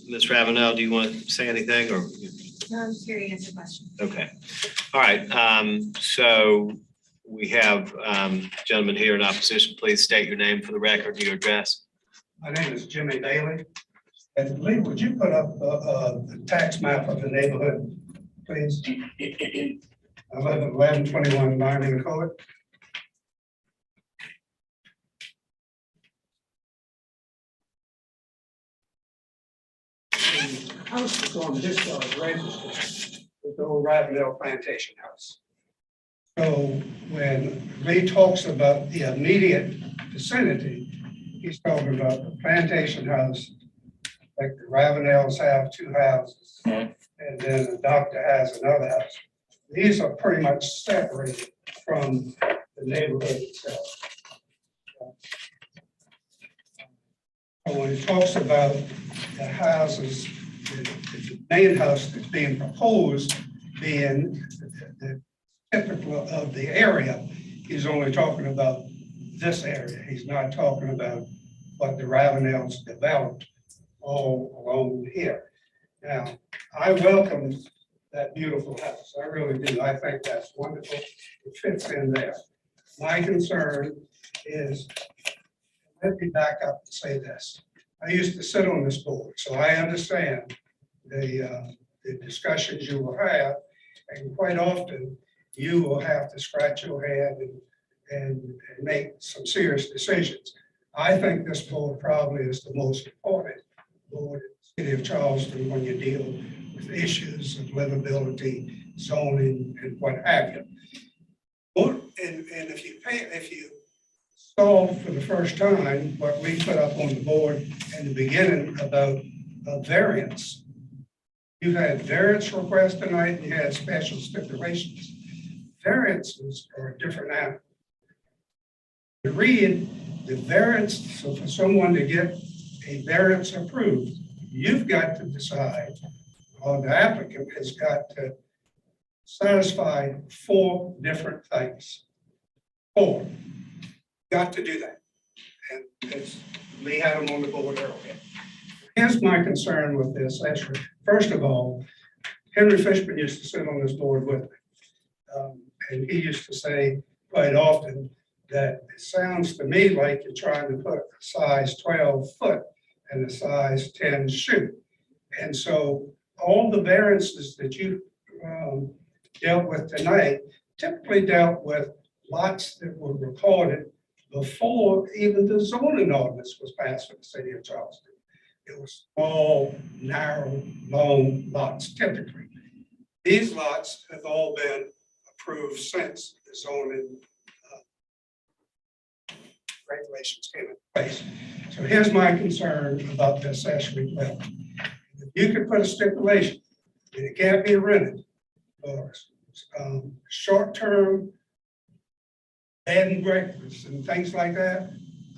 Ms. Ravenel, do you want to say anything or? No, I'm here to answer questions. Okay, all right, so we have gentlemen here in opposition. Please state your name for the record and your address. My name is Jimmy Bailey. And Lee, would you put up the tax map of the neighborhood, please? I live at 1121 Marvin Court. The house that's on this side, right, is the old Ravenel Plantation House. So when Lee talks about the immediate vicinity, he's talking about the plantation house, like the Ravenels have two houses, and then the doctor has another house. These are pretty much separated from the neighborhood itself. So when he talks about the houses, the main house that's being proposed being the typical of the area, he's only talking about this area. He's not talking about what the Ravenels developed all along here. Now, I welcome that beautiful house. I really do. I think that's wonderful. It fits in there. My concern is, let me back up and say this. I used to sit on this board, so I understand the discussions you will have, and quite often you will have to scratch your head and make some serious decisions. I think this board probably is the most important board in the city of Charleston when you deal with issues of livability, zoning, and what have you. And if you saw for the first time what we put up on the board in the beginning about a variance, you had variance requests tonight and you had special stipulations. Variances are a different animal. To read the variance, so for someone to get a variance approved, you've got to decide, or the applicant has got to satisfy 4 different things. 4. Got to do that. And it's, we had them on the board earlier. Here's my concern with this, actually. First of all, Henry Fishman used to sit on this board with me. And he used to say quite often that it sounds to me like you're trying to put a size 12 foot and a size 10 shoe. And so all the variances that you dealt with tonight typically dealt with lots that were recorded before even the zoning ordinance was passed for the city of Charleston. It was all narrow, long lots typically. These lots have all been approved since the zoning regulations came into place. So here's my concern about this accessory dwelling. If you could put a stipulation that it can't be rented or short-term bed and breakfast and things like that,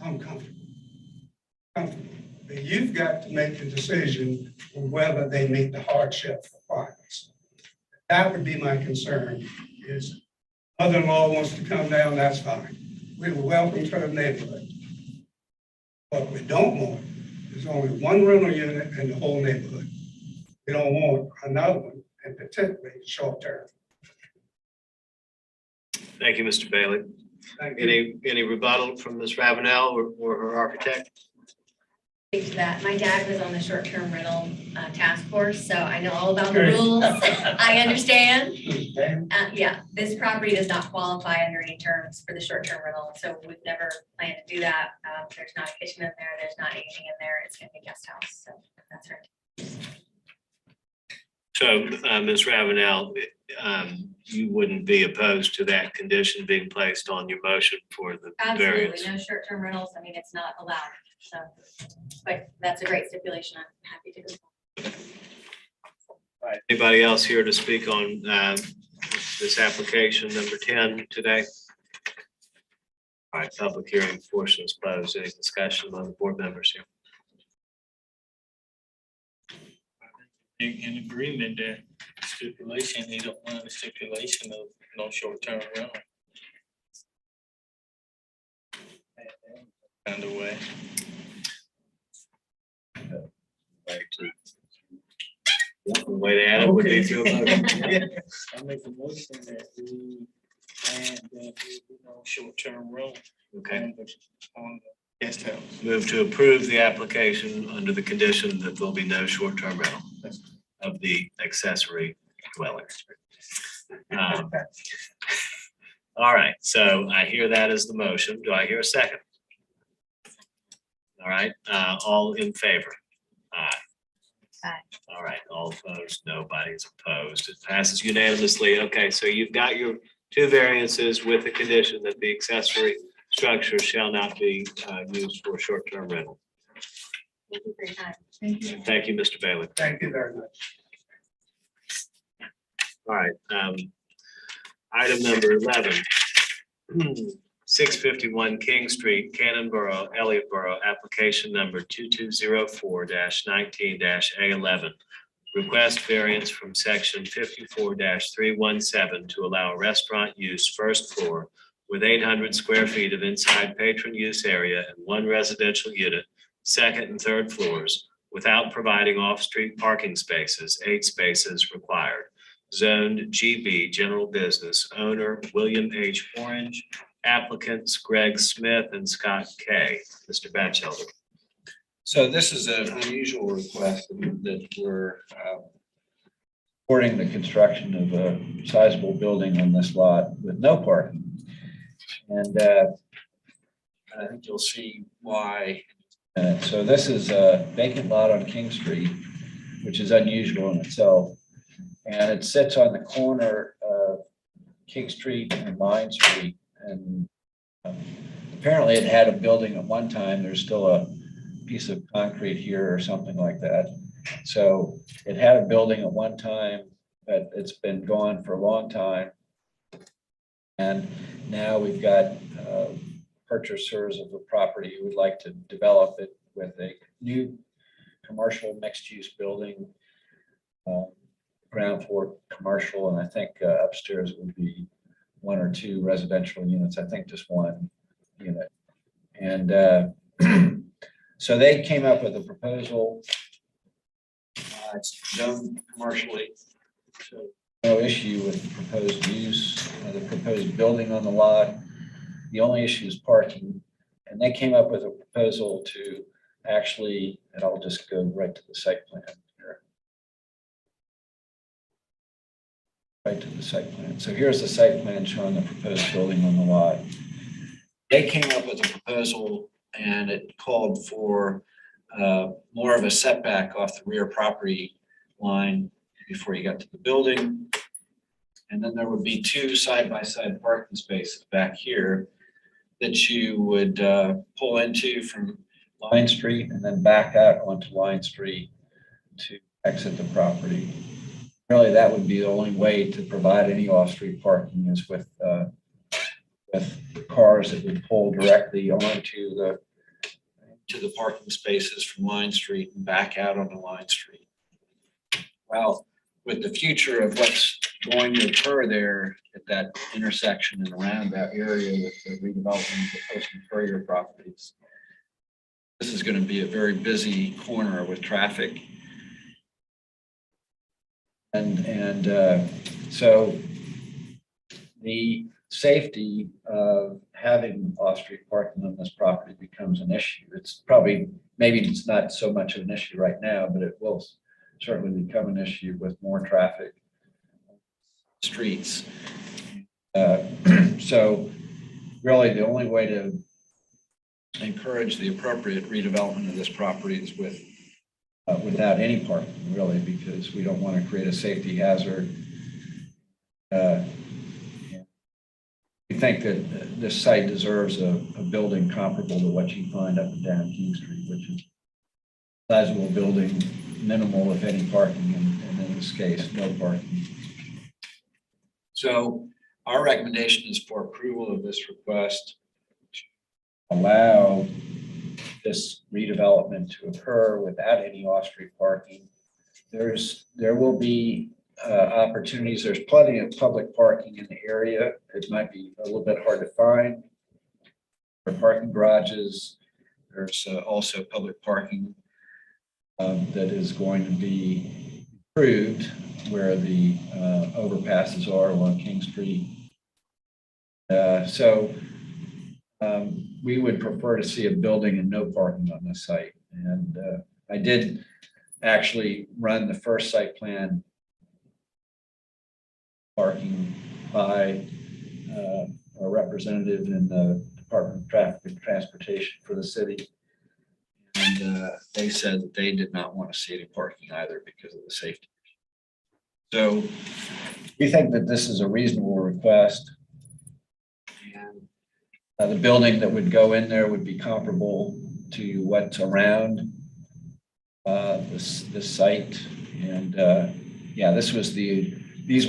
I'm comfortable. But you've got to make the decision on whether they meet the hardship requirements. That would be my concern, is mother-in-law wants to come down, that's fine. We will welcome to the neighborhood. What we don't want is only one rental unit in the whole neighborhood. We don't want another one, and particularly short-term. Thank you, Mr. Bailey. Thank you. Any rebuttal from Ms. Ravenel or her architect? Speak to that. My dad was on the short-term rental task force, so I know all about the rules. I understand. Yeah, this property does not qualify under any terms for the short-term rental, so we've never planned to do that. There's not a kitchen in there. There's not anything in there. It's gonna be a guest house, so that's right. So, Ms. Ravenel, you wouldn't be opposed to that condition being placed on your motion for the variance? Absolutely, no short-term rentals. I mean, it's not allowed, so, but that's a great stipulation. I'm happy to go. All right. Anybody else here to speak on this application number 10 today? All right, public hearing portion is closed. Any discussion among the board members here? In agreement that stipulation, they don't want a stipulation of no short-term rental. Kind of way. The way to add it would be through a motion. I make a motion that we add that, short-term rental. Okay. On the guest house. Move to approve the application under the condition that there'll be no short-term rental of the accessory dwelling. All right, so I hear that as the motion. Do I hear a second? All right, all in favor? Aye. Aye. All right, all opposed? Nobody's opposed. It passes unanimously. Okay, so you've got your two variances with the condition that the accessory structure shall not be used for short-term rental. Thank you for your time. Thank you. Thank you, Mr. Bailey. Thank you very much. All right, item number 11. 651 King Street, Cannonboro, Elliottboro, application number 2204-19-A11. Request variance from section 54-317 to allow restaurant use first floor with 800 square feet of inside patron use area and one residential unit, second and third floors, without providing off-street parking spaces, 8 spaces required. Zoned GB, general business, owner William H. Orange, applicants Greg Smith and Scott K. Mr. Batchelder. So this is an unusual request that we're supporting the construction of a sizable building on this lot with no parking. And I think you'll see why. So this is a vacant lot on King Street, which is unusual in itself. And it sits on the corner of King Street and Line Street. And apparently it had a building at one time. There's still a piece of concrete here or something like that. So it had a building at one time, but it's been gone for a long time. And now we've got purchasers of the property who would like to develop it with a new commercial mixed-use building, ground floor commercial, and I think upstairs would be 1 or 2 residential units. I think just 1 unit. And so they came up with a proposal. It's zoned commercially, so no issue with the proposed use, the proposed building on the lot. The only issue is parking. And they came up with a proposal to actually, and I'll just go right to the site plan here. Right to the site plan. So here's the site plan showing the proposed building on the lot. They came up with a proposal and it called for more of a setback off the rear property line before you got to the building. And then there would be 2 side-by-side parking spaces back here that you would pull into from Line Street and then back out onto Line Street to exit the property. Really, that would be the only way to provide any off-street parking is with cars that would pull directly onto the parking spaces from Line Street and back out onto Line Street. Well, with the future of what's going to occur there at that intersection and around that area with the redevelopment of the Post and Courier properties. This is going to be a very busy corner with traffic. And so the safety of having off-street parking on this property becomes an issue. It's probably, maybe it's not so much of an issue right now, but it will certainly become an issue with more traffic on streets. So really the only way to encourage the appropriate redevelopment of this property is with without any parking, really, because we don't want to create a safety hazard. We think that this site deserves a building comparable to what you find up and down King Street, which is a sizable building, minimal, if any, parking, and in this case, no parking. So our recommendation is for approval of this request to allow this redevelopment to occur without any off-street parking. There will be opportunities. There's plenty of public parking in the area. It might be a little bit hard to find. There are parking garages. There's also public parking that is going to be improved where the overpasses are along King Street. We would prefer to see a building and no parking on this site. And I did actually run the first site plan parking by a representative in the Department of Traffic and Transportation for the city. And they said that they did not want to see any parking either because of the safety. So we think that this is a reasonable request. And the building that would go in there would be comparable to what's around this site. And yeah, these were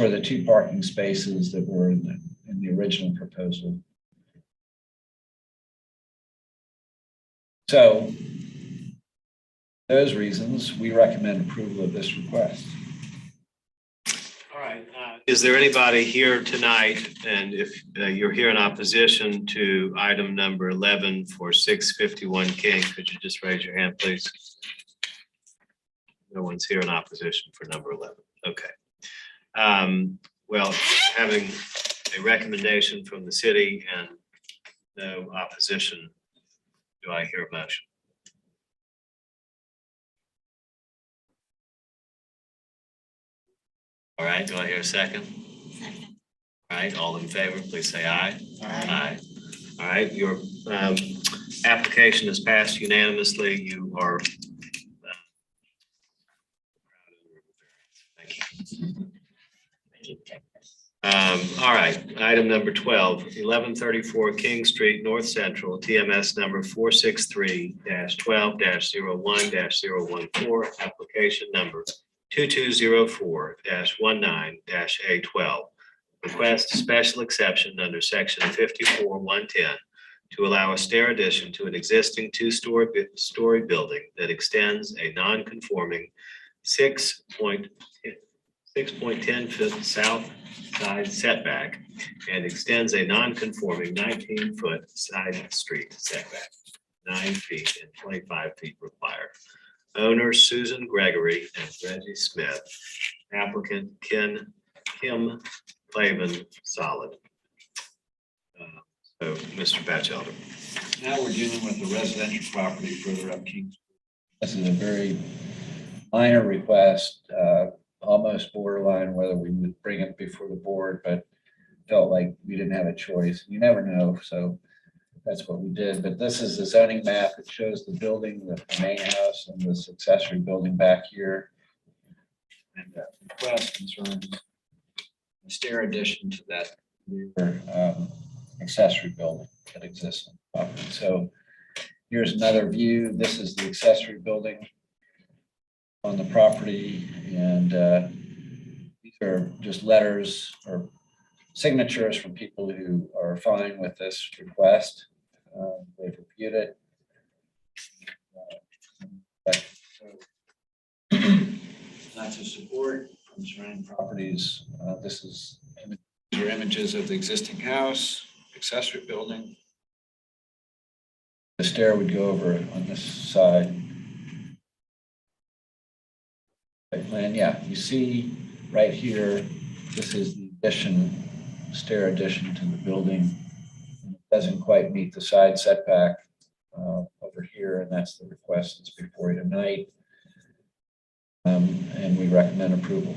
the two parking spaces that were in the original proposal. So those reasons, we recommend approval of this request. All right. Is there anybody here tonight, and if you're here in opposition to item number 11 for 651 King, could you just raise your hand, please? No one's here in opposition for number 11. Okay. Well, having a recommendation from the city and no opposition, do I hear a motion? All right, do I hear a second? Second. All right, all in favor, please say aye. Aye. All right, your application is passed unanimously. You are. Thank you. All right, item number 12, 1134 King Street, North Central, TMS number 463-12-01-014, application number 2204-19-A12. Request special exception under section 54-110 to allow a stair addition to an existing two-story building that extends a non-conforming 6.10 foot south side setback and extends a non-conforming 19-foot side street setback, 9 feet and 25 feet required. Owner Susan Gregory and Reggie Smith. Applicant Kim Clavin Solid. So, Mr. Batchelder. Now we're dealing with the residential property further up King Street. This is a very minor request, almost borderline whether we would bring it before the board, but felt like we didn't have a choice. You never know, so that's what we did. But this is the zoning map. It shows the building, the main house, and this accessory building back here. And the request concerns a stair addition to that rear accessory building that exists on the property. So here's another view. This is the accessory building on the property, and these are just letters or signatures from people who are fine with this request. They've reviewed it. Not to support from surrounding properties This is your images of the existing house, accessory building. The stair would go over on this side. Site plan, yeah, you see right here, this is the addition, stair addition to the building. It doesn't quite meet the side setback over here, and that's the request that's before you tonight. And we recommend approval.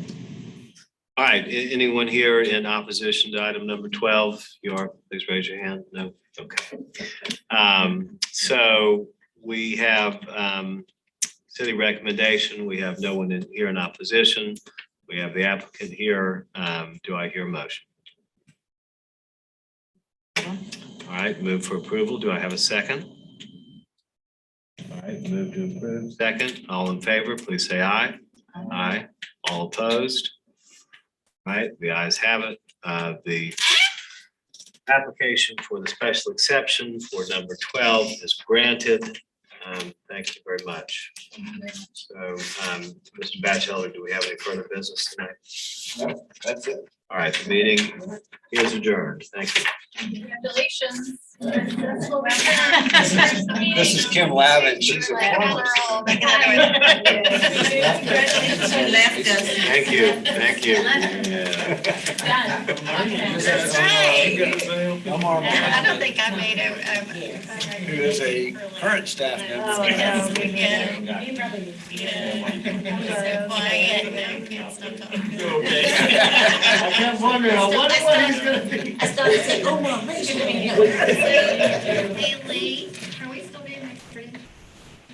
All right, anyone here in opposition to item number 12? You are, please raise your hand. No, okay. So we have city recommendation. We have no one here in opposition. We have the applicant here. Do I hear a motion? All right, move for approval. Do I have a second? All right, move to approve. Second, all in favor, please say aye. Aye. All opposed? All right, the ayes have it. The application for the special exception for number 12 is granted. Thank you very much. So, Mr. Batchelder, do we have any further business tonight? No, that's it. All right, the meeting is adjourned. Thank you. Congratulations. This is Kim Lavin. She's a farmer. Thank you, thank you. Yeah. I don't think I made a. Who is a current staff member. Oh, yes, we get it. So quiet, now can't stop talking. I kept wondering, I wonder what he's gonna be. I started to say, oh, my, Hey, Lee, are we still being recorded?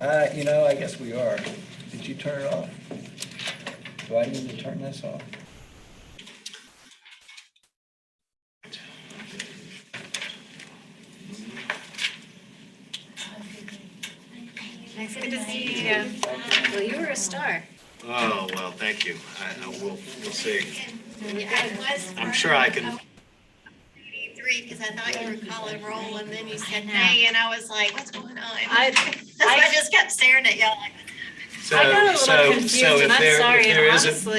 I guess we are. Did you turn it off? Do I need to turn this off? Nice to see you. Well, you were a star. Oh, well, thank you. We'll see. I was. I'm sure I can. Because I thought you were calling roll and then you said hey, and I was like, what's going on? I just kept staring at y'all like. So, so if there isn't honestly.